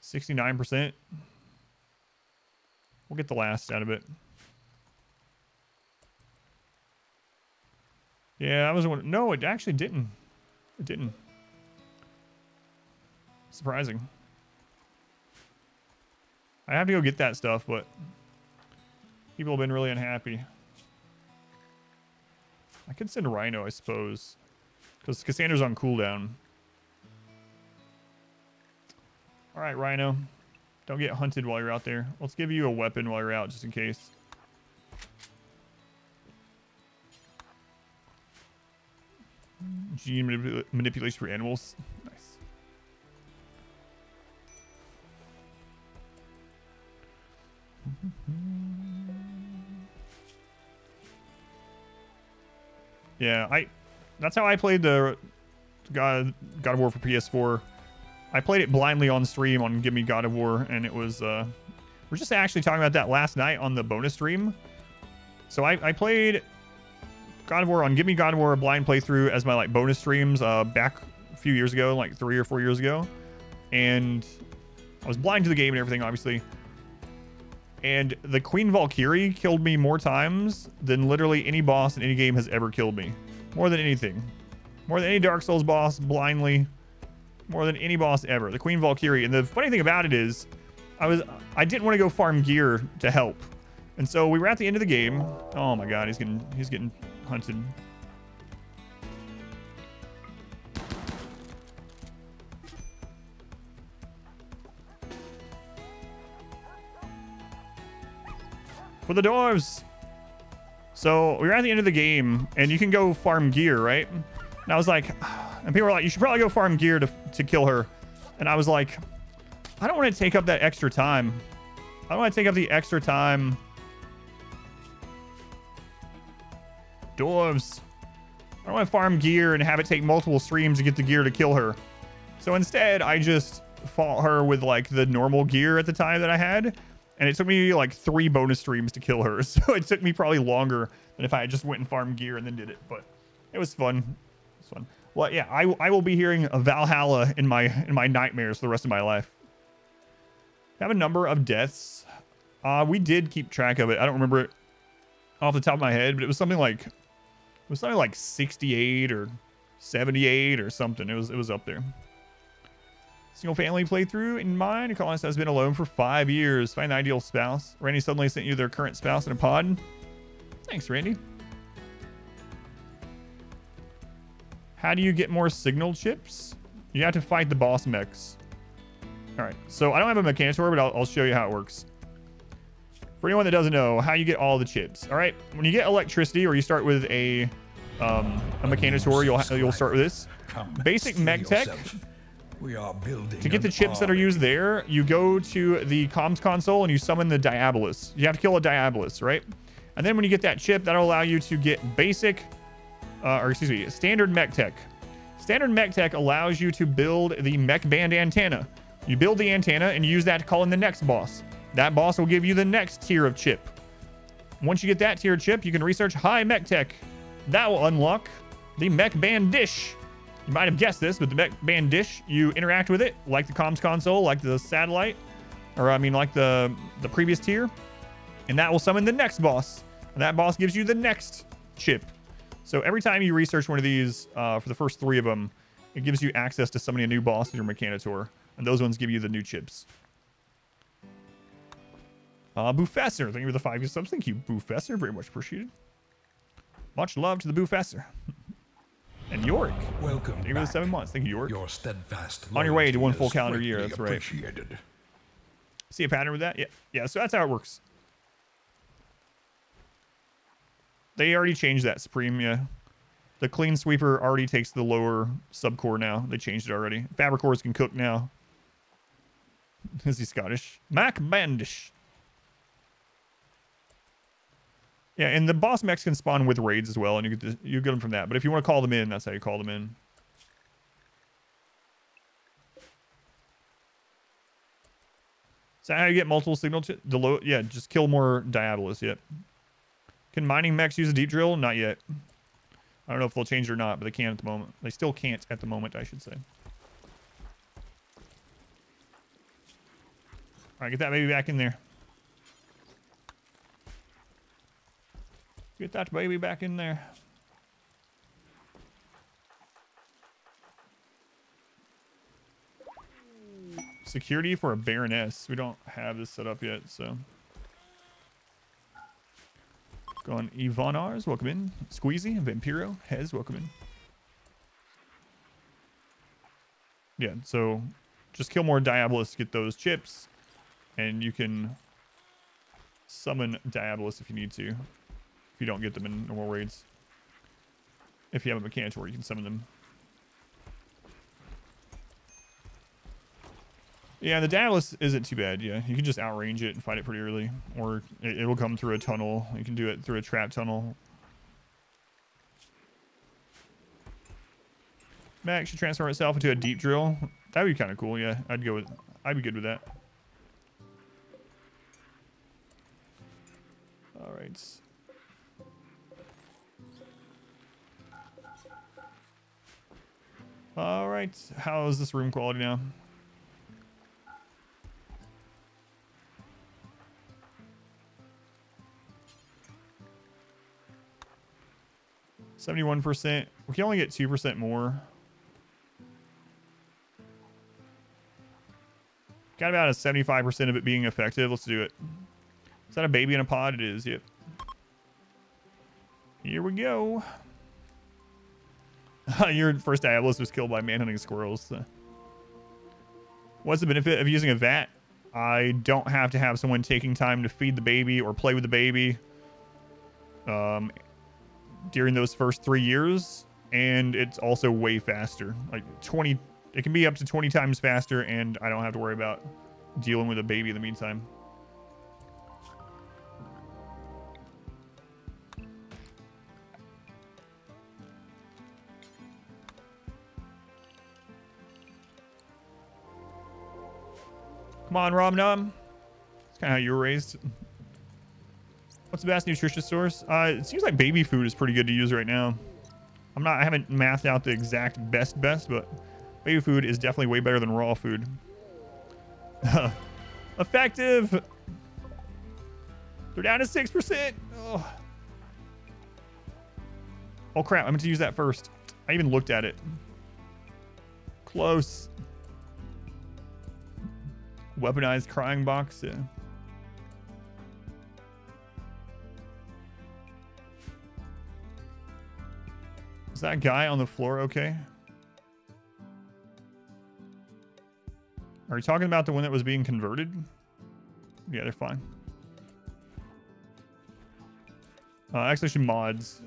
69%. We'll get the last out of it. Yeah, I was wondering. No, it actually didn't. It didn't. Surprising. I have to go get that stuff, but people have been really unhappy. I could send Rhino, I suppose, because Cassandra's on cooldown. All right, Rhino. Don't get hunted while you're out there. Let's give you a weapon while you're out, just in case. Gene manipulation for animals. Nice. Yeah, that's how I played the God of War for PS4. I played it blindly on stream on Give Me God of War, and it was we're just actually talking about that last night on the bonus stream. So I played God of War on Give Me God of War, a blind playthrough as my like bonus streams back a few years ago, like 3 or 4 years ago. And I was blind to the game and everything, obviously. And the Queen Valkyrie killed me more times than literally any boss in any game has ever killed me. More than anything. More than any Dark Souls boss, blindly. More than any boss ever. The Queen Valkyrie. And the funny thing about it is, I didn't want to go farm gear to help. And so we were at the end of the game. Oh my god, he's getting hunted. For the dwarves. So we were at the end of the game, and you can go farm gear, right? And I was like, and people were like, you should probably go farm gear to kill her. And I was like, I don't want to take up that extra time. I don't want to take up the extra time. Dwarves. I don't want to farm gear and have it take multiple streams to get the gear to kill her. So instead, I just fought her with like the normal gear at the time that I had. And it took me like 3 bonus streams to kill her. So it took me probably longer than if I just went and farmed gear and then did it. But it was fun. It was fun. Well, yeah, I will be hearing a Valhalla in my nightmares for the rest of my life. I have a number of deaths. We did keep track of it. I don't remember it off the top of my head, but it was something like 68 or 78 or something. It was up there. Single family playthrough in mind. A colonist has been alone for 5 years. Find the ideal spouse. Randy suddenly sent you their current spouse in a pod. Thanks, Randy. How do you get more signal chips? You have to fight the boss mechs. All right, so I don't have a Mechanitor, but I'll show you how it works. For anyone that doesn't know how you get all the chips, all right? When you get electricity, or you start with a Mechanitor, you'll start with this. Basic mech tech. We are building To get the chips that are used there, you go to the comms console and you summon the Diabolus. You have to kill a Diabolus, right? And then when you get that chip, that'll allow you to get standard mech tech. Standard mech tech allows you to build the mech band antenna. You build the antenna and you use that to call in the next boss. That boss will give you the next tier of chip. Once you get that tier of chip, you can research high mech tech. That will unlock the mech band dish. You might have guessed this, but the mech band dish, you interact with it like the comms console, like the satellite, or I mean like the previous tier, and that will summon the next boss. And that boss gives you the next chip. So every time you research one of these, for the first 3 of them, it gives you access to summoning a new boss with your Mechanitor, and those ones give you the new chips. Boofessor, thank you for the 5 subs. Thank you, Boofessor, very much appreciated. Much love to the Boofessor. And Yorick. Welcome. Thank you for the 7 months. Thank you, Yorick. Your steadfast On your way to 1 full loyalty is calendar year. greatly That's right. appreciated. See a pattern with that? Yeah. Yeah, so that's how it works. They already changed that, Supreme, yeah. The Clean Sweeper already takes the lower subcore now. They changed it already. Fabricors can cook now. Is he Scottish? Mac Bandish. Yeah, and the boss mechs can spawn with raids as well, and you get them from that. But if you want to call them in, that's how you call them in. So how you get multiple signal yeah, just kill more Diabolus, yep. Can mining mechs use a deep drill? Not yet. I don't know if they'll change it or not, but they can at the moment. They still can't at the moment, I should say. All right, get that baby back in there. Get that baby back in there. Security for a Baroness. We don't have this set up yet, so. Go on Ivanars, welcome in. Squeezy, Vampiro, Hez, welcome in. Yeah, so just kill more Diabolus to get those chips. And you can summon Diabolus if you need to. If you don't get them in normal raids. If you have a Mechanitor, you can summon them. Yeah, the Diabolus isn't too bad, yeah. You can just outrange it and fight it pretty early. Or it will come through a tunnel. You can do it through a trap tunnel. Max should transform itself into a deep drill. That'd be kind of cool, yeah. I'd be good with that. Alright. Alright, how is this room quality now? %. We can only get 2% more. Got about a 75% of it being effective. Let's do it. Is that a baby in a pod? It is, yep. Here we go. Your first Diabolus was killed by manhunting squirrels. What's the benefit of using a vat? I don't have to have someone taking time to feed the baby or play with the baby during those first 3 years. And it's also way faster. Like 20, it can be up to 20 times faster, and I don't have to worry about dealing with a baby in the meantime. Come on, Romnum. That's kind of how you were raised. What's the best nutritious source? It seems like baby food is pretty good to use right now. I haven't mathed out the exact best, but baby food is definitely way better than raw food. Effective. They're down to 6%. Oh crap! I meant to use that first. I even looked at it. Close. Weaponized crying box. Yeah. Is that guy on the floor okay? Are you talking about the one that was being converted? Yeah, they're fine. Exhalation mods.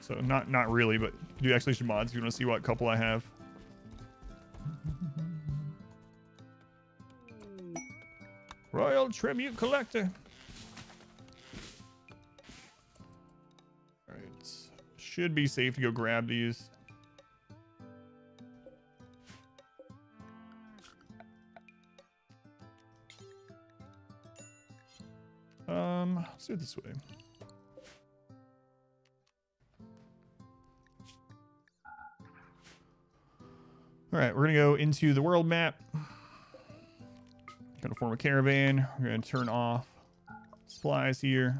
So not really, but do exhalation mods if you want to see what couple I have. Royal Tribute Collector. Alright. Should be safe to go grab these. Let's do it this way. Alright, we're gonna go into the world map. Gonna form a caravan. We're gonna turn off supplies here.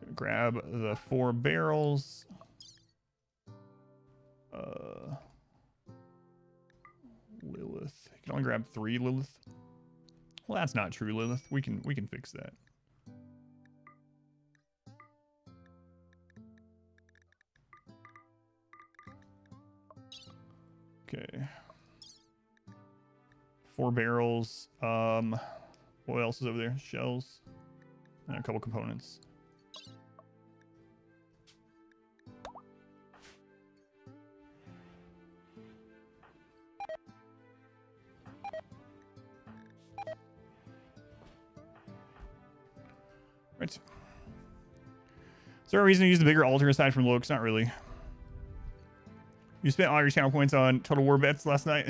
Gonna grab the 4 barrels. Lilith. You can only grab 3 Lilith. Well, that's not true, Lilith. We can fix that. Okay. 4 barrels. What else is over there? Shells. And a couple components. Right. Is there a reason to use the bigger altar aside from looks? Not really. You spent all your channel points on Total War bets last night.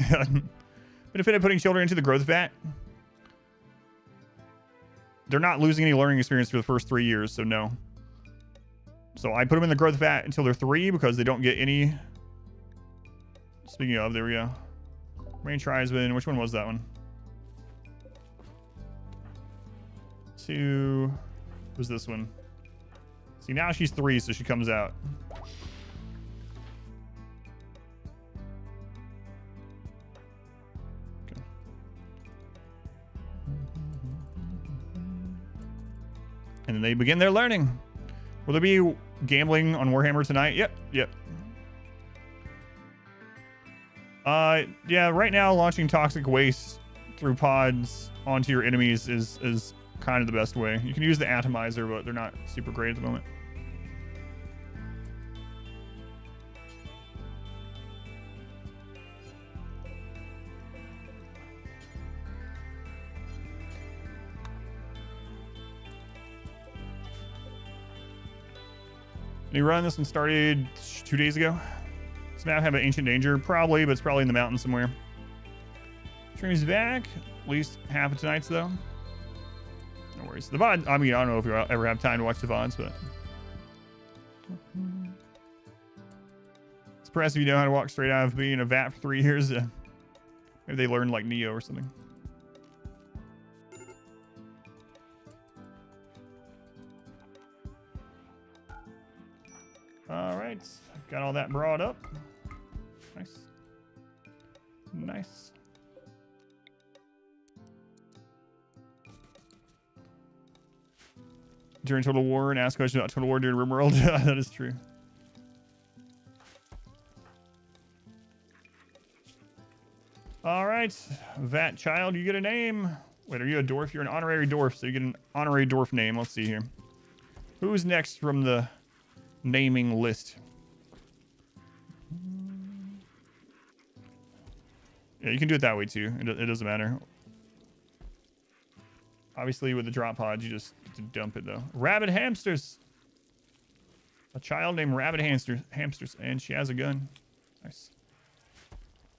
Benefit of putting children into the growth vat. They're not losing any learning experience for the first 3 years, so no. So I put them in the growth vat until they're 3 because they don't get any. Speaking of, there we go. Main tribesman. Which one was that one? 2. Was this one? See, now she's 3, so she comes out. Okay. And then they begin their learning. Will there be gambling on Warhammer tonight? Yep. Yeah, right now launching toxic waste through pods onto your enemies is kind of the best way. You can use the atomizer, but they're not super great at the moment. You run this one started 2 days ago. Does map have an ancient danger? Probably, but it's probably in the mountains somewhere. Stream's back. At least half of tonight's though. No worries. The VOD, I mean, I don't know if you'll ever have time to watch the VODs, but it's impressive you know how to walk straight out of being a vat for 3 years. Maybe they learned like Neo or something. All right, got all that brought up. Nice. During Total War and ask questions about Total War during RimWorld. That is true. All right, Vat Child, you get a name. Wait, are you a dwarf? You're an honorary dwarf, so you get an honorary dwarf name. Let's see here. Who's next from the naming list? Yeah, you can do it that way too. It doesn't matter. Obviously, with the drop pods, you just dump it though. Rabbit hamsters. A child named Rabbit hamsters, and she has a gun. Nice.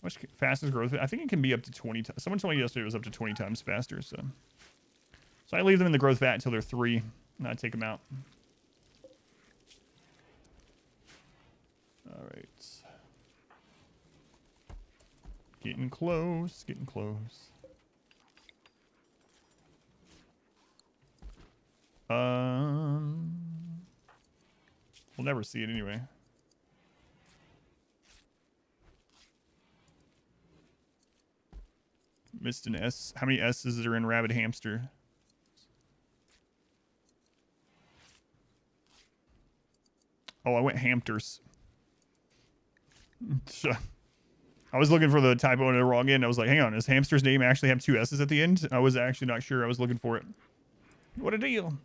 Much fastest growth. I think it can be up to 20 times. Someone told me yesterday it was up to 20 times faster. So I leave them in the growth vat until they're 3, and I take them out. All right. Getting close. We'll never see it anyway. Missed an S. How many S's are in Rabbit Hamster? Oh, I went Hamsters. I was looking for the typo in the wrong end. I was like, hang on, does hamster's name actually have 2 S's at the end? I was actually not sure. I was looking for it. What a deal.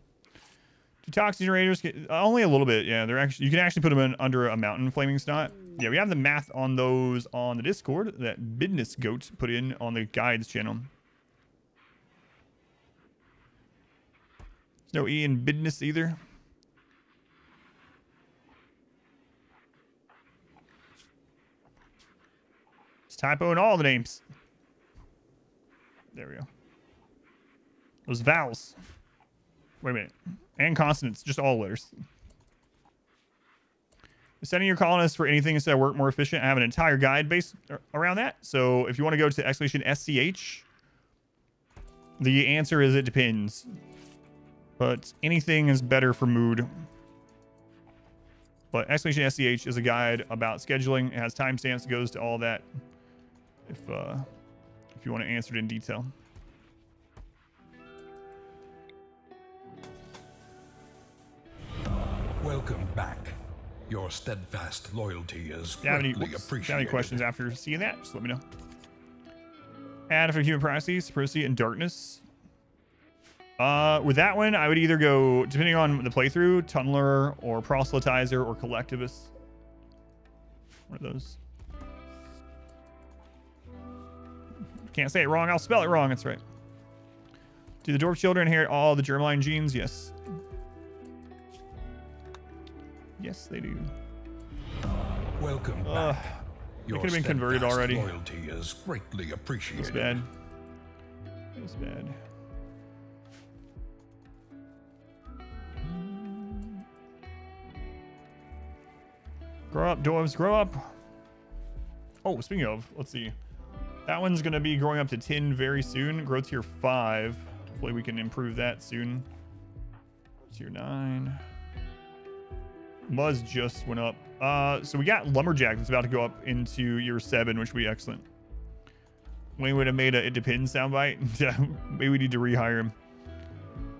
Detox generators, only a little bit. Yeah, they're actually, you can actually put them in under a mountain flaming snot. Yeah, we have the math on those on the Discord that Business Goat put in on the guides channel. There's no E in business either. It's typo in all the names. There we go. Those vowels. Wait a minute. And consonants, just all letters. Sending your colonists for anything instead of work more efficient. I have an entire guide based around that. So if you want to go to exclamation SCH, the answer is it depends. But anything is better for mood. But exclamation SCH is a guide about scheduling. It has timestamps. It goes to all that. If you want to answer it in detail. Welcome back. Your steadfast loyalty is If you have greatly any appreciated. questions after seeing that, just let me know. Add for human privacy, supremacy, and darkness. With that one, I would either go, depending on the playthrough, tunneler or proselytizer or collectivist. One of those. Can't say it wrong. I'll spell it wrong. That's right. Do the dwarf children inherit all the germline genes? Yes. Yes, they do. Welcome back. They could have been converted steadfast already. Loyalty is greatly appreciated. It's bad. It's bad. Grow up, dwarves, grow up. Oh, speaking of, let's see. That one's going to be growing up to 10 very soon. Grow tier 5. Hopefully we can improve that soon. Tier 9. Muzz just went up. So we got Lumberjack that's about to go up into year 7, which would be excellent. We would have made a It Depends soundbite. Maybe we need to rehire him.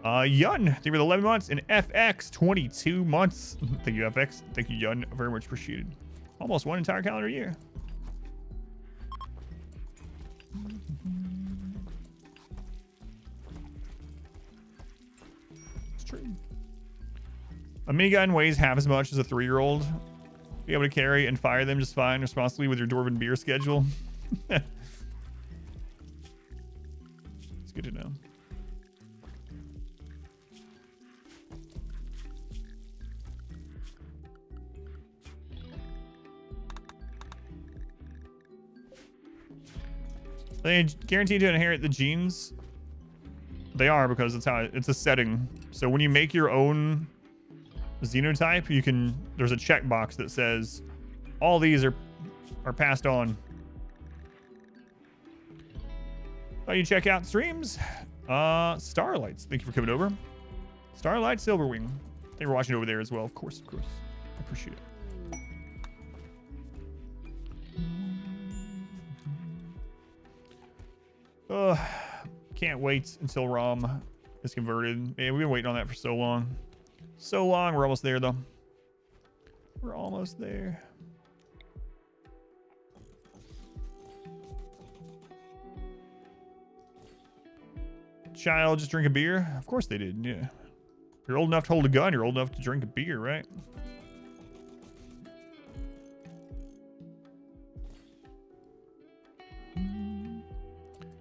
Yun, thank you for the 11 months. And FX, 22 months. Thank you, FX. Thank you, Yun. Very much appreciated. Almost one entire calendar year. It's true. A minigun weighs half as much as a 3-year-old. Be able to carry and fire them just fine responsibly with your Dwarven beer schedule. It's good to know. They guaranteed to inherit the genes. They are, because it's how it's a setting. So when you make your own xenotype, you can, there's a checkbox that says all these are passed on. Oh, you check out streams. Starlights, thank you for coming over. Starlight Silverwing, thank you for watching over there as well. Of course, I appreciate it. Can't wait until ROM is converted. Man, we've been waiting on that for so long. So long. We're almost there, though. We're almost there. Child, just drink a beer? Of course they did, yeah. You're old enough to hold a gun. You're old enough to drink a beer, right?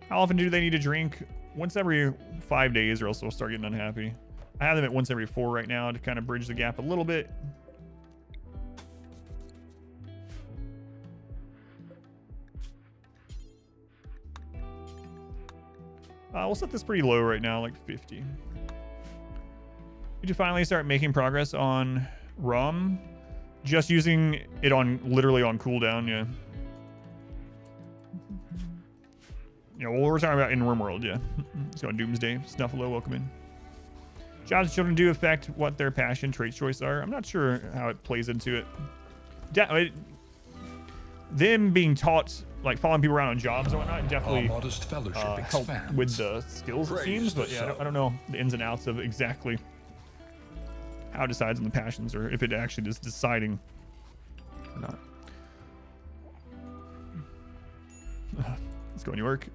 How often do they need to drink? Once every 5 days, or else they'll start getting unhappy. I have them at once every 4 right now to kind of bridge the gap a little bit. We'll set this pretty low right now, like 50. Did you finally start making progress on ROM? Just using it on, literally on cooldown, yeah. Yeah, well, we're talking about in RimWorld, yeah. Let's go on Doomsday. Snuffalo, welcome in. Jobs of children do affect what their passion, trait choice are. I'm not sure how it plays into it. Them being taught, like following people around on jobs and whatnot, definitely modest fellowship help with the skills, it seems. But yeah, I don't know the ins and outs of exactly how it decides on the passions, or if it actually is deciding or not. go on, York.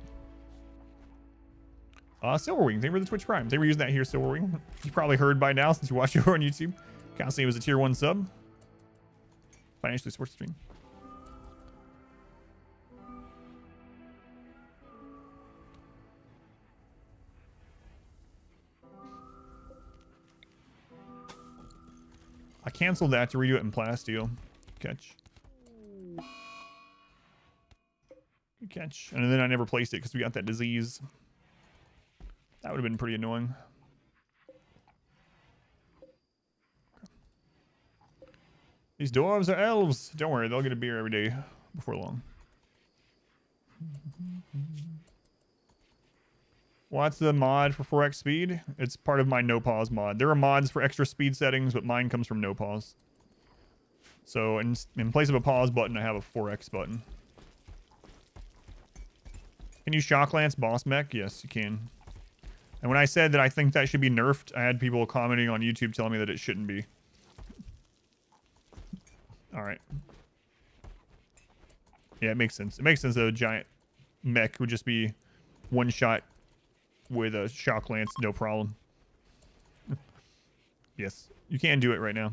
Silverwing, thank you for the Twitch Prime. They were using that here, Silverwing. You probably heard by now since you watched it over on YouTube. Constantly was a tier 1 sub. Financially supports the stream. I canceled that to redo it in Plasteel. Catch. Good catch. And then I never placed it because we got that disease. That would have been pretty annoying. These dwarves are elves. Don't worry, they'll get a beer every day before long. What's the mod for 4x speed? It's part of my no pause mod. There are mods for extra speed settings, but mine comes from no pause. So in place of a pause button, I have a 4x button. Can you shock lance boss mech? Yes, you can. And when I said that I think that should be nerfed, I had people commenting on YouTube telling me that it shouldn't be. All right. Yeah, it makes sense. It makes sense that a giant mech would just be one shot with a shock lance, no problem. Yes, you can do it right now.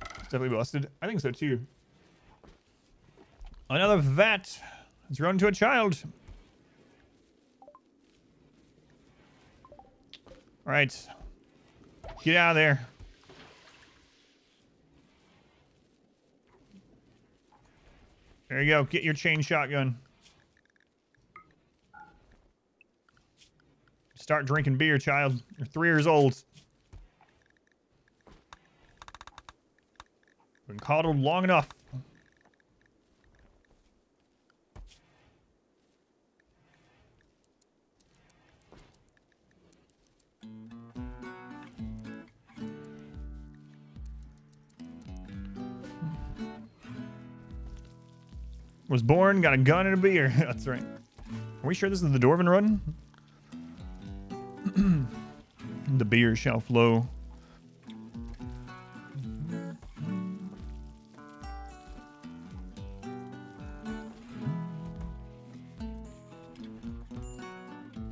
It's definitely busted. I think so too. Another vat has grown into a child. All right. Get out of there. There you go. Get your chain shotgun. Start drinking beer, child. You're 3 years old. Been coddled long enough. Was born, got a gun and a beer. That's right. Are we sure this is the Dwarven run? The beer shall flow.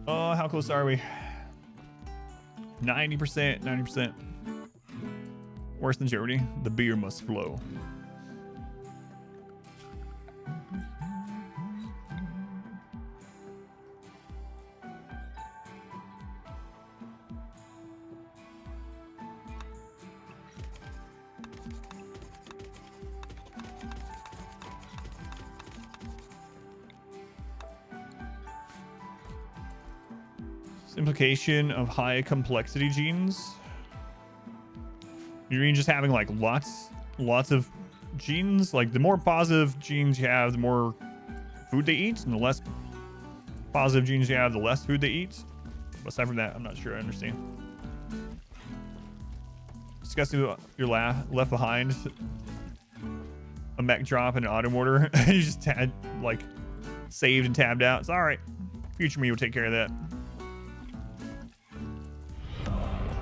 Oh, how close are we? 90%, 90%. Worse than Jeopardy. The beer must flow. Implication of high complexity genes. You mean just having like lots of genes? Like the more positive genes you have, the more food they eat, and the less positive genes you have, the less food they eat. But aside from that, I'm not sure I understand. Discussing you're left behind a mech drop and an auto mortar. You just had like saved and tabbed out. It's all right. Future me will take care of that.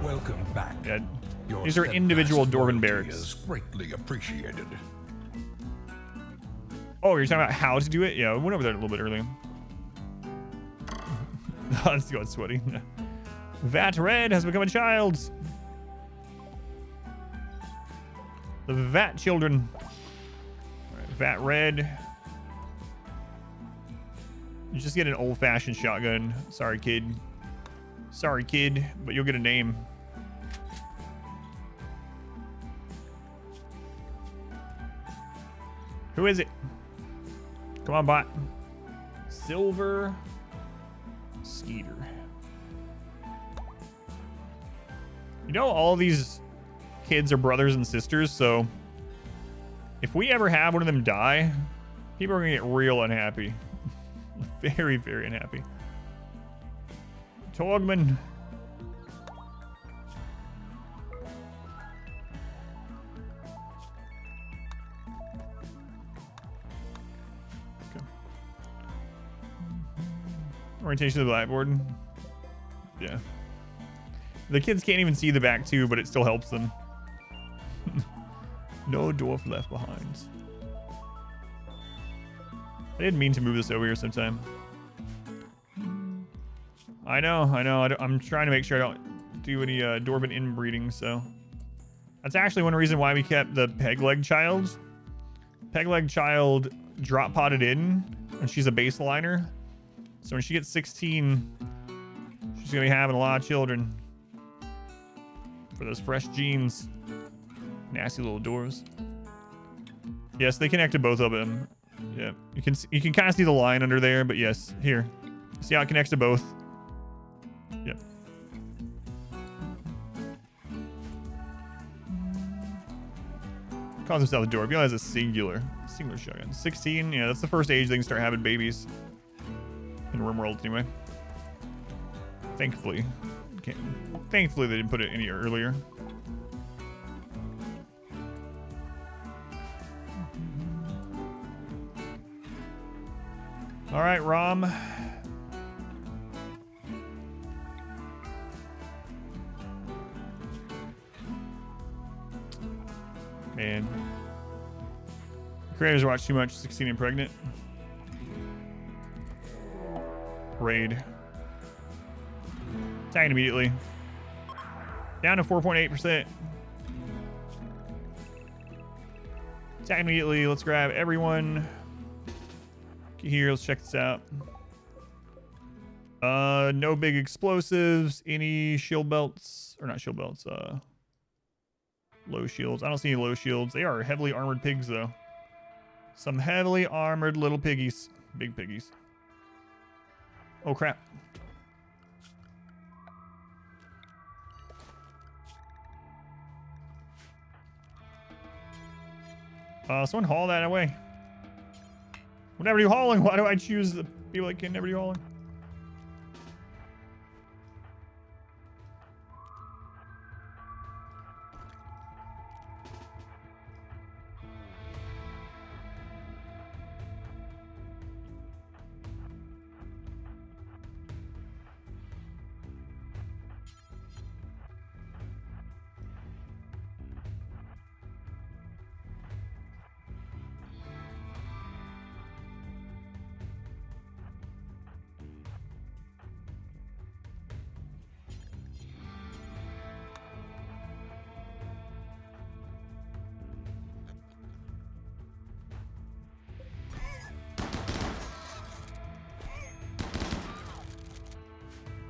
Welcome back. Yeah. Your These are individual Dwarven barracks. is greatly appreciated. Oh, you're talking about how to do it? Yeah, we went over that a little bit earlier. Let's go, it's sweaty. Vat Red has become a child. The Vat children. All right, Vat Red. You just get an old-fashioned shotgun. Sorry, kid. Sorry, kid, but you'll get a name. Who is it? Come on, bot. Silver Skeeter. You know, all these kids are brothers and sisters, so if we ever have one of them die, people are gonna get real unhappy. Very, very unhappy. Torgman. Okay. Orientation of the blackboard. Yeah. The kids can't even see the back too, but it still helps them. No dwarf left behind. I didn't mean to move this over here sometime. I know. I'm trying to make sure I don't do any Dwarven inbreeding, so. That's actually one reason why we kept the Pegleg child. Pegleg child drop potted in, and she's a baseliner. So when she gets 16, she's gonna be having a lot of children. For those fresh genes. Nasty little dwarves. Yes, they connect to both of them. Yeah, you can kind of see the line under there, but yes, here. See how it connects to both? Yep. Calls himself a dwarf. He only has a singular shotgun. 16, yeah, that's the first age they can start having babies. In RimWorld, anyway. Thankfully. Okay. Thankfully, they didn't put it any earlier. All right, Rom. Man. Creators watch too much 16 and pregnant. Raid. Tagging immediately. Down to 4.8%. Tagging immediately. Let's grab everyone. Get here. Let's check this out. No big explosives. Any shield belts? Or not shield belts. Low shields. I don't see any low shields. They are heavily armored pigs, though. Some heavily armored little piggies. Big piggies. Oh, crap. Someone haul that away. We'll never do hauling. Why do I choose the people that can never do hauling?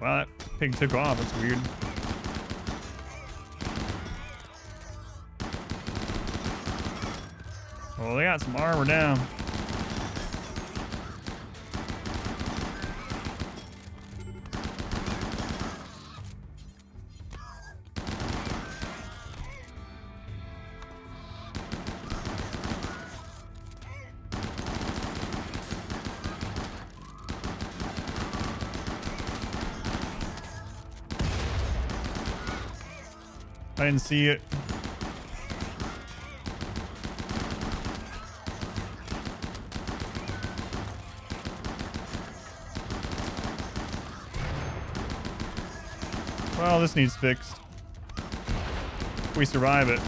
Wow, that pig took off. That's weird. Well, they got some armor down. I didn't see it. Well, this needs fixed. If we survive it.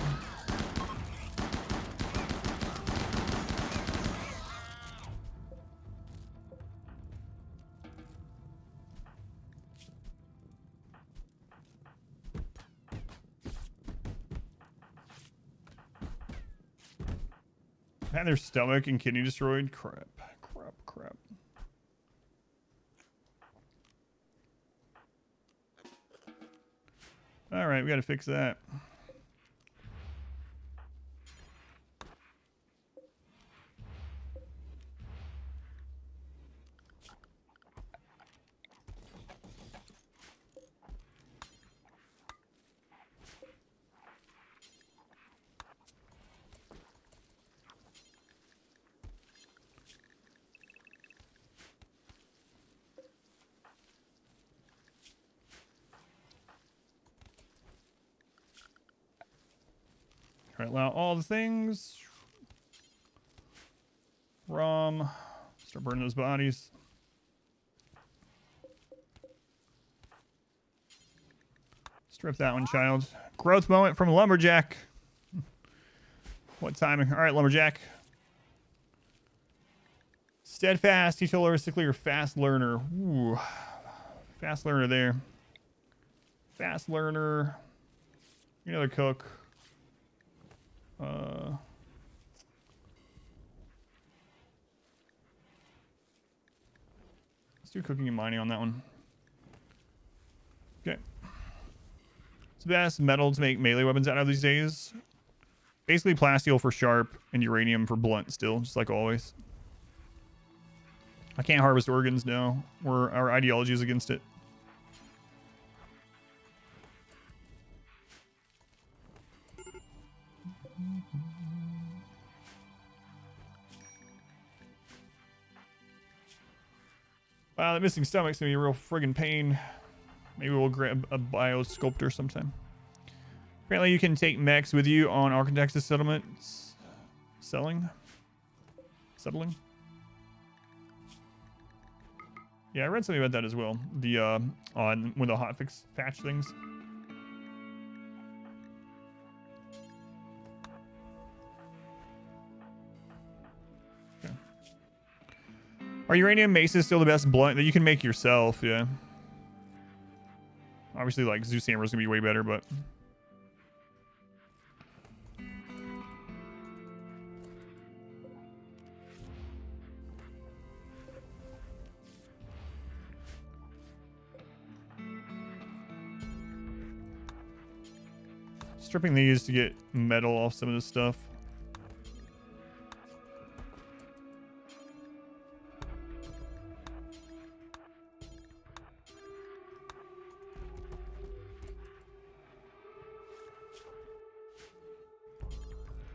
Had their stomach and kidney destroyed. Crap. All right, we got to fix that. All right, allow all the things. ROM. Start burning those bodies. Strip that one, child. Growth moment from Lumberjack. What timing? All right, Lumberjack. Steadfast, teach holistically, or fast learner. Ooh. Fast learner there. Fast learner. Another cook. Let's do cooking and mining on that one. Okay. It's the best metal to make melee weapons out of these days. Basically plasteel for sharp and uranium for blunt still, just like always. I can't harvest organs, no. Our ideology is against it. Wow, that missing stomach's gonna be a real friggin' pain. Maybe we'll grab a biosculptor sometime. Apparently you can take mechs with you on Architects settlements. Settling? Yeah, I read something about that as well. The on one of the hotfix patch things. Okay. Are uranium maces still the best blunt that you can make yourself? Yeah. Obviously, like Zeus Hammer's gonna be way better, but. Stripping these to get metal off some of this stuff.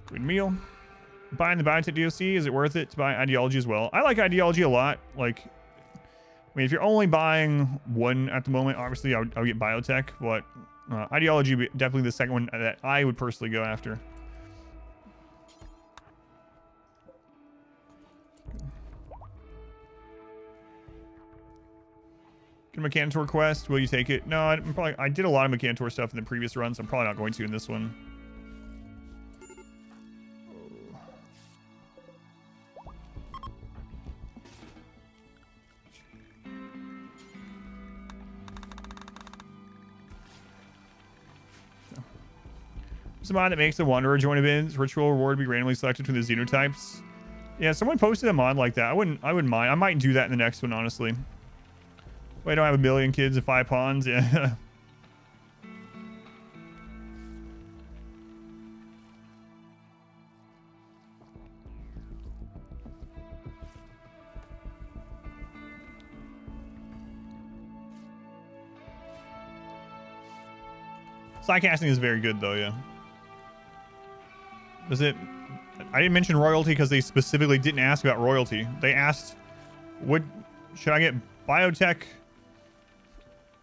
Good meal. Buying the biotech DLC, is it worth it to buy ideology as well? I like ideology a lot. Like, I mean, if you're only buying one at the moment, obviously I would get biotech, but ideology would be definitely the second one that I would personally go after. Get a Mechanitor quest. Will you take it? No, I did a lot of Mechanitor stuff in the previous run, so I'm probably not going to in this one. There's a mod that makes the Wanderer join events. Ritual reward be randomly selected between the xenotypes. Yeah, someone posted a mod like that. I wouldn't mind. I might do that in the next one, honestly. Wait, I don't have a million kids and 5 pawns. Yeah. Psycasting is very good though, yeah. Is it? I didn't mention royalty because they specifically didn't ask about royalty. They asked, should I get biotech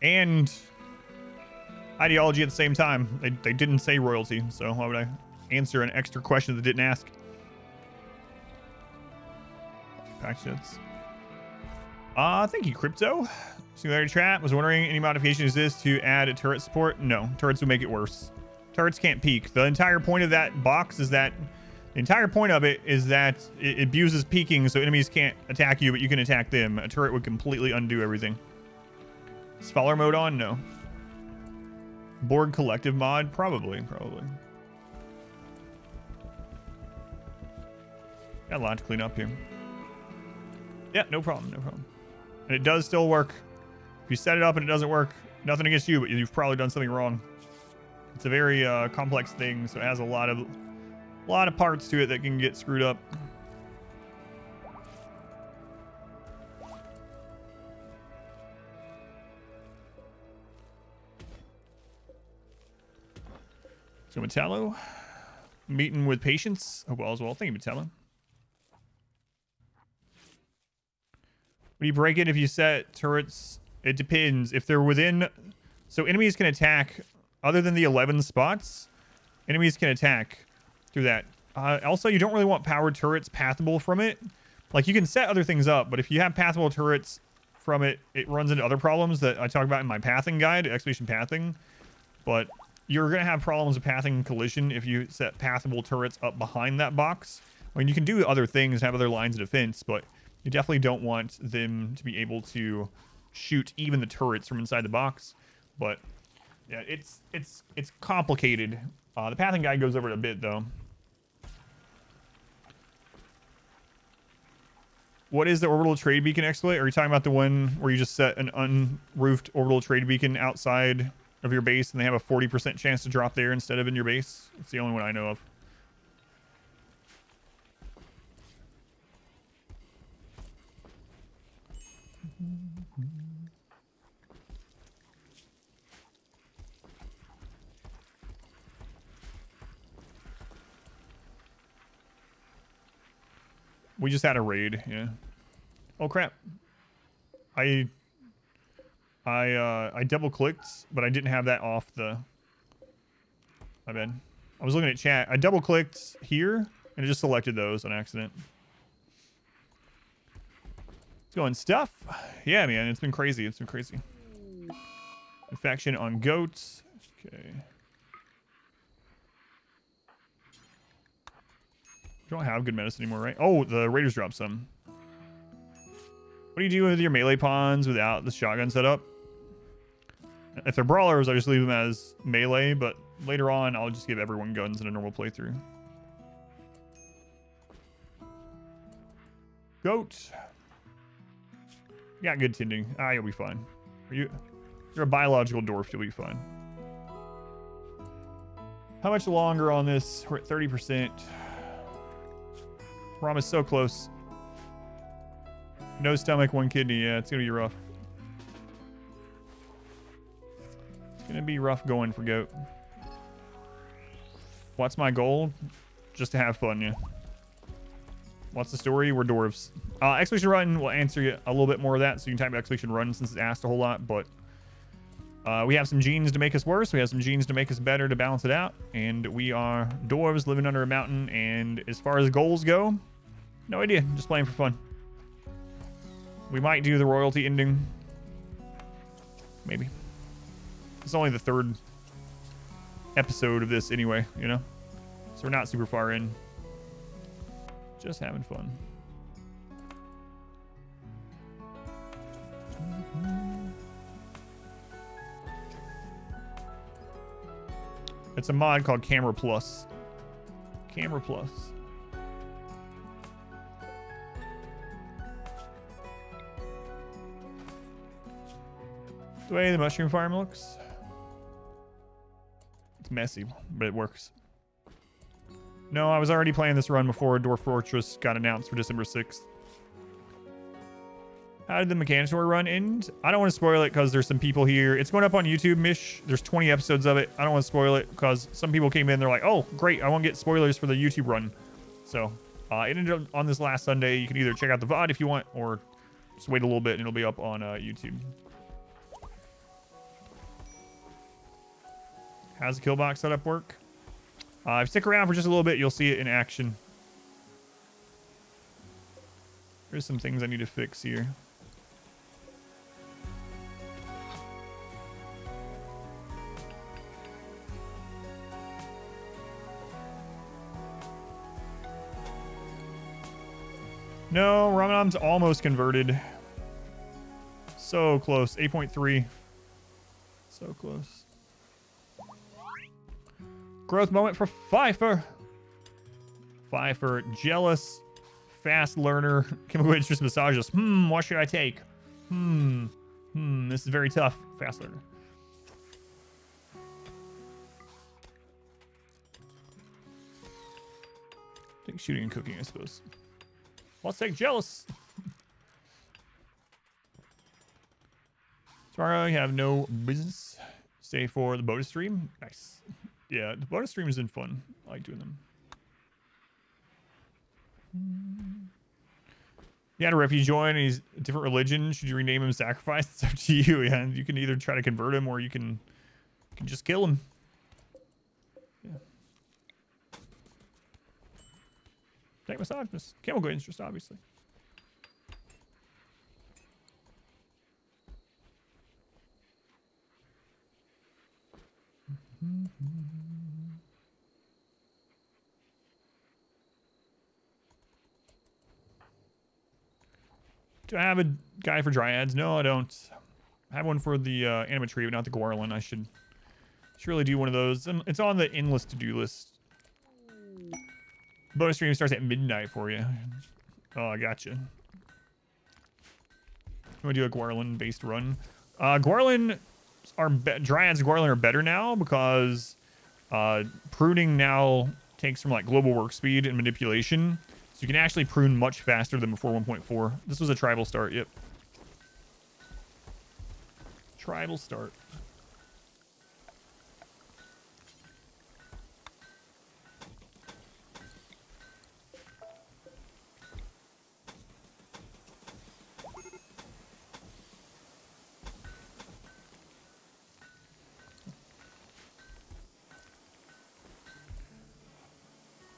and ideology at the same time? They didn't say royalty, so why would I answer an extra question that didn't ask? Pack shits. Thank you, Crypto. Singularity Trap was wondering, any modification exists to add a turret support? No, turrets would make it worse. Turrets can't peek. The entire point of that box is that it abuses peeking, so enemies can't attack you, but you can attack them. A turret would completely undo everything. Is Fowler mode on? No. Borg collective mod? Probably. Got a lot to clean up here. Yeah, no problem. And it does still work. If you set it up and it doesn't work, nothing against you, but you've probably done something wrong. It's a very complex thing, so it has a lot of parts to it that can get screwed up. So Metallo, meeting with patience. Hope all is well. Thank you, Metallo. When you break it, if you set turrets, it depends. If they're within, so enemies can attack. Other than the 11 spots, enemies can attack through that. Also, you don't really want powered turrets pathable from it. Like, you can set other things up, but if you have pathable turrets from it, it runs into other problems that I talk about in my pathing guide, Expedition Pathing. But you're going to have problems with pathing and collision if you set pathable turrets up behind that box. I mean, you can do other things, have other lines of defense, but you definitely don't want them to be able to shoot even the turrets from inside the box. But yeah, it's complicated. The pathing guide goes over it a bit, though. What is the orbital trade beacon exploit? Are you talking about the one where you just set an unroofed orbital trade beacon outside of your base and they have a 40% chance to drop there instead of in your base? It's the only one I know of. We just had a raid, yeah. Oh crap. I double clicked, but I didn't have that off the... My bad. I was looking at chat. I double clicked here and it just selected those on accident. It's going stuff. Yeah, man, it's been crazy. It's been crazy. Infection on goats. Okay. You don't have good medicine anymore, right? Oh, the raiders dropped some. What do you do with your melee pawns without the shotgun setup? If they're brawlers, I just leave them as melee, but later on, I'll just give everyone guns in a normal playthrough. Goat. You got good tending. Ah, you'll be fine. You're a biological dwarf, you'll be fine. How much longer on this? We're at 30%. Rom is so close. No stomach, one kidney. Yeah, it's gonna be rough. It's gonna be rough going for Goat. What's my goal? Just to have fun, yeah. What's the story? We're dwarves. Expedition Run will answer you a little bit more of that, so you can type Expedition Run since it's asked a whole lot, but we have some genes to make us worse. We have some genes to make us better to balance it out, and we are dwarves living under a mountain, and as far as goals go, no idea. Just playing for fun. We might do the royalty ending. Maybe. It's only the 3rd episode of this anyway, you know? So we're not super far in. Just having fun. It's a mod called Camera Plus. Camera Plus. The way the mushroom farm looks. It's messy, but it works. No, I was already playing this run before Dwarf Fortress got announced for December 6th. How did the Mechanosaur run end? I don't want to spoil it because there's some people here. It's going up on YouTube, Mish. There's 20 episodes of it. I don't want to spoil it because some people came in. They're like, oh, great. I want to get spoilers for the YouTube run. So it ended up on this last Sunday. You can either check out the VOD if you want or just wait a little bit and it'll be up on YouTube. How's the kill box setup work? If you stick around for just a little bit, you'll see it in action. There's some things I need to fix here. No, Ramadan's almost converted. So close. 8.3. So close. Growth moment for Pfeiffer. Pfeiffer, jealous, fast learner, chemical interest massages. What should I take? This is very tough. Fast learner. Take shooting and cooking, I suppose. Let's take jealous. Tomorrow you have no business. Stay for the bonus stream. Nice. Yeah, the bonus streams is fun. I like doing them. You had a refugee join and he's a different religion. Should you rename him Sacrifice? It's up to you. Yeah, you can either try to convert him or you can just kill him. Yeah. Take massage. Chemical interest, obviously. Do I have a guy for Dryads? No, I don't. I have one for the Animatree, but not the Gorlin. I should surely do one of those. And it's on the endless to-do list. Bonus stream starts at midnight for you. Oh, I gotcha. I'm gonna do a Gorlin-based run. Gorlin are Dryads and Gorlin are better now because pruning now takes from like global work speed and manipulation. So you can actually prune much faster than before 1.4. This was a tribal start, yep. Tribal start.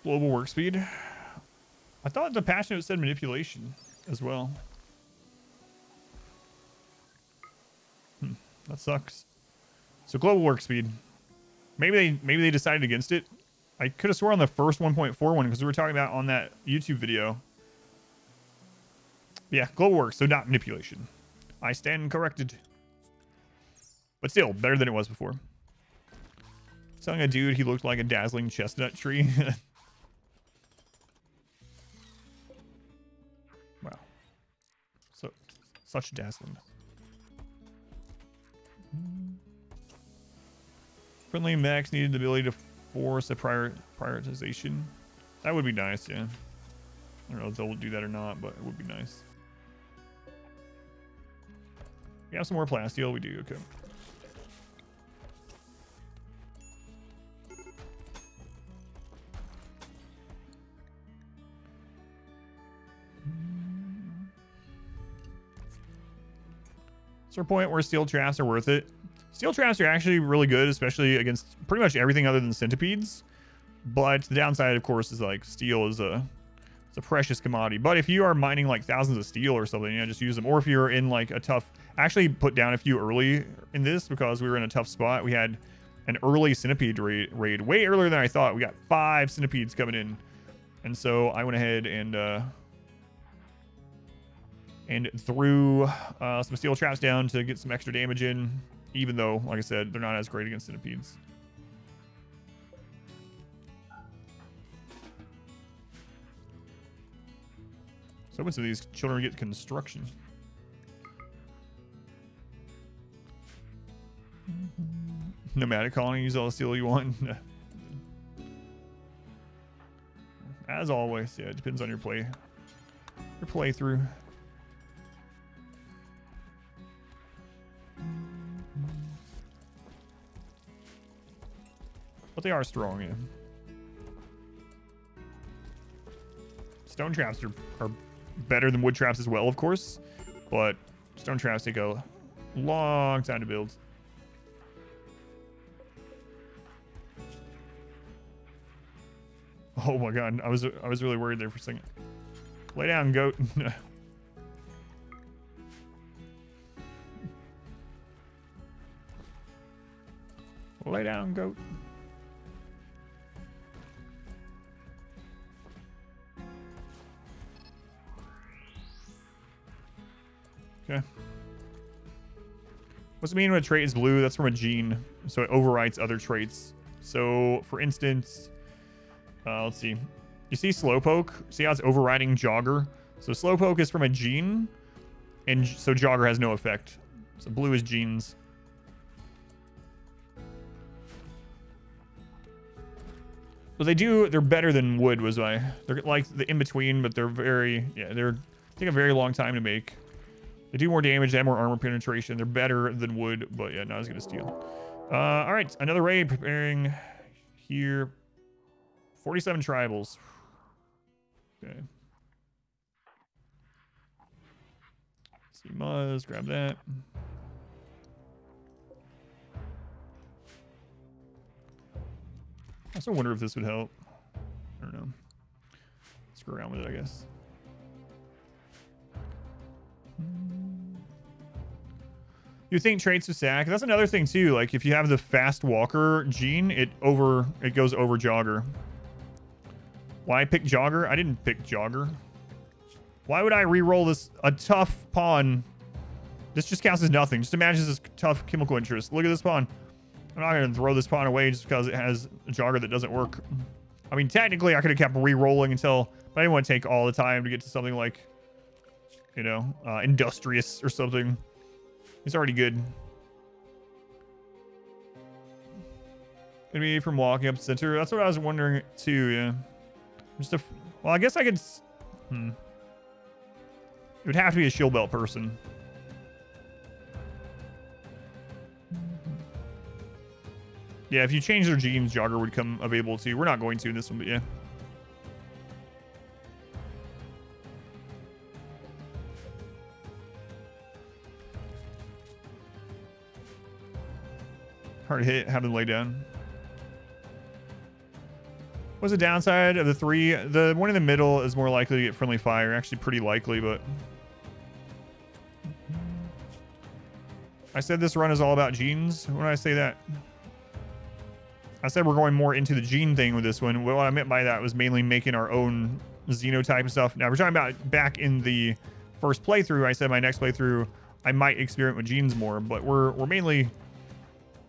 Global work speed. I thought the passionate said manipulation as well. That sucks. So global work speed. Maybe they decided against it. I could have sworn on the first 1.4 one because we were talking about on that YouTube video. Yeah, global work, so not manipulation. I stand corrected. But still, better than it was before. Telling a dude he looked like a dazzling chestnut tree. Wow. So, such dazzling. Friendly mechs needed the ability to force a prioritization. That would be nice, yeah. I don't know if they'll do that or not, but it would be nice. We have some more plasteel, we do, okay. Is there a point where steel traps are worth it? Steel traps are actually really good, especially against pretty much everything other than centipedes. But the downside, of course, is like steel is it's a precious commodity. But if you are mining like thousands of steel or something, you know, just use them. Or if you're in like a tough, actually put down a few early in this because we were in a tough spot. We had an early centipede raid way earlier than I thought. We got 5 centipedes coming in, and so I went ahead and threw some steel traps down to get some extra damage in, even though, like I said, they're not as great against centipedes. So much of these children get construction. Nomadic colony, use all the steel you want. As always, yeah, it depends on your playthrough. But they are strong, yeah. Stone traps are better than wood traps as well, of course. But stone traps take a long time to build. Oh my god, I was really worried there for a second. Lay down, goat. Lay down, goat. Okay. What's it mean when a trait is blue? That's from a gene, so it overwrites other traits. So, for instance, let's see. You see Slowpoke? See how it's overriding Jogger? So Slowpoke is from a gene, and so Jogger has no effect. So blue is genes. But they're better than wood was why. They're like the in-between, but they're take a very long time to make. They do more damage, they have more armor penetration. They're better than wood, but yeah, not as good as steel. All right, another raid preparing here. 47 tribals. Okay. Let's see, Muzz, grab that. I also wonder if this would help. I don't know. Screw around with it, I guess. You think traits of sack? That's another thing too. Like if you have the fast walker gene, it goes over jogger. Why pick jogger? I didn't pick jogger. Why would I re-roll this a tough pawn? This just counts as nothing. Just imagine this tough chemical interest. Look at this pawn. I'm not gonna throw this pawn away just because it has a jogger that doesn't work. I mean, technically I could have kept re-rolling until, but I didn't want to take all the time to get to something like, you know, industrious or something. It's already good. Gonna be from walking up center. That's what I was wondering too. Yeah. Well, I guess I could. It would have to be a shield belt person. Yeah, if you change their genes, jogger would come available too. We're not going to in this one, but yeah. Hard to hit, have them lay down. What's the downside of the 3? The one in the middle is more likely to get friendly fire. Actually pretty likely, but... I said this run is all about genes. When did I say that? I said we're going more into the gene thing with this one. What I meant by that was mainly making our own xenotype and stuff. Now, we're talking about back in the first playthrough. I said my next playthrough, I might experiment with genes more, but we're mainly...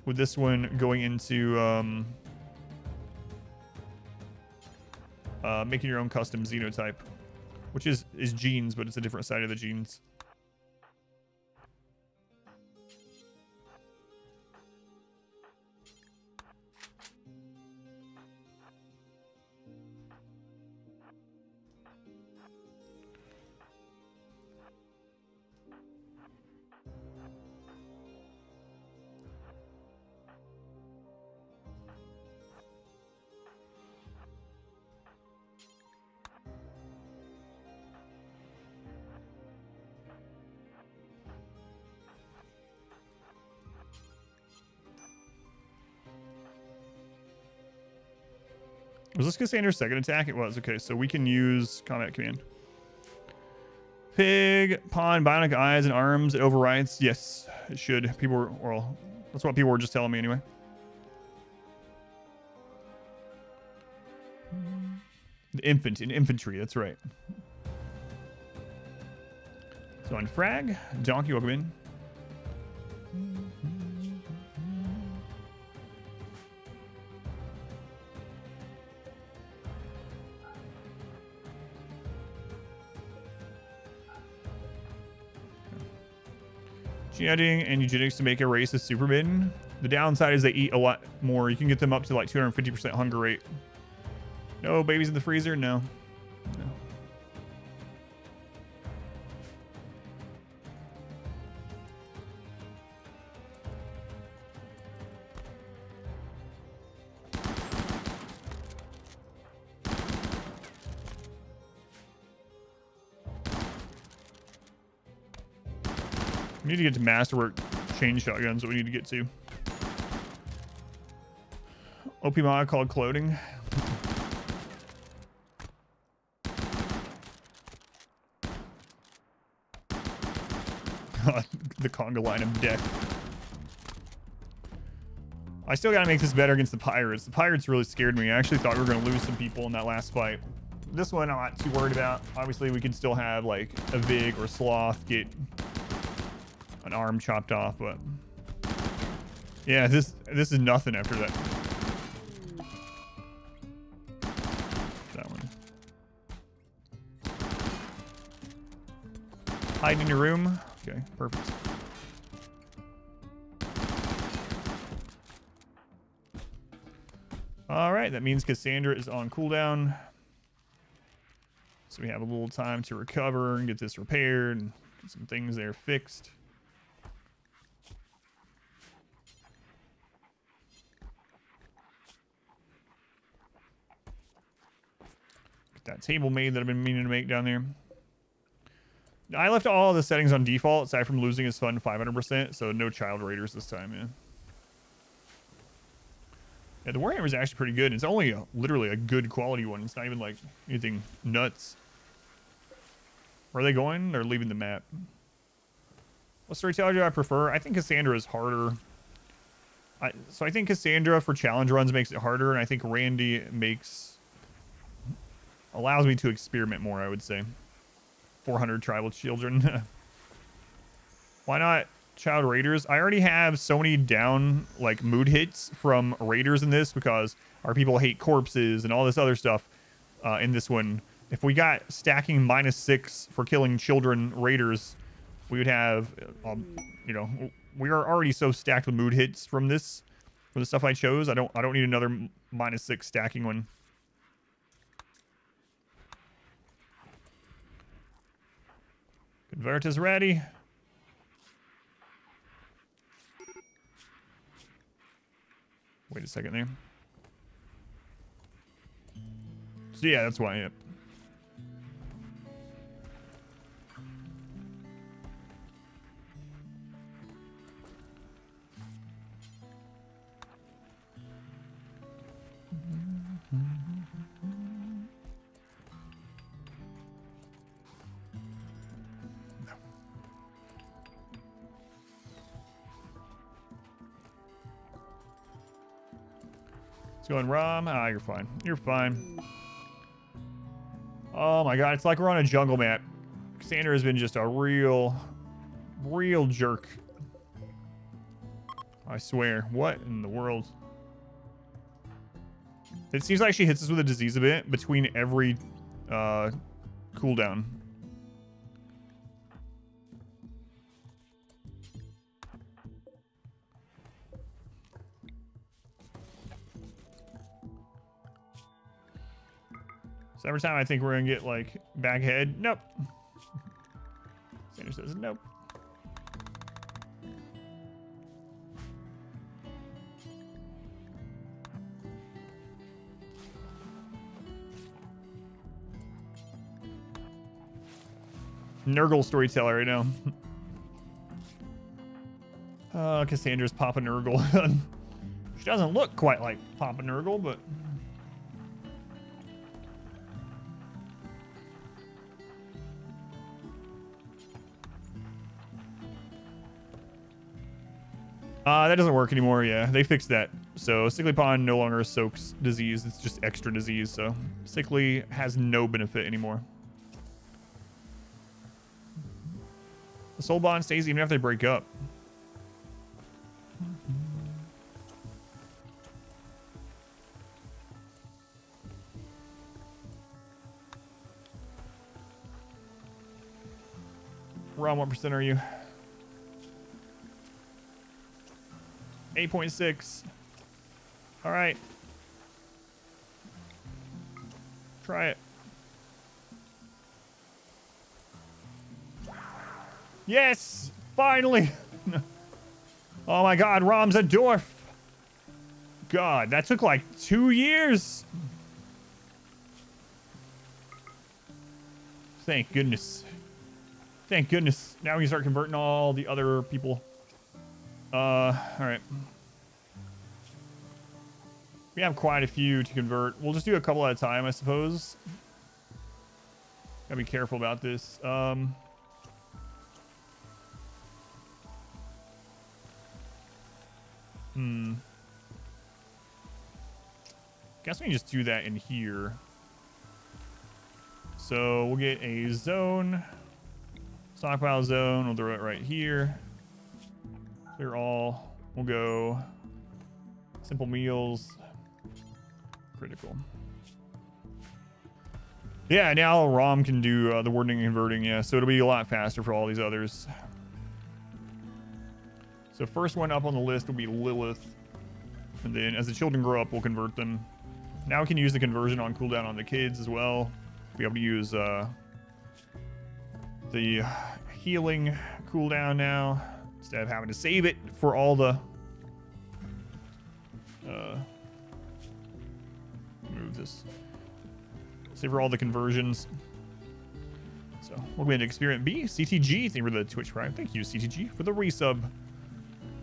with this one going into making your own custom xenotype, which is genes, but it's a different side of the genes. Was this Cassandra's second attack? It was. Okay, so we can use combat command. Pig, pawn, bionic eyes and arms. It overrides. Yes, it should. People were, well, that's what people were just telling me anyway. The infant in infantry, that's right. So on frag, Donkey, welcome in. Gene editing and eugenics to make a race of Supermen. The downside is they eat a lot more. You can get them up to like 250% hunger rate. No babies in the freezer? No. No. We need to get to masterwork chain shotguns. What we need to get to. OP mod called clothing. The conga line of death. I still gotta make this better against the pirates. The pirates really scared me. I actually thought we were gonna lose some people in that last fight. This one I'm not too worried about. Obviously we can still have like a Vig or Sloth get an arm chopped off, but yeah, this is nothing after that. That one. Hide in your room. Okay, perfect. All right, that means Cassandra is on cooldown. So we have a little time to recover and get this repaired and get some things there fixed. That table made that I've been meaning to make down there. I left all the settings on default aside from losing his fun 500%, so no child raiders this time, yeah. Yeah, the Warhammer is actually pretty good. It's only literally a good quality one. It's not even like anything nuts. Where are they going? They're leaving the map. What storyteller do I prefer? I think Cassandra is harder. So I think Cassandra for challenge runs makes it harder, and I think Randy allows me to experiment more, I would say. 400 tribal children. Why not child raiders? I already have so many down like mood hits from raiders in this because our people hate corpses and all this other stuff in this one. If we got stacking -6 for killing children raiders, we would have, you know, we are already so stacked with mood hits from this, for the stuff I chose. I don't need another -6 stacking one. Convert is ready. Wait a second there. So yeah, that's why. Yep. It's going Rom. Ah, you're fine. You're fine. Oh my god, it's like we're on a jungle map. Cassandra has been just a real jerk. I swear. What in the world? It seems like she hits us with a disease a bit between every cooldown. So every time I think we're gonna get like back head, nope. Sanders says nope. Nurgle storyteller right now. Cassandra's Papa Nurgle. She doesn't look quite like Papa Nurgle, but that doesn't work anymore. Yeah, they fixed that. So Sickly Pond no longer soaks disease. It's just extra disease. So Sickly has no benefit anymore. The soul bond stays even after they break up. Ron, what percent are you? 8.6. All right. Try it. Yes! Finally! Oh my god, Rom's a dwarf! God, that took like 2 years! Thank goodness. Thank goodness. Now we can start converting all the other people. Alright. We have quite a few to convert. We'll just do a couple at a time, I suppose. Gotta be careful about this. Guess we can just do that in here. So we'll get a zone. Stockpile zone. We'll throw it right here. Clear all. We'll go simple meals. Critical. Yeah, now ROM can do the wording and converting. Yeah, so it'll be a lot faster for all these others. So first one up on the list will be Lilith. And then as the children grow up, we'll convert them. Now we can use the conversion on cooldown on the kids as well. Be able to use the healing cooldown now instead of having to save it for all the move this. Save for all the conversions. So we'll go into Experiment B. CTG, thank you for the Twitch Prime. Thank you, CTG, for the resub.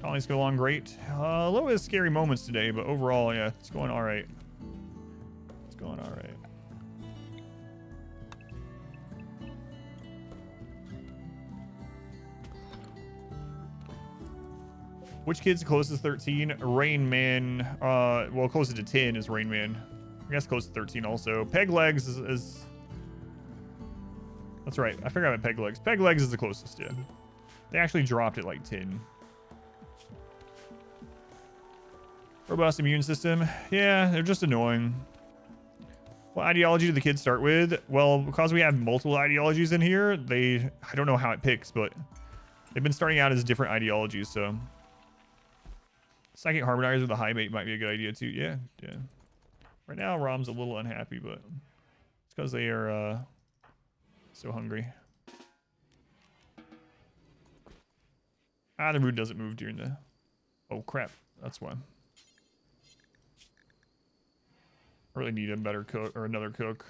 Colonies go along great. A little bit of scary moments today, but overall, yeah, it's going all right. It's going all right. Which kid's closest to 13? Rain Man. Well, closest to 10 is Rain Man. I guess close to 13 also. Peg Legs is... That's right. I forgot about Peg Legs. Peg Legs is the closest, yeah. They actually dropped it like 10. Robust immune system. Yeah, they're just annoying. What ideology do the kids start with? Well, because we have multiple ideologies in here, I don't know how it picks, but they've been starting out as different ideologies, so... Psychic Harmonizer with a high mate might be a good idea too. Yeah, yeah. Right now, Rom's a little unhappy, but it's because they are so hungry. The mood doesn't move during the... Oh, crap. That's why. I really need a better cook or another cook.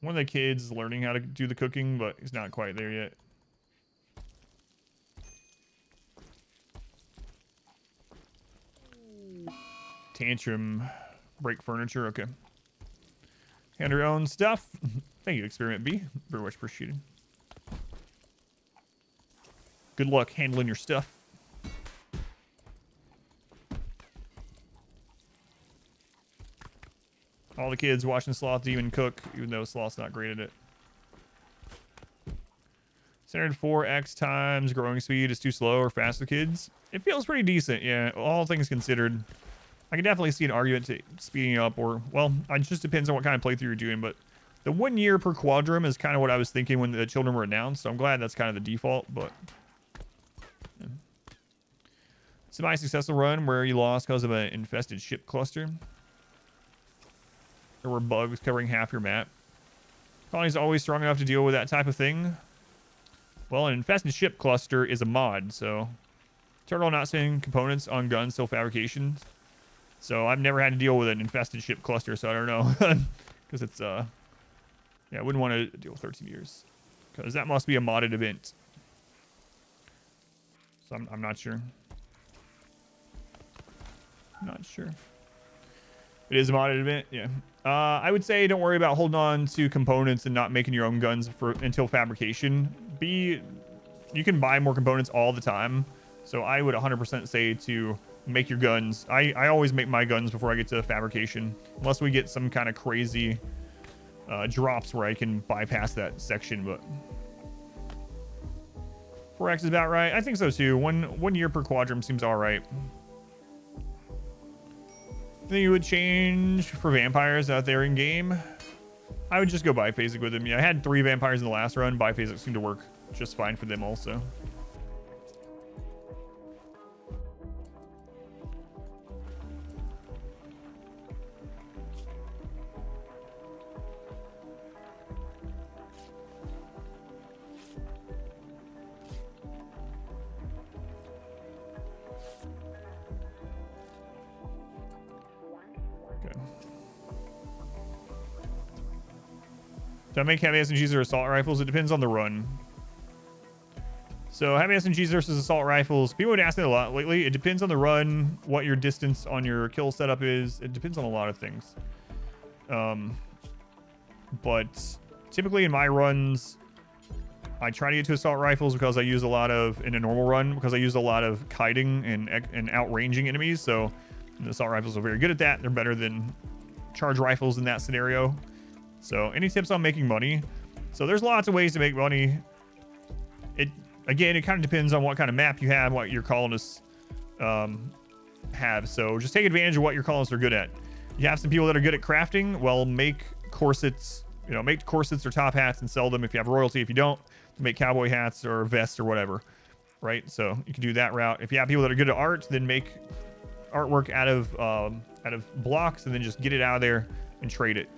One of the kids is learning how to do the cooking, but he's not quite there yet. Tantrum. Break furniture. Okay. Handle your own stuff. Thank you, Experiment B. Very much appreciated. Good luck handling your stuff. All the kids watching Sloth Demon cook, even though Sloth's not great at it. Standard 4x times growing speed is too slow or fast for kids. It feels pretty decent, yeah. All things considered. I can definitely see an argument to speeding up or, well, it just depends on what kind of playthrough you're doing, but the 1 year per quadrum is kind of what I was thinking when the children were announced, so I'm glad that's kind of the default, but... Yeah. Semi-successful run where you lost because of an infested ship cluster. There were bugs covering half your map. Colony's always strong enough to deal with that type of thing. Well, an infested ship cluster is a mod, so... Turtle not sending components on guns till fabrication. So I've never had to deal with an infested ship cluster, so I don't know. Because it's, yeah, I wouldn't want to deal with 13 years. Because that must be a modded event. So I'm not sure. Not sure. It is a modded event, yeah. I would say don't worry about holding on to components and not making your own guns until fabrication. You can buy more components all the time. So I would 100% say to make your guns. I always make my guns before I get to fabrication. Unless we get some kind of crazy drops where I can bypass that section, but... 4x is about right. I think so too. One year per quadrum seems alright. Think you would change for vampires out there in game? I would just go biphasic with them. Yeah, I had 3 vampires in the last run. Biphasic seemed to work just fine for them also. Do I make heavy SMGs or assault rifles? It depends on the run. So heavy SMGs versus assault rifles. People would ask me a lot lately. It depends on the run, what your distance on your kill setup is. It depends on a lot of things. But typically in my runs, I try to get to assault rifles because I use a lot of, in a normal run, because I use a lot of kiting and outranging enemies. So the assault rifles are very good at that. They're better than charge rifles in that scenario. So any tips on making money? So there's lots of ways to make money. Again, it kind of depends on what kind of map you have, what your colonists have. So just take advantage of what your colonists are good at. You have some people that are good at crafting. Well, make corsets, make corsets or top hats and sell them if you have royalty. If you don't, make cowboy hats or vests or whatever, right? So you can do that route. If you have people that are good at art, then make artwork out of blocks and then just get it out of there and trade it.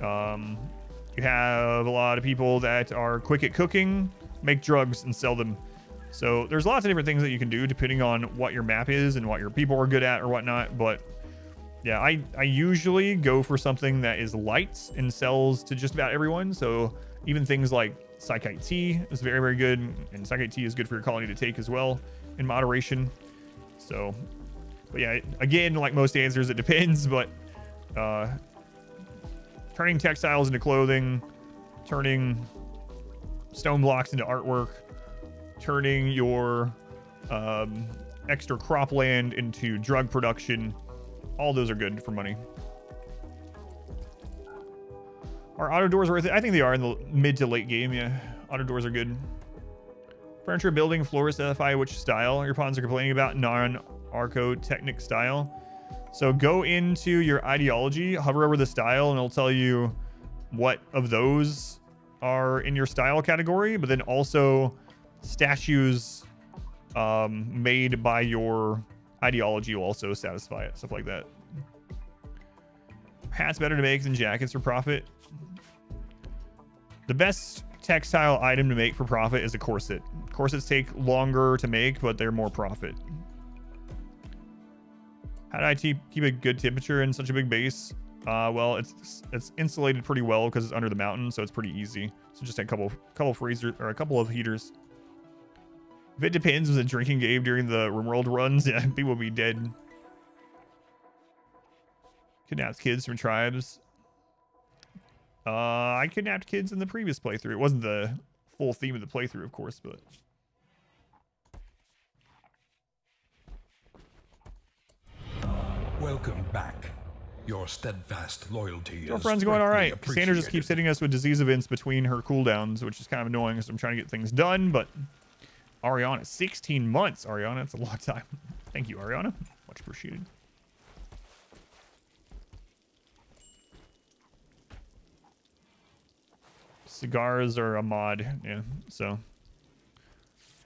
You have a lot of people that are quick at cooking, make drugs and sell them. So there's lots of different things that you can do depending on what your map is and what your people are good at or whatnot. But yeah, I usually go for something that is light and sells to just about everyone. So even things like Psychite Tea is very, very good. And Psychite Tea is good for your colony to take as well in moderation. So, but yeah, again, like most answers, it depends. But turning textiles into clothing, turning stone blocks into artwork, turning your extra cropland into drug production. All those are good for money. Are auto doors worth it? I think they are in the mid to late game, yeah. Auto doors are good. Furniture, building, floors specify which style your pawns are complaining about. Non-archotechnic style. So go into your ideology, hover over the style, and it'll tell you what of those are in your style category, but then also statues made by your ideology will also satisfy it, stuff like that. Hats better to make than jackets for profit. The best textile item to make for profit is a corset. Corsets take longer to make, but they're more profit. How do I keep a good temperature in such a big base? Well, it's insulated pretty well because it's under the mountain, so it's pretty easy. So just a couple freezers or a couple of heaters. If it depends, was a drinking game during the RimWorld runs, yeah, people would be dead. Kidnapped kids from tribes. I kidnapped kids in the previous playthrough. It wasn't the full theme of the playthrough, of course, but. Welcome back. Your steadfast loyalty Our is friend's going all right. greatly Cassandra just keeps hitting us with disease events between her cooldowns, which is kind of annoying, so I'm trying to get things done, but Ariana, 16 months, Ariana, that's a long time. Thank you, Ariana. Much appreciated. Cigars are a mod, yeah, so.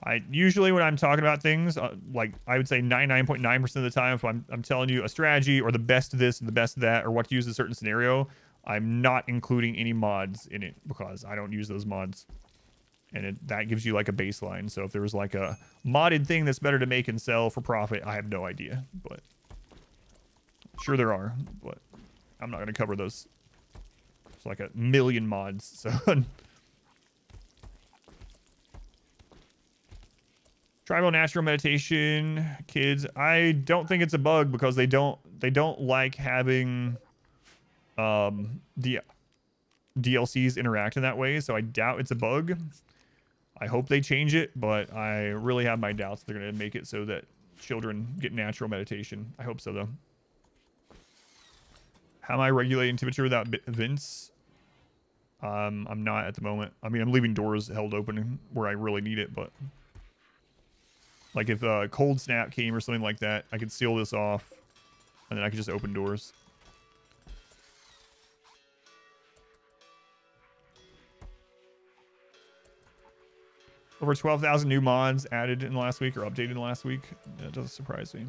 I usually when I'm talking about things, like I would say 99.9% of the time, if I'm telling you a strategy or the best of this and the best of that or what to use in a certain scenario, I'm not including any mods in it because I don't use those mods. And that gives you like a baseline. So if there was like a modded thing that's better to make and sell for profit, I have no idea. But sure there are, but I'm not going to cover those. It's like a million mods, so... Tribal natural meditation, kids. I don't think it's a bug because they don't like having the DLCs interact in that way, so I doubt it's a bug. I hope they change it, but I really have my doubts they're gonna make it so that children get natural meditation. I hope so though. How am I regulating temperature without vents? I'm not at the moment. I mean, I'm leaving doors held open where I really need it, but like if a cold snap came or something like that, I could seal this off and then I could just open doors. Over 12,000 new mods added in the last week or updated in the last week. That doesn't surprise me.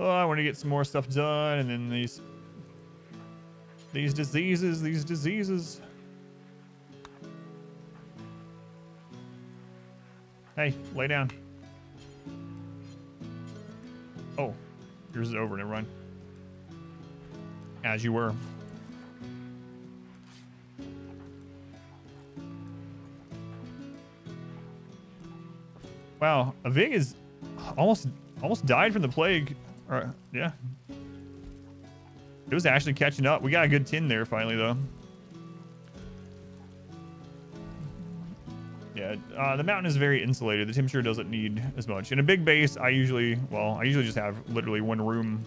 Oh, I want to get some more stuff done, and then these diseases. Hey, lay down. Oh, yours is over. Never mind. As you were. Wow, a Vig is almost died from the plague. Yeah. It was actually catching up. We got a good 10 there finally, though. Yeah, the mountain is very insulated. The temperature doesn't need as much. In a big base, I usually just have literally one room.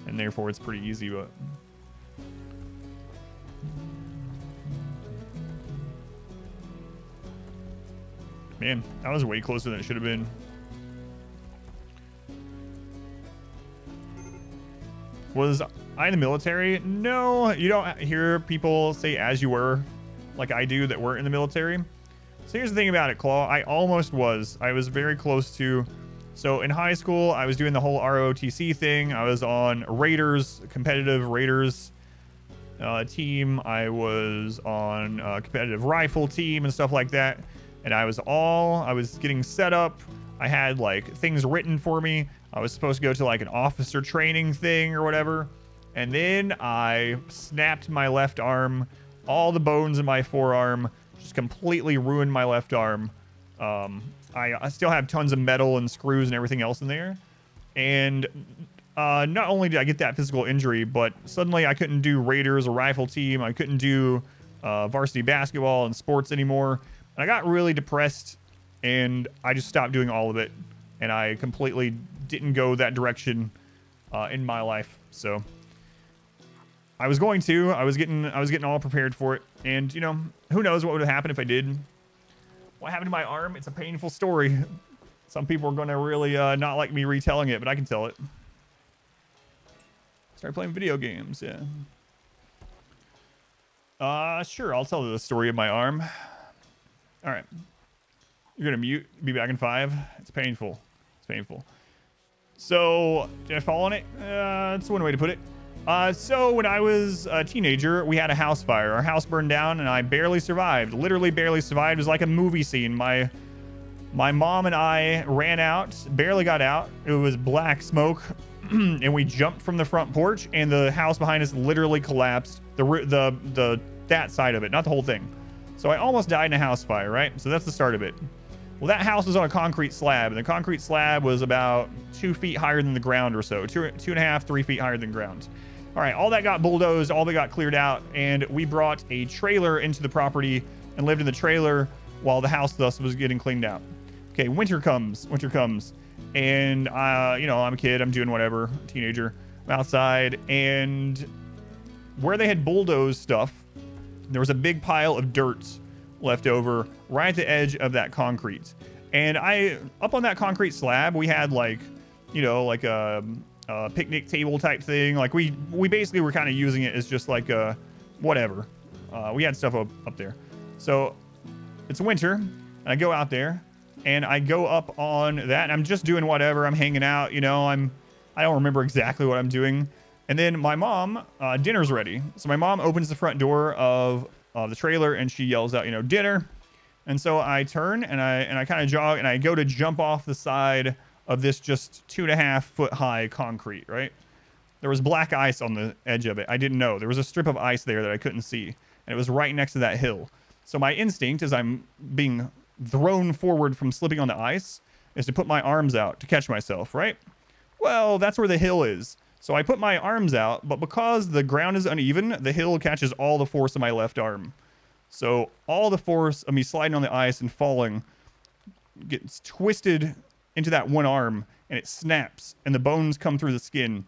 And therefore, it's pretty easy, but... Man, that was way closer than it should have been. Was I in the military? No, you don't hear people say as you were, like I do, that weren't in the military. So here's the thing about it, Claw. I almost was. I was very close to. So in high school, I was doing the whole ROTC thing. I was on Raiders, competitive Raiders team. I was on a competitive rifle team and stuff like that. And I was getting set up. I had like things written for me. I was supposed to go to like an officer training thing or whatever. And then I snapped my left arm. All the bones in my forearm just completely ruined my left arm. I still have tons of metal and screws and everything else in there. And not only did I get that physical injury, but suddenly I couldn't do Raiders or rifle team. I couldn't do varsity basketball and sports anymore. And I got really depressed, and I just stopped doing all of it. And I completely didn't go that direction in my life. So I was going to. I was getting all prepared for it. And, you know, who knows what would have happened if I did. What happened to my arm? It's a painful story. Some people are going to really not like me retelling it, but I can tell it. Start playing video games, yeah. Sure, I'll tell the story of my arm. All right. You're going to mute. Be back in 5. It's painful. It's painful. So, did I fall on it? That's one way to put it. So when I was a teenager, we had a house fire. Our house burned down, and I barely survived. Literally barely survived. It was like a movie scene. My mom and I ran out, barely got out. It was black smoke, and we jumped from the front porch, and the house behind us literally collapsed. That side of it, not the whole thing. So I almost died in a house fire, right? So that's the start of it. Well, that house was on a concrete slab, and the concrete slab was about 2 feet higher than the ground or so. 2.5, 3 feet higher than ground. All right, all that got bulldozed, all that got cleared out, and we brought a trailer into the property and lived in the trailer while the house thus was getting cleaned out. Okay, winter comes, and you know, I'm a kid, I'm doing whatever, teenager, I'm outside, and where they had bulldozed stuff, there was a big pile of dirt left over right at the edge of that concrete. And up on that concrete slab, we had like, you know, like a picnic table type thing. Like we basically were kind of using it as just like a whatever. We had stuff up there. So it's winter, and I go out there, and I go up on that, and I'm just doing whatever. I'm hanging out, you know. I don't remember exactly what I'm doing. And then my mom, dinner's ready. So my mom opens the front door of the trailer, and she yells out, you know, dinner. And so I turn, and I kind of jog, and I go to jump off the side of this just 2.5 foot high concrete, right? There was black ice on the edge of it. I didn't know. There was a strip of ice there that I couldn't see, and it was right next to that hill. So my instinct, as I'm being thrown forward from slipping on the ice, is to put my arms out to catch myself, right? Well, that's where the hill is. So I put my arms out, but because the ground is uneven, the hill catches all the force of my left arm. So all the force of me sliding on the ice and falling gets twisted into that one arm, and it snaps, and the bones come through the skin.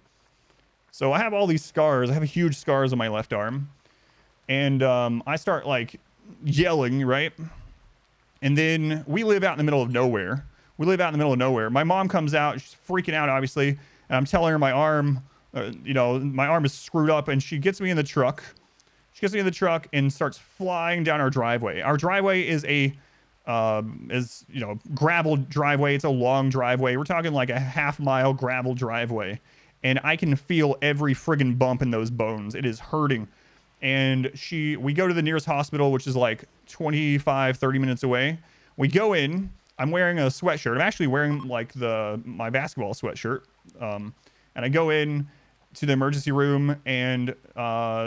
So I have all these scars. I have huge scars on my left arm, and I start like yelling, right? And then we live out in the middle of nowhere. My mom comes out. She's freaking out, obviously, and I'm telling her my arm, you know, my arm is screwed up, and she gets me in the truck. She gets me in the truck and starts flying down our driveway. Our driveway is you know, gravel driveway. It's a long driveway. We're talking like a half-mile gravel driveway, and I can feel every friggin' bump in those bones. It is hurting. And we go to the nearest hospital, which is like 25, 30 minutes away. We go in. I'm wearing a sweatshirt. I'm actually wearing like my basketball sweatshirt. And I go in to the emergency room, and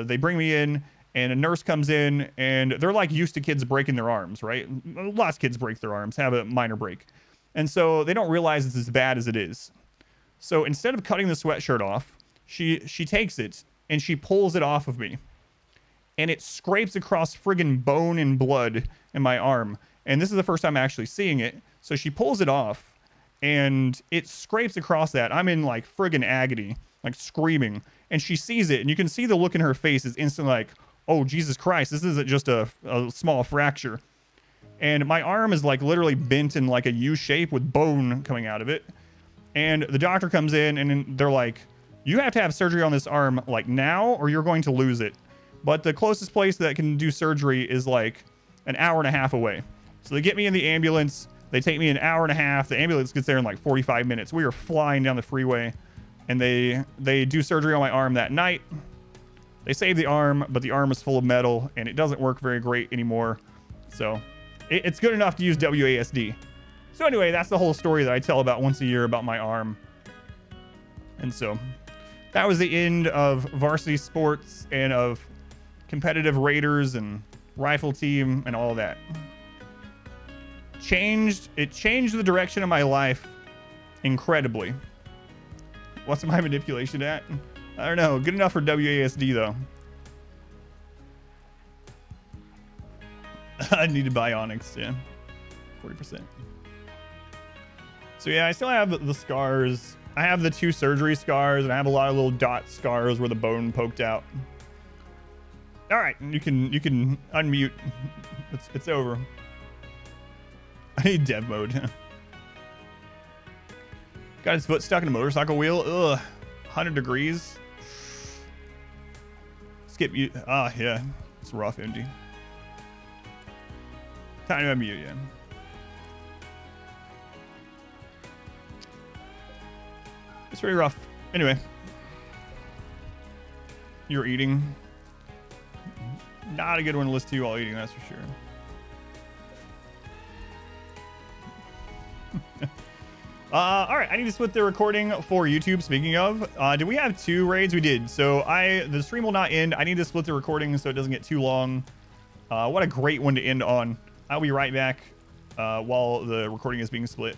they bring me in. And a nurse comes in, and they're like used to kids breaking their arms, right? Lots of kids break their arms, have a minor break. And so they don't realize it's as bad as it is. So instead of cutting the sweatshirt off, she takes it, and she pulls it off of me. And it scrapes across friggin' bone and blood in my arm. And this is the first time I'm actually seeing it. So she pulls it off, and it scrapes across that. I'm in like friggin' agony, like screaming. And she sees it, and you can see the look in her face is instantly like, oh, Jesus Christ, this isn't just a small fracture. And my arm is like literally bent in like a U shape with bone coming out of it. And the doctor comes in, and they're like, you have to have surgery on this arm like now, or you're going to lose it. But the closest place that can do surgery is like an hour and a half away. So they get me in the ambulance. They take me an hour and a half. The ambulance gets there in like 45 minutes. We are flying down the freeway, and they do surgery on my arm that night. They save the arm, but the arm is full of metal, and it doesn't work very great anymore. So it's good enough to use WASD. So anyway, that's the whole story that I tell about once a year about my arm. And so that was the end of varsity sports and of competitive Raiders and rifle team and all that. changed the direction of my life incredibly. What's my manipulation at? I don't know. Good enough for WASD though. I need to buy Onyx, yeah. 40%. So yeah, I still have the scars. I have the 2 surgery scars, and I have a lot of little dot scars where the bone poked out. All right, you can unmute. It's over. I need dev mode. Got his foot stuck in a motorcycle wheel. Ugh, 100 degrees. Skip you. Ah, yeah, it's rough, MD. Time to unmute, yeah. It's pretty rough. Anyway, you're eating. Not a good one to listen to while eating, that's for sure. All right, I need to split the recording for YouTube. Speaking of, did we have 2 raids? We did. So the stream will not end. I need to split the recording so it doesn't get too long. What a great one to end on. I'll be right back while the recording is being split.